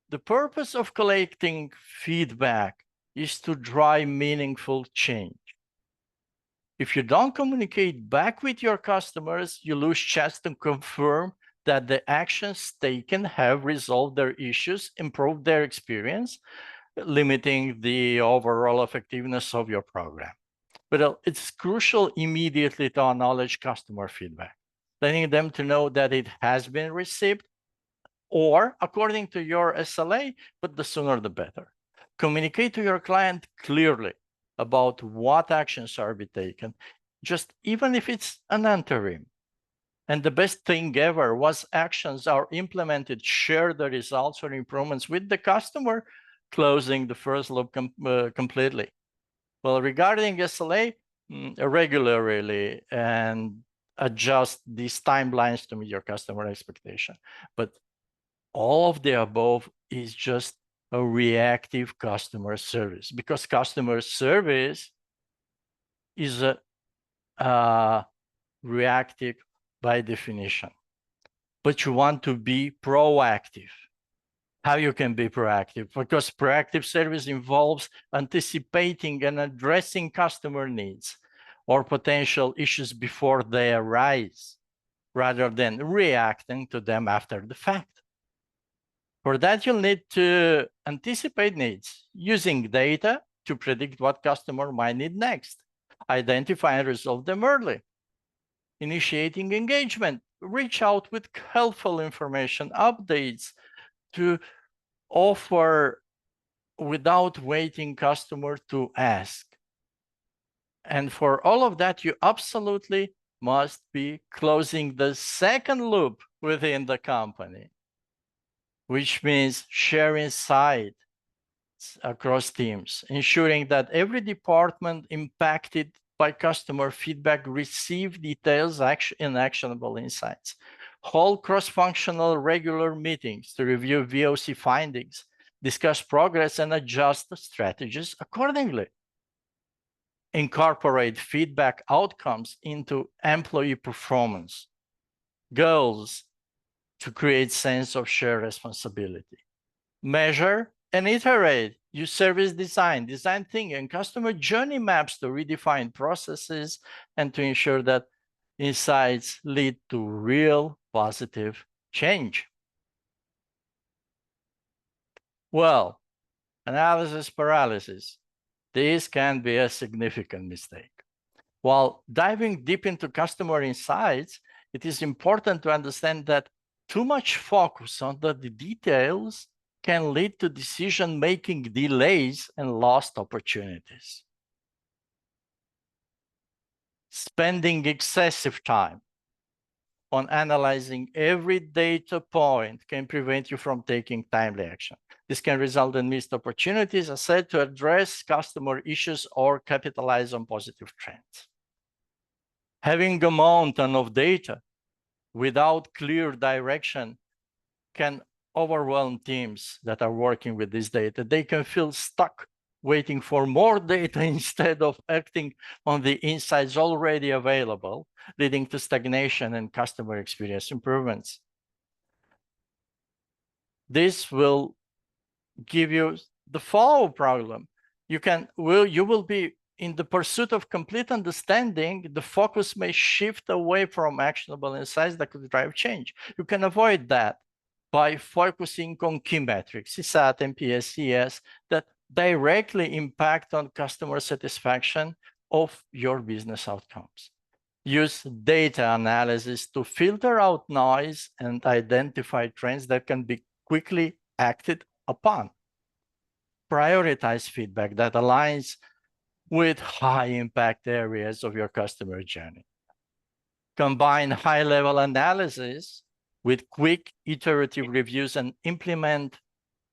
The purpose of collecting feedback is to drive meaningful change. If you don't communicate back with your customers, you lose chance to confirm that the actions taken have resolved their issues, improved their experience, limiting the overall effectiveness of your program. But it's crucial immediately to acknowledge customer feedback, letting them to know that it has been received or according to your SLA, but the sooner the better. Communicate to your client clearly about what actions are be taken, just even if it's an interim. And the best thing ever was actions are implemented, share the results or improvements with the customer, closing the first loop completely. Well, regarding SLA, regularly and adjust these timelines to meet your customer expectation. But all of the above is just a reactive customer service, because customer service is a reactive by definition. But you want to be proactive. how you can be proactive, because proactive service involves anticipating and addressing customer needs or potential issues before they arise, rather than reacting to them after the fact. For that, you'll need to anticipate needs using data to predict what customer might need next, identify and resolve them early, initiating engagement, reach out with helpful information, updates to offer without waiting customer to ask. And for all of that, you absolutely must be closing the second loop within the company, which means sharing insights across teams, ensuring that every department impacted by customer feedback receive details and actionable insights. Hold cross-functional regular meetings to review VOC findings, discuss progress, and adjust the strategies accordingly. Incorporate feedback outcomes into employee performance goals to create sense of shared responsibility. Measure and iterate. Use service design, design thinking, and customer journey maps to redefine processes and to ensure that insights lead to real positive change. Well, analysis paralysis. This can be a significant mistake. While diving deep into customer insights, it is important to understand that too much focus on the details can lead to decision-making delays and lost opportunities. Spending excessive time on analyzing every data point can prevent you from taking timely action. This can result in missed opportunities, as said, to address customer issues or capitalize on positive trends. Having a mountain of data without clear direction can overwhelm teams that are working with this data. They can feel stuck waiting for more data instead of acting on the insights already available, leading to stagnation and customer experience improvements. This will give you the follow problem. You will be in the pursuit of complete understanding. The focus may shift away from actionable insights that could drive change. You can avoid that by focusing on key metrics, CSAT, NPS, CS, that directly impact on customer satisfaction of your business outcomes. Use data analysis to filter out noise and identify trends that can be quickly acted upon. Prioritize feedback that aligns with high impact areas of your customer journey. Combine high-level analysis with quick iterative reviews and implement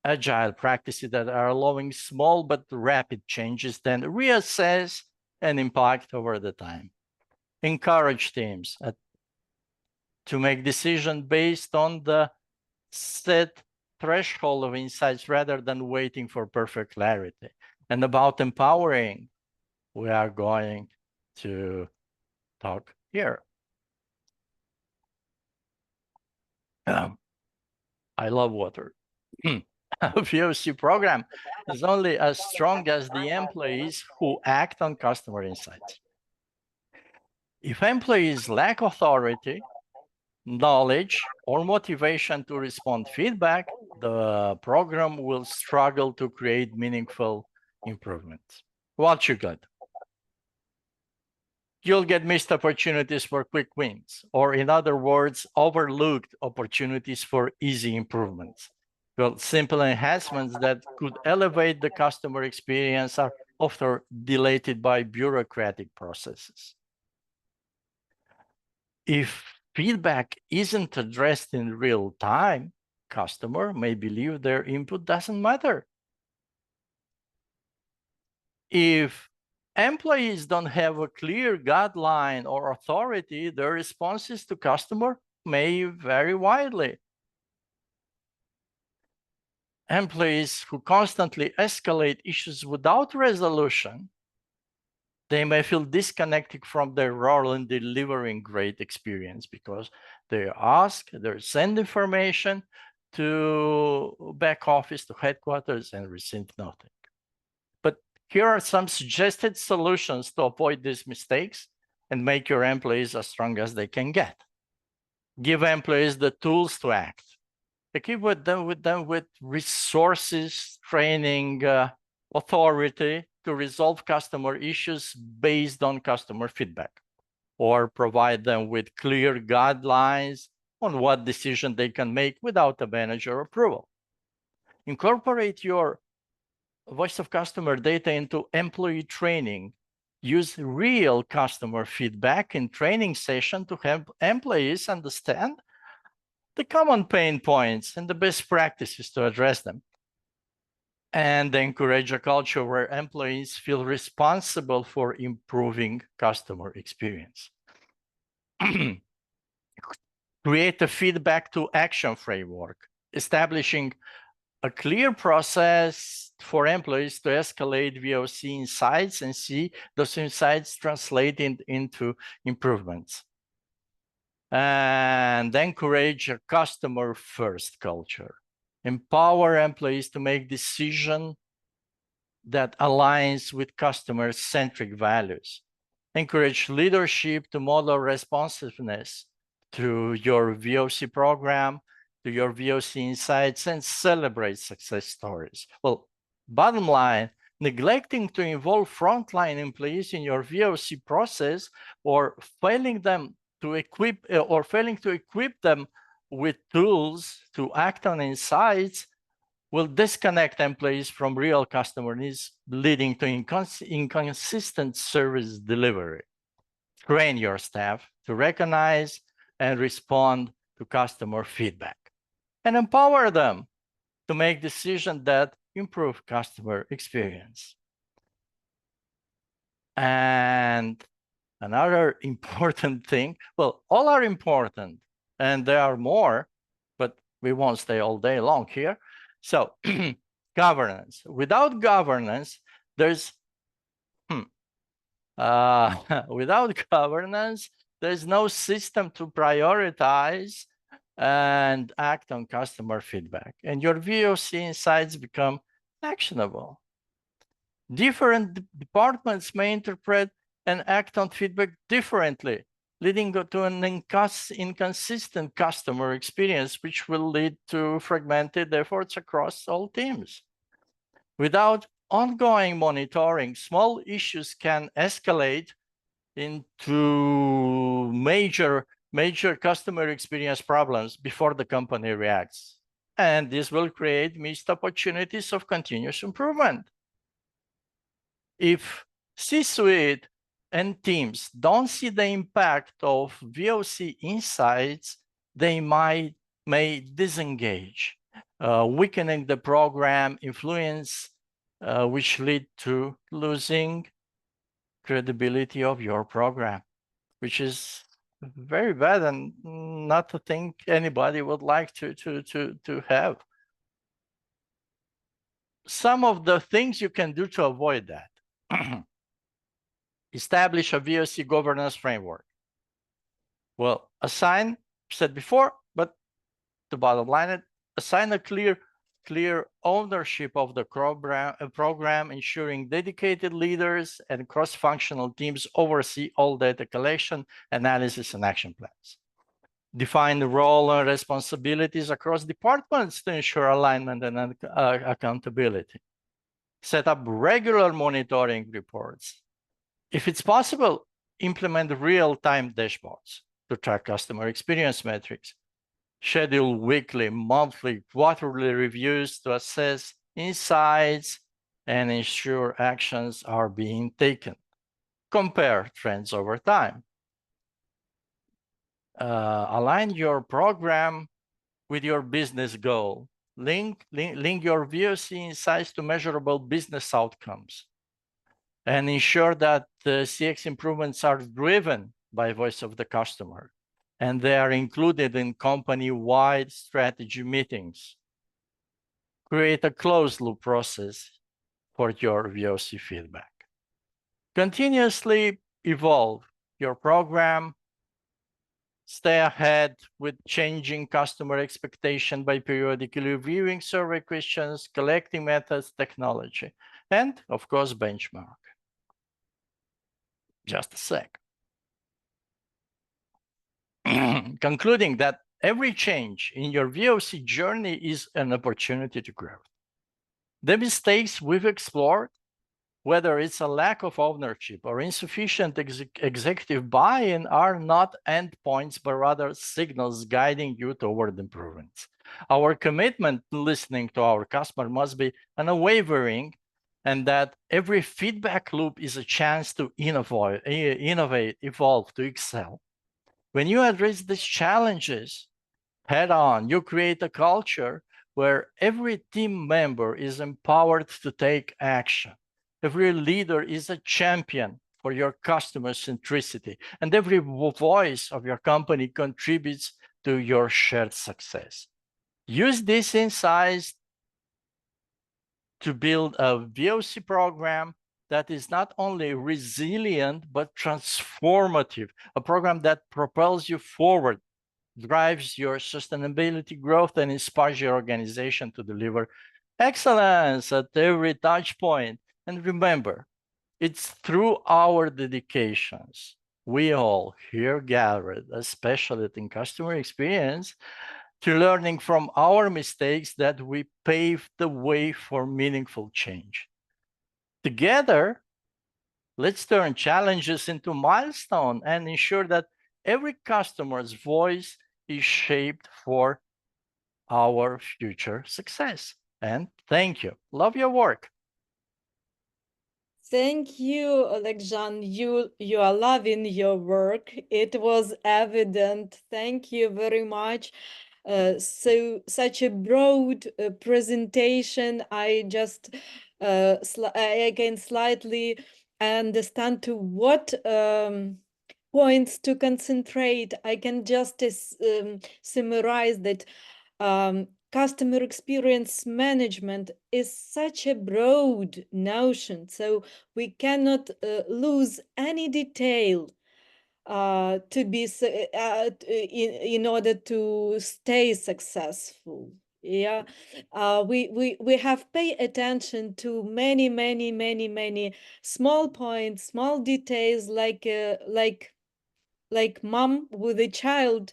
agile practices that are allowing small but rapid changes, then reassess and impact over the time. Encourage teams to make decisions based on the set threshold of insights rather than waiting for perfect clarity. And about empowering, we are going to talk here. I love water. A VOC program is only as strong as the employees who act on customer insights. If employees lack authority, knowledge, or motivation to respond feedback, the program will struggle to create meaningful improvements. What you got? You'll get missed opportunities for quick wins, or in other words, overlooked opportunities for easy improvements. Well, simple enhancements that could elevate the customer experience are often delayed by bureaucratic processes. If feedback isn't addressed in real time, customer may believe their input doesn't matter. If employees don't have a clear guideline or authority, their responses to customer may vary widely. Employees who constantly escalate issues without resolution, they may feel disconnected from their role in delivering great experience because they ask, they send information, to back office, to headquarters, and receive nothing. But here are some suggested solutions to avoid these mistakes and make your employees as strong as they can get. Give employees the tools to act. Equip them with resources, training, authority to resolve customer issues based on customer feedback, or provide them with clear guidelines on what decision they can make without a manager approval. Incorporate your voice of customer data into employee training. Use real customer feedback in training session to help employees understand the common pain points and the best practices to address them. And encourage a culture where employees feel responsible for improving customer experience. Create a feedback to action framework, establishing a clear process for employees to escalate VOC insights and see those insights translated into improvements. And encourage a customer-first culture. Empower employees to make decisions that aligns with customer-centric values. Encourage leadership to model responsiveness through your VOC program, to your VOC insights, and celebrate success stories. Well, bottom line, neglecting to involve frontline employees in your VOC process or failing to equip them with tools to act on insights will disconnect employees from real customer needs, leading to inconsistent service delivery. Train your staff to recognize and respond to customer feedback, and empower them to make decisions that improve customer experience. And another important thing, well, all are important, and there are more, but we won't stay all day long here. So governance. Without governance, there's no system to prioritize and act on customer feedback, and your VOC insights become actionable. Different departments may interpret and act on feedback differently, leading to an inconsistent customer experience, which will lead to fragmented efforts across all teams. Without ongoing monitoring, small issues can escalate into major customer experience problems before the company reacts. And this will create missed opportunities of continuous improvement. If C-suite and teams don't see the impact of VOC insights, they may disengage, weakening the program influence, which lead to losing credibility of your program, which is very bad and not a thing anybody would like to have. Some of the things you can do to avoid that. Establish a VOC governance framework. Well, said before, but the bottom line, assign a clear ownership of the program, ensuring dedicated leaders and cross-functional teams oversee all data collection, analysis, and action plans. Define the role and responsibilities across departments to ensure alignment and accountability. Set up regular monitoring reports. If it's possible, implement real-time dashboards to track customer experience metrics. Schedule weekly, monthly, quarterly reviews to assess insights and ensure actions are being taken. Compare trends over time. Align your program with your business goal. Link your VOC insights to measurable business outcomes. And ensure that the CX improvements are driven by voice of the customer, and they are included in company-wide strategy meetings. Create a closed-loop process for your VOC feedback. Continuously evolve your program stay ahead with changing customer expectation by periodically reviewing survey questions, collecting methods, technology, and of course, benchmark. Just a sec. Concluding that every change in your VOC journey is an opportunity to grow. The mistakes we've explored, whether it's a lack of ownership or insufficient executive buy-in, are not endpoints, but rather signals guiding you toward improvements. Our commitment to listening to our customer must be unwavering, and that every feedback loop is a chance to innovate, evolve, to excel. When you address these challenges head on, you create a culture where every team member is empowered to take action. Every leader is a champion for your customer centricity, and every voice of your company contributes to your shared success. Use these insights to build a VOC program that is not only resilient, but transformative, a program that propels you forward, drives your sustainability growth, and inspires your organization to deliver excellence at every touch point. And remember, it's through our dedications, we all here gathered, especially in customer experience, to learning from our mistakes, that we pave the way for meaningful change. Together, let's turn challenges into milestones and ensure that every customer's voice is shaped for our future success. And thank you. Love your work. Thank you, Oleksandr. You are loving your work. It was evident. Thank you very much. Such a broad presentation. I just I can slightly understand to what points to concentrate. I can just summarize that customer experience management is such a broad notion, so we cannot lose any detail to be in order to stay successful. Yeah, we have paid attention to many small points, small details, like mom with a child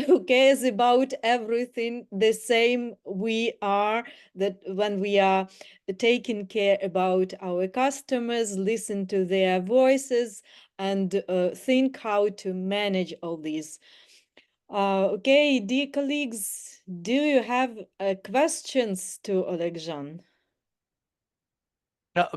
who cares about everything the same we are, that when we are taking care about our customers, listen to their voices, and think how to manage all these. Okay, dear colleagues, do you have questions to Oleksandr?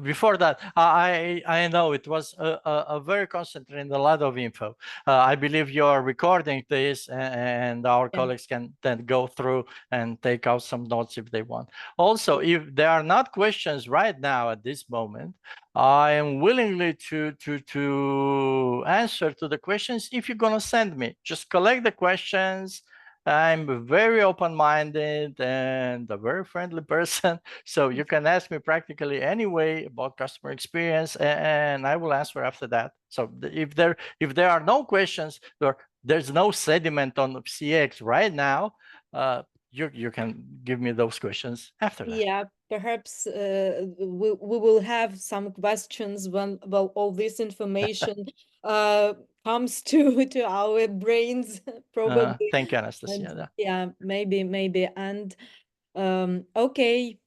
Before that, I know it was a very concentrated, a lot of info. I believe you are recording this, and our colleagues can then go through and take out some notes if they want. Also, if there are not questions right now at this moment, I am willingly to answer to the questions if you're going to send me. Just collect the questions. I'm very open-minded and a very friendly person, so you can ask me practically any way about customer experience, and I will answer after that. So if there are no questions, there's no sediment on CX right now, you can give me those questions after that. Yeah, perhaps we will have some questions when all this information comes to our brains, probably. Thank you, Anastasia. And, yeah, maybe. And okay.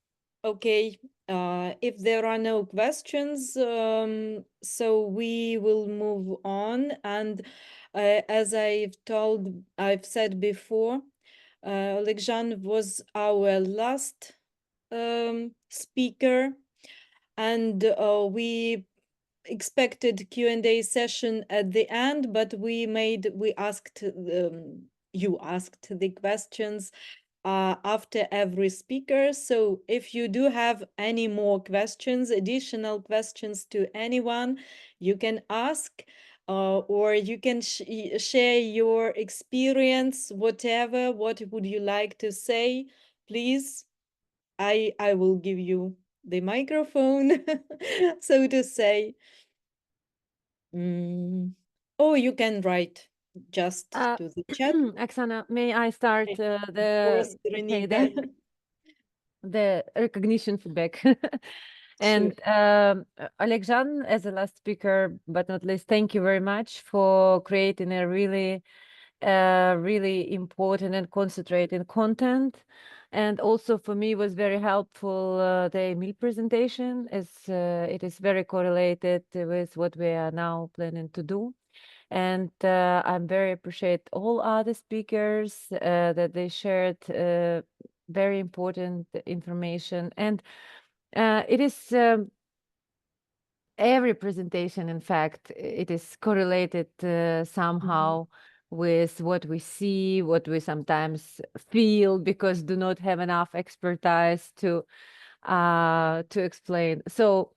If there are no questions, so we will move on. And as I've said before, Oleksandr was our last speaker, and we expected Q&A session at the end, but you asked the questions after every speaker. So if you do have any more questions, additional questions to anyone, you can ask, or you can share your experience, whatever. What would you like to say? Please, I will give you the microphone, so to say. Oh, you can write just to the chat? Oksana, may I start course, Veronica. the recognition feedback? And Alexan, as a last speaker, but not least, thank you very much for creating a really important and concentrated content. And also for me was very helpful the meal presentation, as it is very correlated with what we are now planning to do. And I'm very appreciate all other speakers that they shared very important information. And it is every presentation, in fact, it is correlated somehow with what we see, what we sometimes feel, because do not have enough expertise to explain. So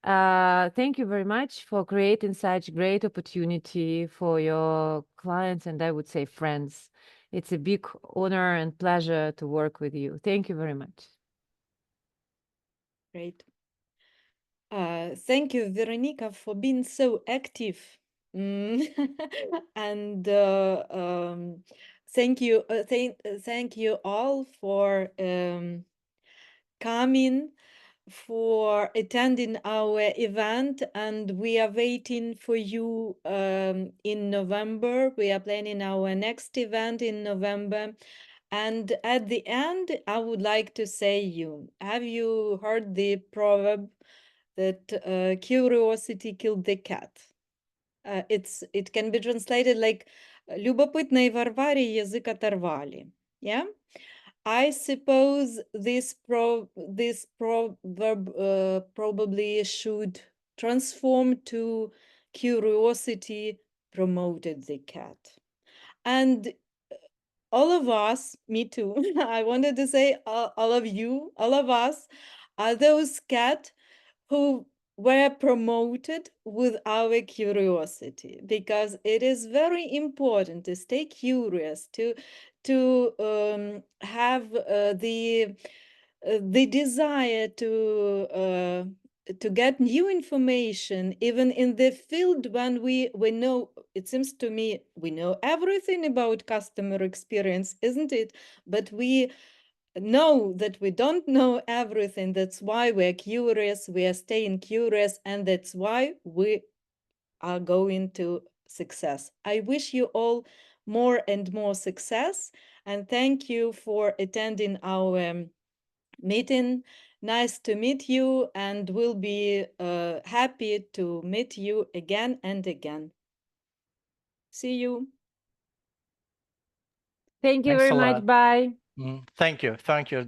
thank you very much for creating such great opportunity for your clients and I would say friends. It's a big honor and pleasure to work with you. Thank you very much. Great. Thank you, Veronica, for being so active. And thank you, thank you all for coming, for attending our event, and we are waiting for you in November. We are planning our next event in November. And at the end, I would like to say have you heard the proverb that curiosity killed the cat? It can be translated like любопытной Варваре язык оторвали. Yeah? I suppose this proverb probably should transform to curiosity promoted the cat. And all of us, me too, I wanted to say all of you, all of us are those cats who were promoted with our curiosity, because it is very important to stay curious, to have the desire to get new information, even in the field when we know, it seems to me, we know everything about customer experience, isn't it? But we know that we don't know everything. That's why we're curious, we are staying curious, and that's why we are going to success. I wish you all more and more success, and thank you for attending our meeting. Nice to meet you, and we'll be happy to meet you again and again. See you. Thank you very much. Bye. Thank you. Thank you.